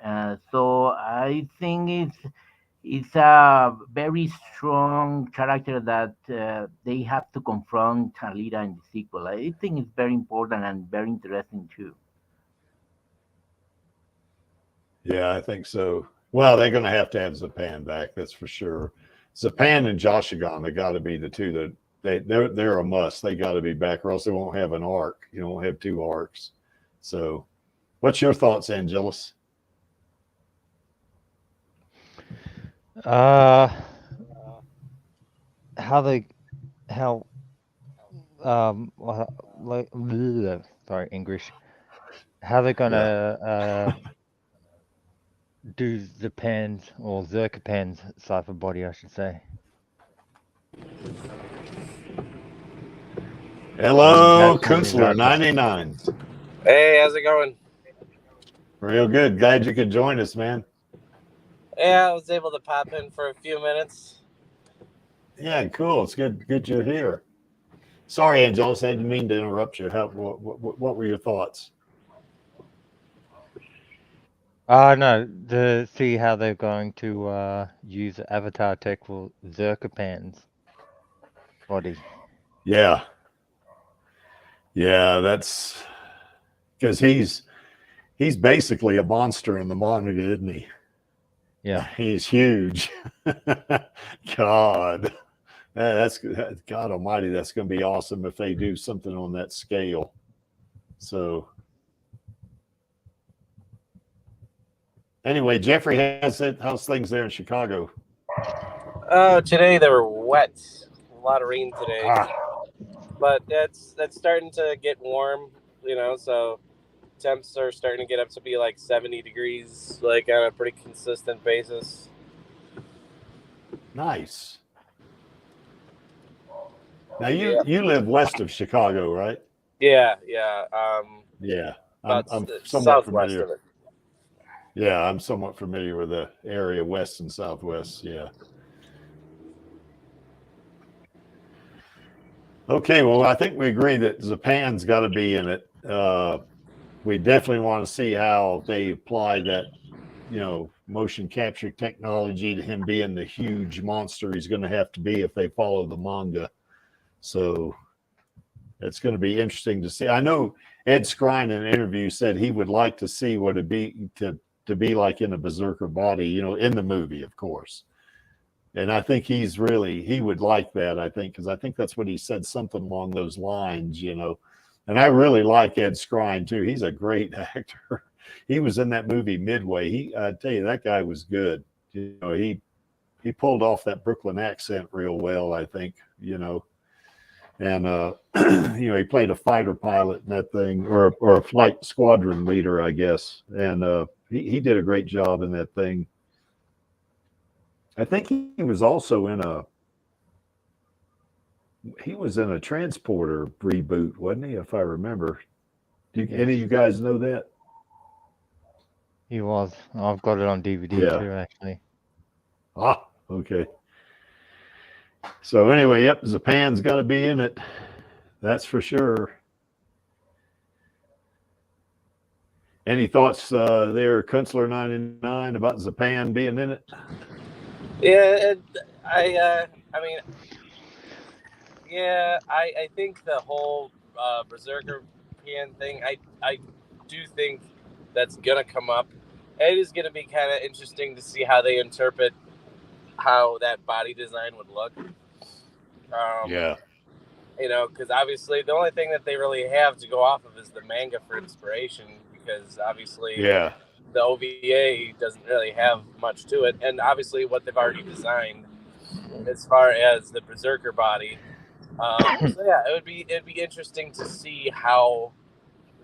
So I think it's a very strong character that they have to confront Alita in the sequel. I think it's very important and very interesting too. Yeah, I think so. Well, they're going to have Zapan back, that's for sure. Zapan and Joshigan, they got to be the two that they're a must. They got to be back, or else they won't have an arc. You won't have 2 arcs. So, what's your thoughts, Angelus? English. How they're gonna do Zapan's or Zerkapan's cipher body, I should say. Hello, Künstler 99. Hey, how's it going? Real good. Glad you could join us, man. Yeah, I was able to pop in for a few minutes. Yeah, cool. It's good you're here. Sorry, Angelus, I didn't mean to interrupt you. What were your thoughts? No, to see how they're going to use avatar tech for Zerkapan's body. Yeah, that's because he's basically a monster in the manga, isn't he? Yeah, he's huge. God, That's God Almighty. That's going to be awesome if they do something on that scale. So, anyway, Jeffrey, how's things there in Chicago? Today they were wet. A lot of rain today. But that's starting to get warm, so temps are starting to get up to be like 70 degrees, like on a pretty consistent basis. Nice. Now you live west of Chicago, right? Yeah. Yeah, I'm somewhat southwest familiar. of it. Yeah, I'm somewhat familiar with the area west and southwest. Yeah. Okay, well, I think we agree that Japan's got to be in it. We definitely want to see how they apply that, motion capture technology to him being the huge monster he's going to have to be if they follow the manga. So it's going to be interesting to see. I know Ed Skrein in an interview said he would like to see what it'd be to be like in a berserker body, in the movie, of course. And I think he would like that, I think, because I think that's what he said, something along those lines, And I really like Ed Skrein, too. He's a great actor. He was in that movie Midway. I tell you, that guy was good. He pulled off that Brooklyn accent real well, I think, And, he played a fighter pilot in that thing, or a flight squadron leader, I guess. And he did a great job in that thing. I think he was also in a Transporter reboot, wasn't he? If I remember. Any of you guys know that? He was. I've got it on DVD too, actually. Ah, okay. So anyway, yep, Japan's got to be in it. That's for sure. Any thoughts there, Künstler 99, about Japan being in it? Yeah, I think the whole Berserker Pan thing, I do think that's gonna come up. It is gonna be kind of interesting to see how they interpret how that body design would look. Because obviously the only thing that they really have to go off of is the manga for inspiration, because obviously the OVA doesn't really have much to it, and obviously what they've already designed as far as the Berserker body. So yeah, it'd be interesting to see how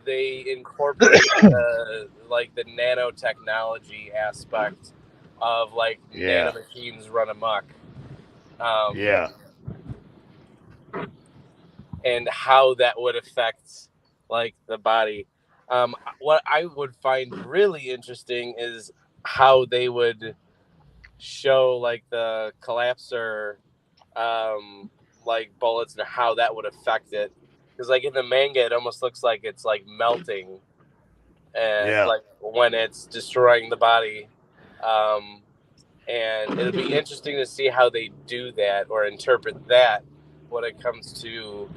they incorporate the nanotechnology aspect of nanomachines run amok. And how that would affect the body. What I would find really interesting is how they would show the collapser bullets and how that would affect it, because in the manga it almost looks like it's melting and when it's destroying the body, and it'll be interesting to see how they do that or interpret that when it comes to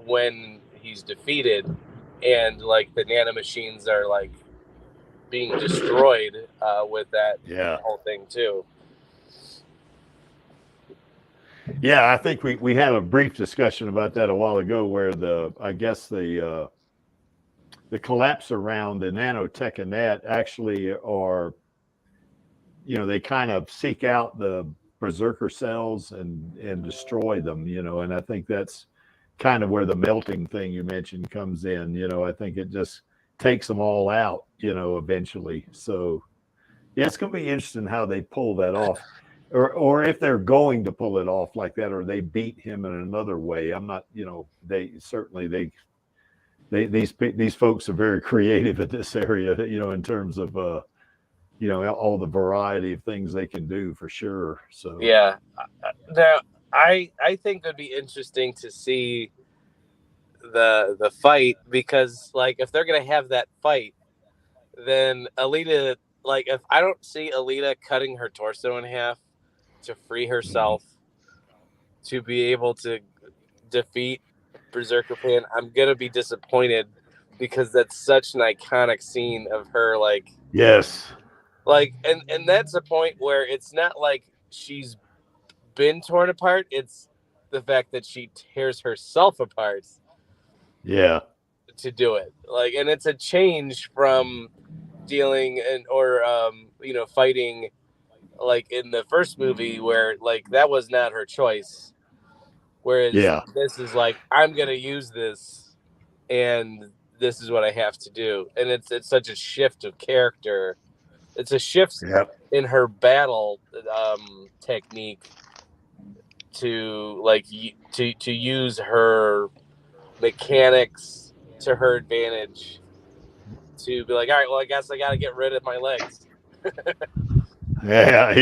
when he's defeated and the nanomachines are being destroyed with that whole thing too. Yeah, I think we had a brief discussion about that a while ago, where the collapse around the nanotech and that actually are, they kind of seek out the berserker cells and destroy them, and I think that's kind of where the melting thing you mentioned comes in. I think it just takes them all out, eventually. So yeah, it's going to be interesting how they pull that off, or if they're going to pull it off like that, or they beat him in another way. I'm not, these folks are very creative in this area, in terms of all the variety of things they can do, for sure. So yeah, now I think it'd be interesting to see the fight, because if they're gonna have that fight, then Alita, if I don't see Alita cutting her torso in half to free herself to be able to defeat Berserker Pan, I'm gonna be disappointed, because that's such an iconic scene of her yes. And that's a point where it's not like she's been torn apart. It's the fact that she tears herself apart. Yeah. To do it, like, and it's a change from dealing or fighting like in the first movie where like that was not her choice. Whereas this is like, I'm gonna use this, and this is what I have to do, and it's such a shift of character. It's a shift in her battle technique to like to use her mechanics to her advantage, to be like, all right, well, I guess I got to get rid of my legs. Yeah.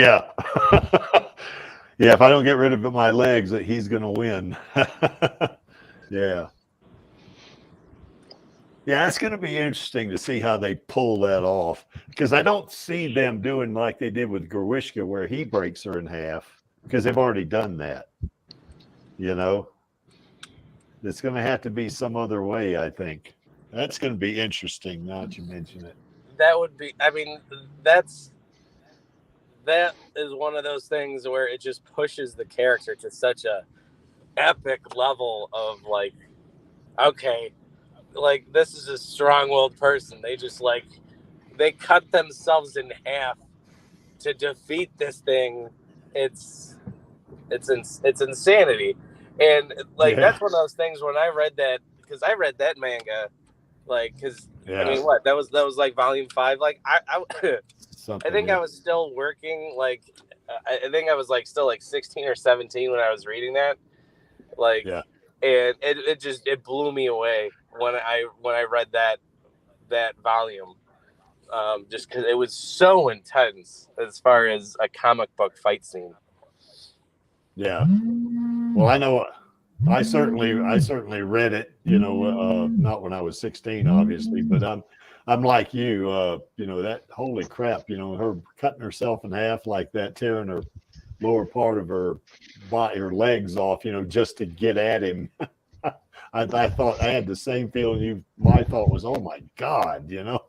Yeah, if I don't get rid of my legs, he's going to win. Yeah. Yeah, it's going to be interesting to see how they pull that off, because I don't see them doing like they did with Grishka, where he breaks her in half, because they've already done that. You know, it's going to have to be some other way, I think. That's going to be interesting now that you mention it. That would be, I mean, that is one of those things where it just pushes the character to such a epic level of like, okay, like this is a strong-willed person. They just like, they cut themselves in half to defeat this thing. It's insanity. And like, that's one of those things when I read that, because I read that manga, like, because I mean, what, that was like volume 5. Like I think I was still working, like I think I was like still like 16 or 17 when I was reading that, like, and it blew me away when I read that volume, just because it was so intense as far as a comic book fight scene. Yeah. Well, I know I certainly read it, you know, not when I was 16, obviously, but I'm like you, you know, that, holy crap, you know, her cutting herself in half like that, tearing her lower part of her body, her legs off, you know, just to get at him. I thought, I had the same feeling my thought was, oh my God, you know,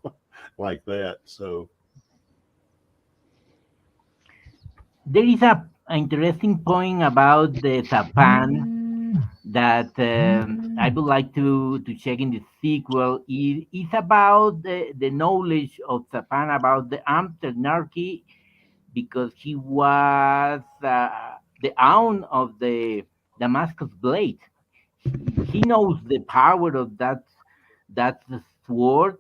like that. So there is an interesting point about the Zapan that I would like to check in the sequel. It's about the knowledge of Zapan about the anarchy, because he was the own of the Damascus blade. He knows the power of that sword.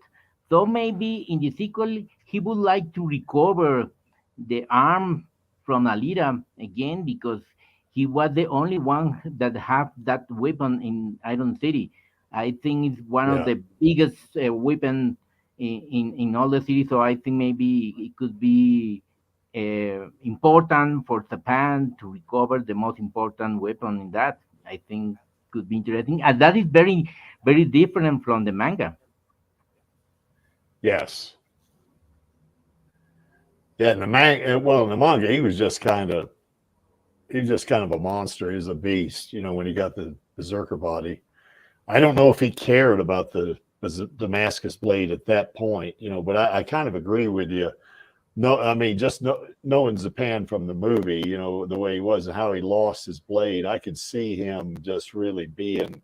So maybe in the sequel he would like to recover the arm from Alita again, because he was the only one that have that weapon in Iron City. I think it's one of the biggest weapon in all the cities. So I think maybe it could be important for Japan to recover the most important weapon in that. I think could be interesting, and that is very, very different from the manga. Yes. Yeah, in the manga, he was just kind of a monster. He was a beast, you know, when he got the berserker body. I don't know if he cared about the Damascus blade at that point, you know, but I kind of agree with you. No, I mean, just knowing Japan from the movie, you know, the way he was and how he lost his blade, I could see him just really being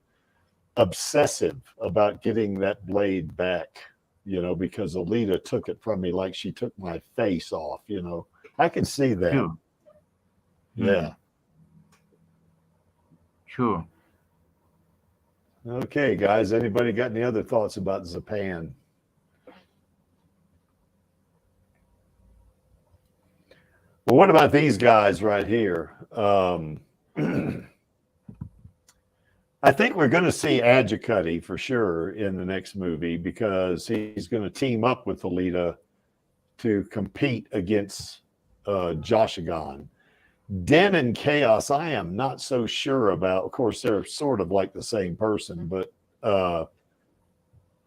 obsessive about getting that blade back, you know, because Alita took it from me like she took my face off, you know. I could see that. Sure. Yeah. Sure. Okay, guys, anybody got any other thoughts about Japan? Well, what about these guys right here? I think we're going to see Adjicutty for sure in the next movie, because he's going to team up with Alita to compete against Joshigan. Den and Chaos, I am not so sure about. Of course, they're sort of like the same person, but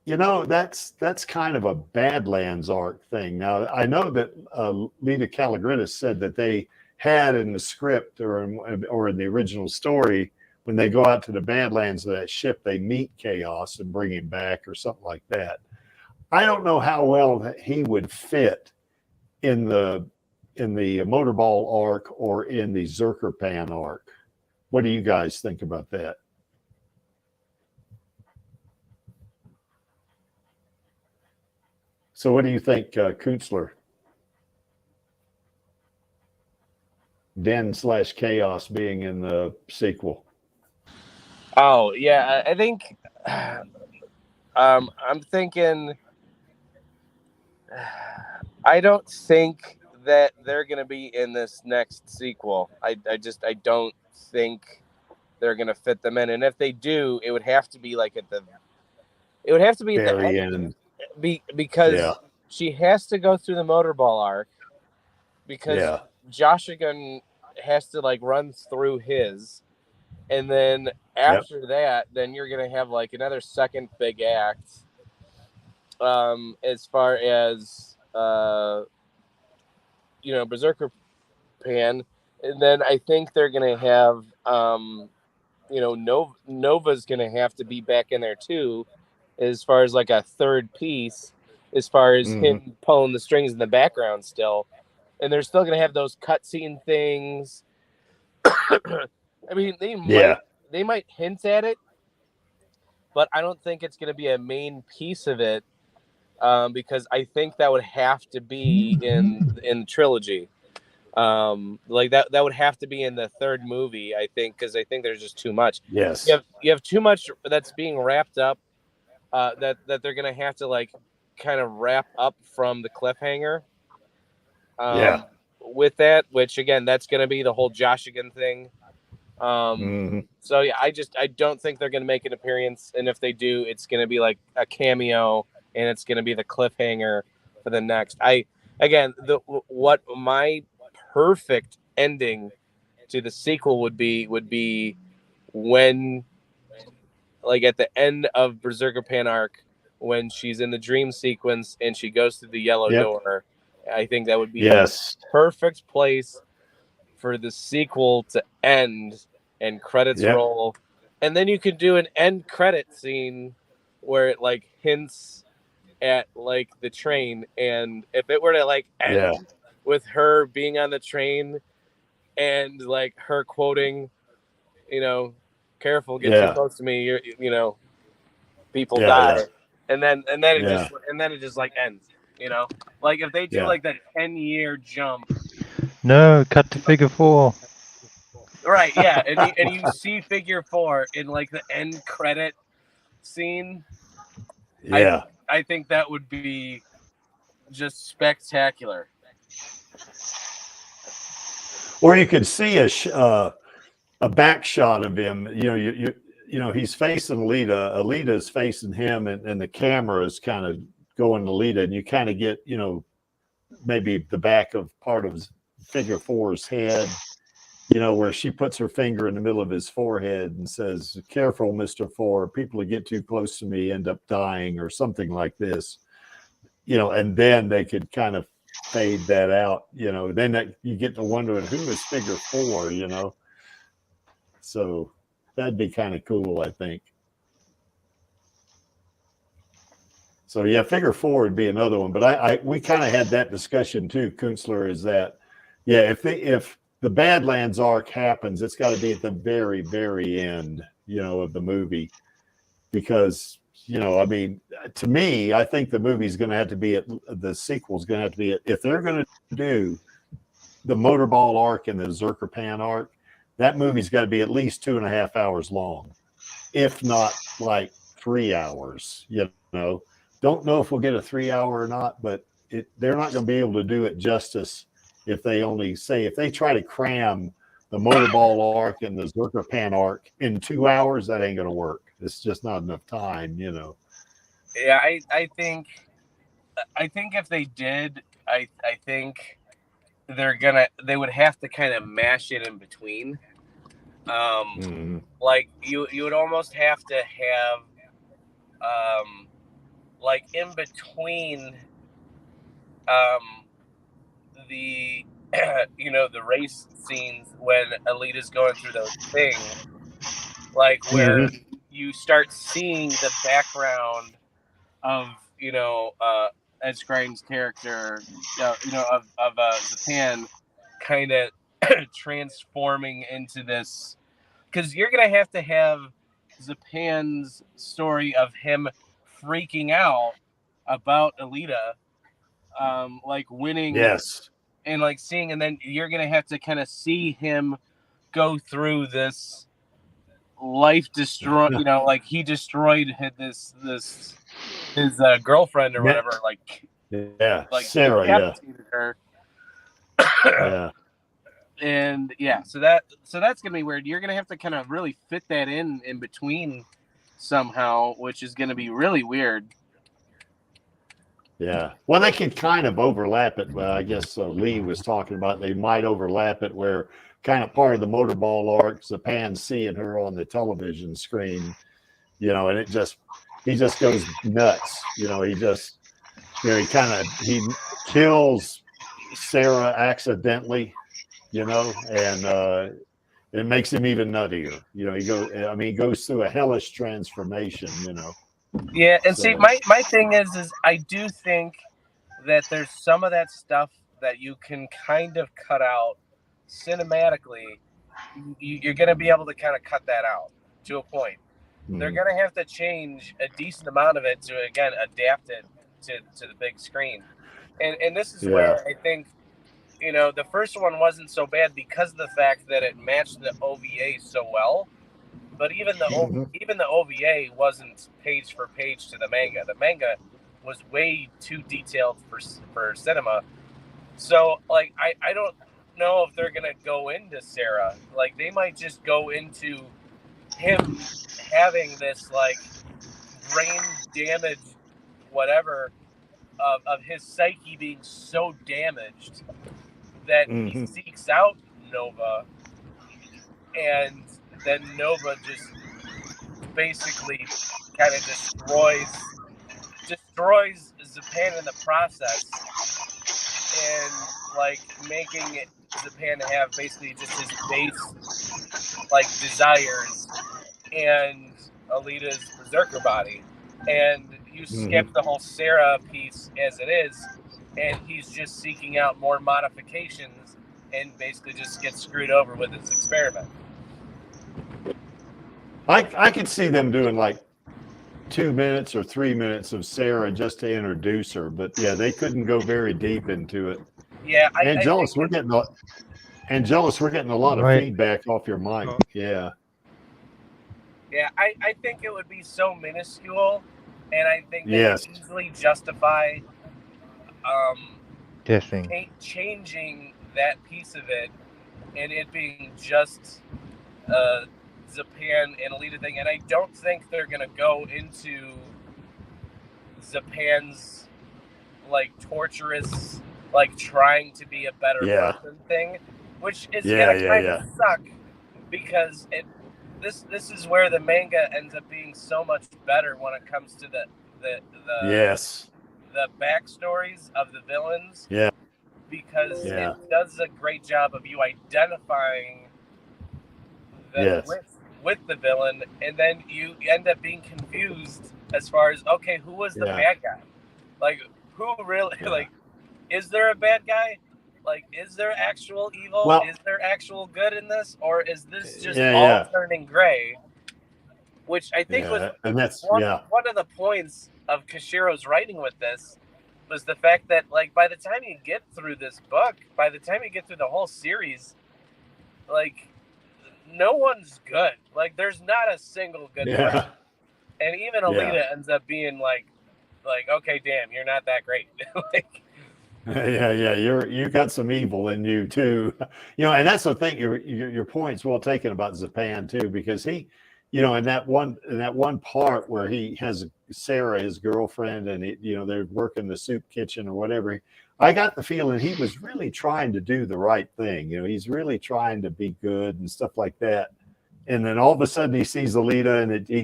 you know, that's kind of a Badlands arc thing. Now, I know that Lita Calligridis said that they had in the script or in the original story, when they go out to the Badlands of that ship, they meet Chaos and bring him back or something like that. I don't know how well he would fit in the Motorball arc or in the Zerker Pan arc. What do you guys think about that? So what do you think, Künstler? Den/Chaos being in the sequel. Oh yeah, I think I'm thinking. I don't think that they're going to be in this next sequel. I don't think they're going to fit them in. And if they do, it would have to be like at the very end. Because she has to go through the Motorball arc, because Joshigan has to like run through his, and then after that, then you're going to have like another second big act. As far as Berserker Pan, and then I think they're gonna have Nova's gonna have to be back in there too, as far as like a third piece, as far as him pulling the strings in the background still, and they're still gonna have those cutscene things. I mean, they might hint at it, but I don't think it's gonna be a main piece of it. Because I think that would have to be in the trilogy, like that would have to be in the third movie. I think, because I think there's just too much. Yes, you have too much that's being wrapped up. That they're gonna have to like kind of wrap up from the cliffhanger. With that, which again, that's gonna be the whole Joshigan thing. So yeah, I don't think they're gonna make an appearance, and if they do, it's gonna be like a cameo. And it's going to be the cliffhanger for the next. What my perfect ending to the sequel would be when, like at the end of Berserker Pan arc, when she's in the dream sequence and she goes through the yellow door. I think that would be the perfect place for the sequel to end and credits roll, and then you could do an end credit scene where it like hints at like the train, and if it were to like end with her being on the train and like her quoting, careful, get too close to me, you're people die, and then it just like ends, like if they do like that 10-year jump. No, cut to figure 4. Right, yeah, and you see figure 4 in like the end credit scene. I think that would be just spectacular. Or you could see a back shot of him. He's facing Alita. Alita's facing him, and the camera is kind of going to Alita, and you kind of get maybe the back of part of figure 4's head. Where she puts her finger in the middle of his forehead and says, "Careful, Mr. 4, people who get too close to me end up dying," or something like this. And then they could kind of fade that out. Then you get to wondering who is figure 4. So that'd be kind of cool, I think. So yeah, figure 4 would be another one. But we kind of had that discussion too, Künstler, is that if the Badlands arc happens, it's got to be at the very, very end, of the movie, because, to me, I think the movie's going to have to be the sequel's going to have to be if they're going to do the Motorball arc and the Zerker Pan arc, that movie's got to be at least 2.5 hours long, if not like 3 hours, Don't know if we'll get a 3 hour or not, but they're not going to be able to do it justice. If they try to cram the Motorball arc and the Zerker Pan arc in 2 hours, that ain't going to work. It's just not enough time, Yeah, I think if they did, I think they would have to kind of mash it in between. Like you would almost have to have like in between the the race scenes when Alita's going through those things, like where you start seeing the background of Ed Skrein's character, of Zapan, kind of transforming into this, because you're gonna have to have Zapan's story of him freaking out about Alita, like winning, Yes, and like seeing, and then you're gonna have to kind of see him go through this life destroy, like he destroyed his girlfriend or whatever, like Sarah, decapitated her. yeah. And so that's gonna be weird. You're gonna have to kind of really fit that in between somehow, which is gonna be really weird. Yeah, well, they can kind of overlap it. Well, I guess Lee was talking about they might overlap it where kind of part of the motorball arc, Zapan seeing her on the television screen, and he just goes nuts. He kills Sarah accidentally, and it makes him even nuttier. He goes through a hellish transformation, Yeah, and see, my thing is I do think that there's some of that stuff that you can kind of cut out cinematically. You're going to be able to kind of cut that out to a point. They're going to have to change a decent amount of it to, again, adapt it to the big screen. And this is where I think, the first one wasn't so bad because of the fact that it matched the OVA so well. But even the OVA wasn't page for page to the manga. The manga was way too detailed for cinema. So, like, I don't know if they're gonna go into Sarah. Like, they might just go into him having this like brain damage, whatever, of his psyche being so damaged that he seeks out Nova, and then Nova just basically kind of destroys Zapan in the process, and like making Zapan have basically just his base like desires and Alita's berserker body, and you skip the whole Sarah piece as it is, and he's just seeking out more modifications and basically just gets screwed over with his experiment. I could see them doing like 2 minutes or 3 minutes of Sarah just to introduce her, but yeah, they couldn't go very deep into it. Yeah, Angelus, we're getting a lot of feedback off your mic. Yeah. Yeah, I think it would be so minuscule, and I think they could easily justify changing that piece of it, and it being just Zapan and Alita thing. And I don't think they're gonna go into Zapan's like torturous, like trying to be a better person thing, which is gonna kind of suck, because this is where the manga ends up being so much better when it comes to the backstories of the villains. Yeah. Because it does a great job of you identifying with the villain, and then you end up being confused as far as, okay, who was the bad guy? Like, who really, like, is there a bad guy? Like, is there actual evil? Is there actual good in this? Or is this just all turning gray? Which I think was one of the points of Kashiro's writing with this, was the fact that, like, by the time you get through this book, by the time you get through the whole series, like, no one's good. Like, there's not a single good person. And even Alita ends up being like, okay, damn, you're not that great. Like, you got some evil in you too, and that's the thing. Your point's well taken about Zapan too, because he, in that one part where he has Sarah, his girlfriend, and they're working the soup kitchen or whatever. I got the feeling he was really trying to do the right thing. He's really trying to be good and stuff like that. And then all of a sudden he sees Alita, and he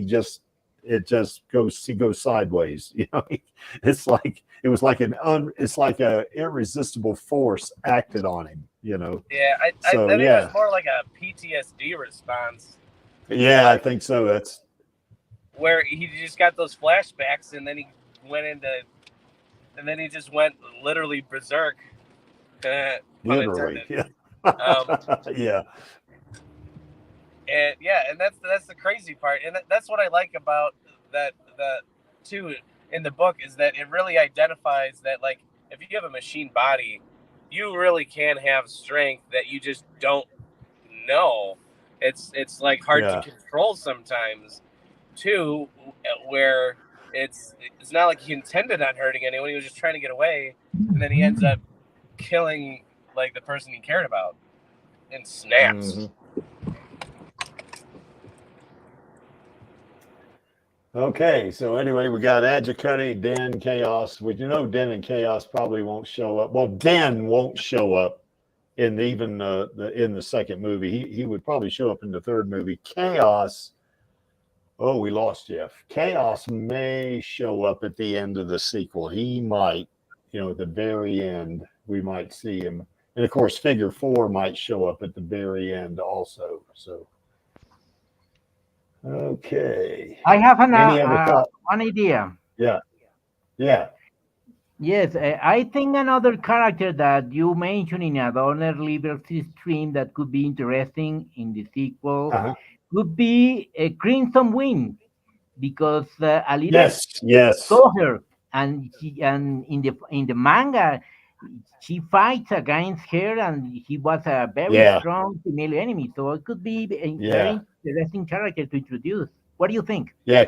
goes sideways. It's like it's like a irresistible force acted on him. Yeah, I think it was more like a PTSD response. Yeah, I think so. That's where he just got those flashbacks, and then he went into and then he just went literally berserk. Literally, yeah. Yeah. And yeah, and that's the crazy part, and that's what I like about that too in the book, is that it really identifies that, like, if you have a machine body, you really can have strength that you just don't know. It's like hard to control sometimes too, where it's not like he intended on hurting anyone. He was just trying to get away, and then he ends up killing like the person he cared about and snaps. Mm-hmm. Okay, so anyway, we got Adjicutty, Den, Chaos. We know Den and Chaos probably won't show up. Well, Den won't show up in even in the second movie. He would probably show up in the third movie. Chaos. Oh, we lost Jeff. Chaos may show up at the end of the sequel. He might, at the very end, we might see him. And of course, Figure 4 might show up at the very end also. So. Okay. I have one idea. Yeah. Yes, I think another character that you mentioned in Adorner Livestream stream that could be interesting in the sequel could be a Crimson Wind, because Alita saw her, and in the manga she fights against her, and he was a very strong female enemy. So it could be a very interesting character to introduce. What do you think? Yeah,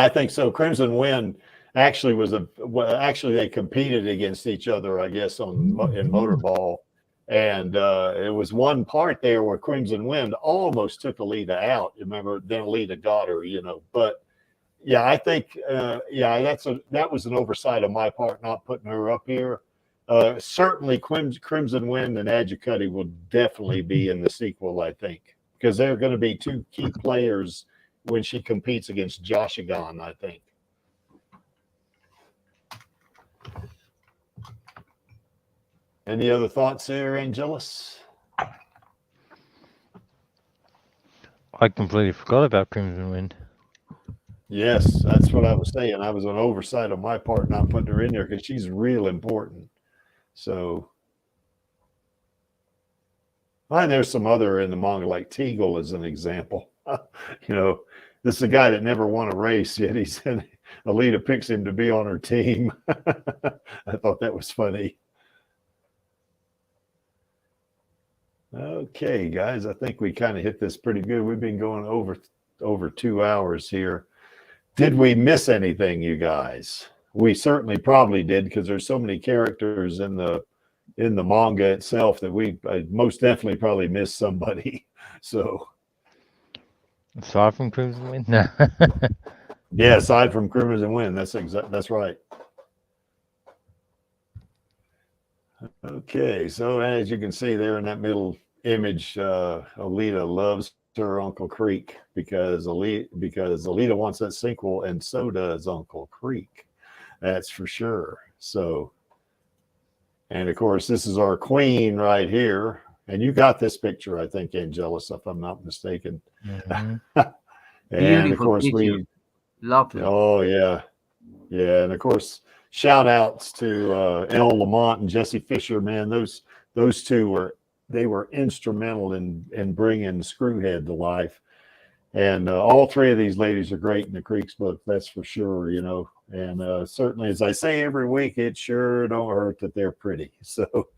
I think so. Crimson Wind actually they competed against each other, I guess, in Motorball, and it was one part there where Crimson Wind almost took Alita out. Remember, then Alita got her, But yeah, I think that was an oversight on my part not putting her up here. Certainly, Crimson Wind and Adjicutty will definitely be in the sequel, I think, because they're going to be two key players when she competes against Joshigan, I think. Any other thoughts there, Angelus? I completely forgot about Crimson Wind. Yes, that's what I was saying. I was an oversight on my part not putting her in there because she's real important. So, and there's some other in the manga, like Teagle as an example. This is a guy that never won a race, yet he said Alita picks him to be on her team. I thought that was funny. Okay, guys, I think we kind of hit this pretty good. We've been going over 2 hours here. Did we miss anything, you guys? We certainly probably did, because there's so many characters in the manga itself that we most definitely probably missed somebody. So, aside from Crimson Wind, no. Yeah, aside from Crimson Wind, that's right. Okay, so as you can see there in that middle image, Alita loves her Uncle Creek because Alita wants that sequel, and so does Uncle Creek. That's for sure. So, and of course, this is our queen right here. And you got this picture, I think, Angelus, if I'm not mistaken. Mm-hmm. And of course, we lovely. Oh yeah, and of course, shout outs to El Lamont and Jesse Fisher. Man, those two were instrumental in bringing Screwhead to life. And all three of these ladies are great in the Creeks book, that's for sure, And certainly, as I say every week, it sure don't hurt that they're pretty. So,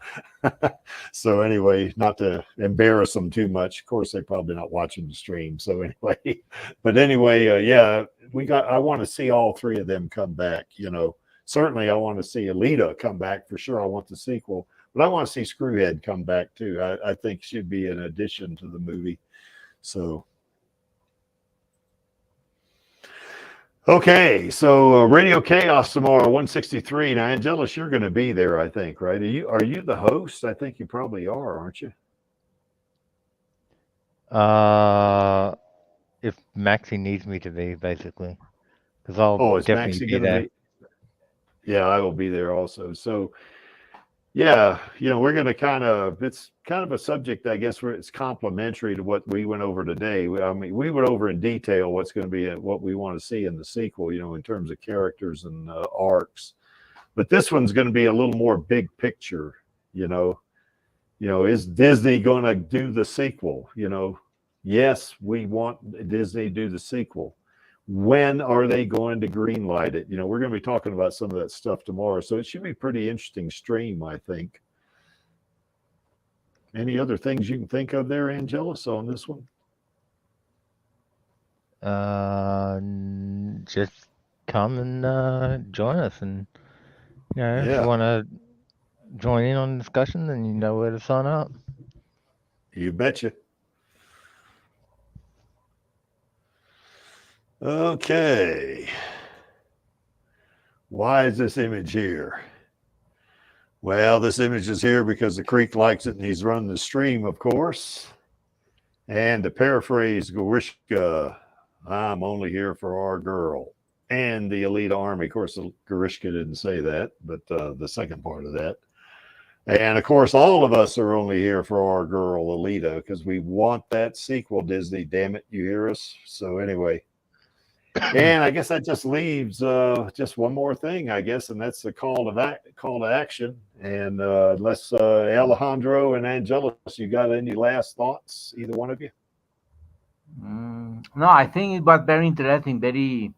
so anyway, not to embarrass them too much. Of course, they're probably not watching the stream. So anyway, I want to see all three of them come back. Certainly, I want to see Alita come back for sure. I want the sequel, but I want to see Screwhead come back too. I think she'd be an addition to the movie. So. Okay, so Radio Chaos tomorrow, 163. Now, Angelus, you're going to be there, I think, right? Are you the host? I think you probably are, aren't you? If Maxie needs me to be, basically, because I'll definitely Maxie be there. Yeah, I will be there also. So, yeah, we're going to it's kind of a subject, I guess, where it's complementary to what we went over today. I mean, we went over in detail what's going to be what we want to see in the sequel, in terms of characters and arcs. But this one's going to be a little more big picture, you know. Is Disney going to do the sequel? Yes, we want Disney to do the sequel. When are they going to greenlight it? We're going to be talking about some of that stuff tomorrow. So it should be a pretty interesting stream, I think. Any other things you can think of there, Angelus, on this one? Just come and join us, and if you want to join in on the discussion, then you know where to sign up. You betcha. Okay. Why is this image here? Well, this image is here because the Creek likes it and he's running the stream, of course. And to paraphrase Gorishka, I'm only here for our girl and the Alita Army. Of course, Gorishka didn't say that, but the second part of that. And of course, all of us are only here for our girl Alita because we want that sequel, Disney. Damn it, you hear us? So anyway. And I guess that just leaves just one more thing, I guess, and that's the call to action. And unless Alejandro and Angelus, you got any last thoughts, either one of you? No, I think it was very interesting, very,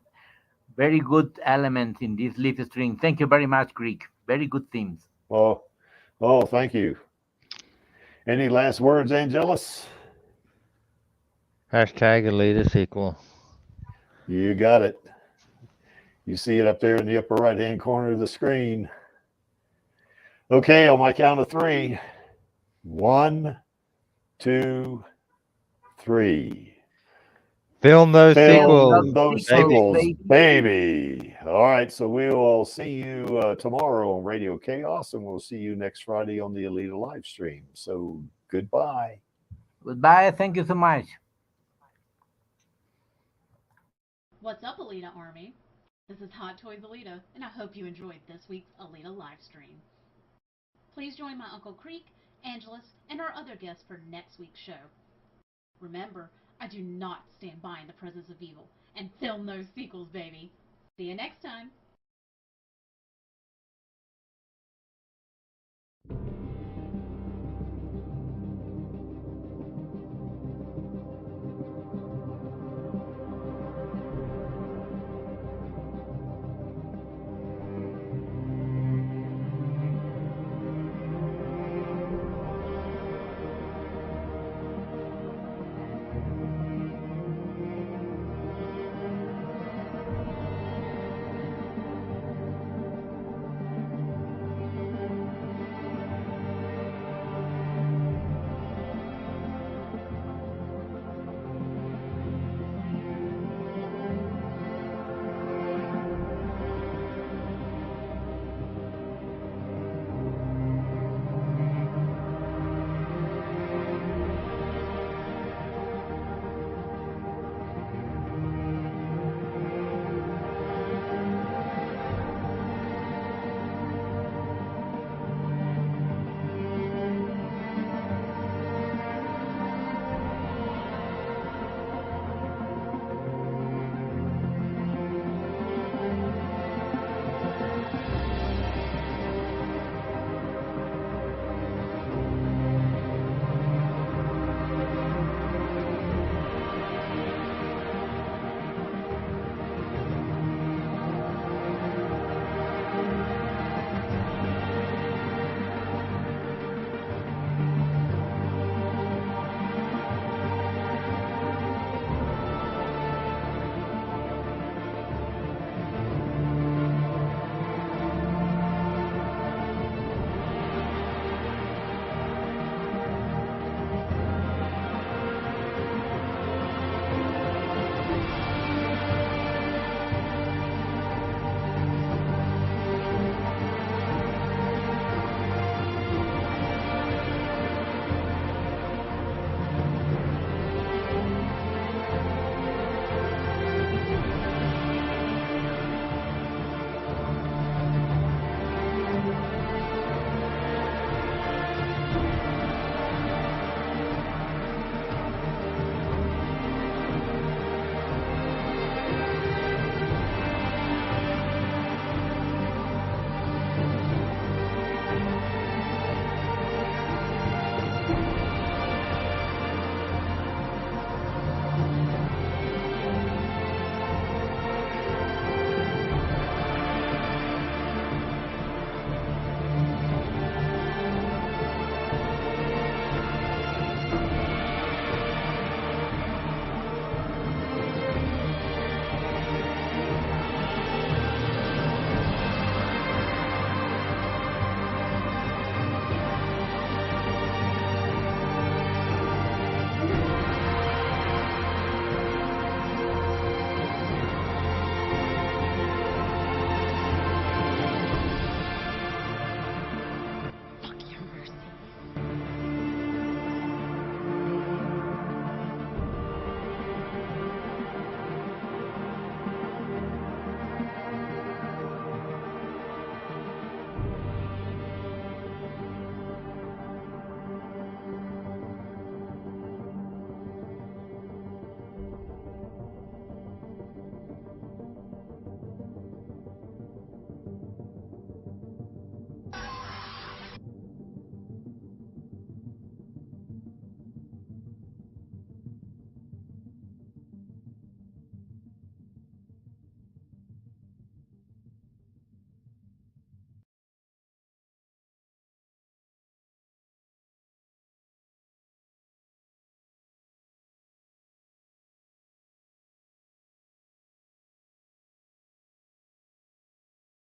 very good element in this live stream. Thank you very much, Greek. Very good themes. Oh, thank you. Any last words, Angelus? Hashtag Alita sequel. You got it. You see it up there in the upper right-hand corner of the screen. Okay, on my count of 3. 1, 2, 3. Film those sequels. Those sequels, baby. All right, so we will see you tomorrow on Radio Chaos, and we'll see you next Friday on the Alita Livestream. So goodbye. Goodbye. Thank you so much. What's up, Alita Army? This is Hot Toys Alita, and I hope you enjoyed this week's Alita Livestream. Please join my Uncle Creek, Angelus, and our other guests for next week's show. Remember, I do not stand by in the presence of evil, and film those sequels, baby. See you next time.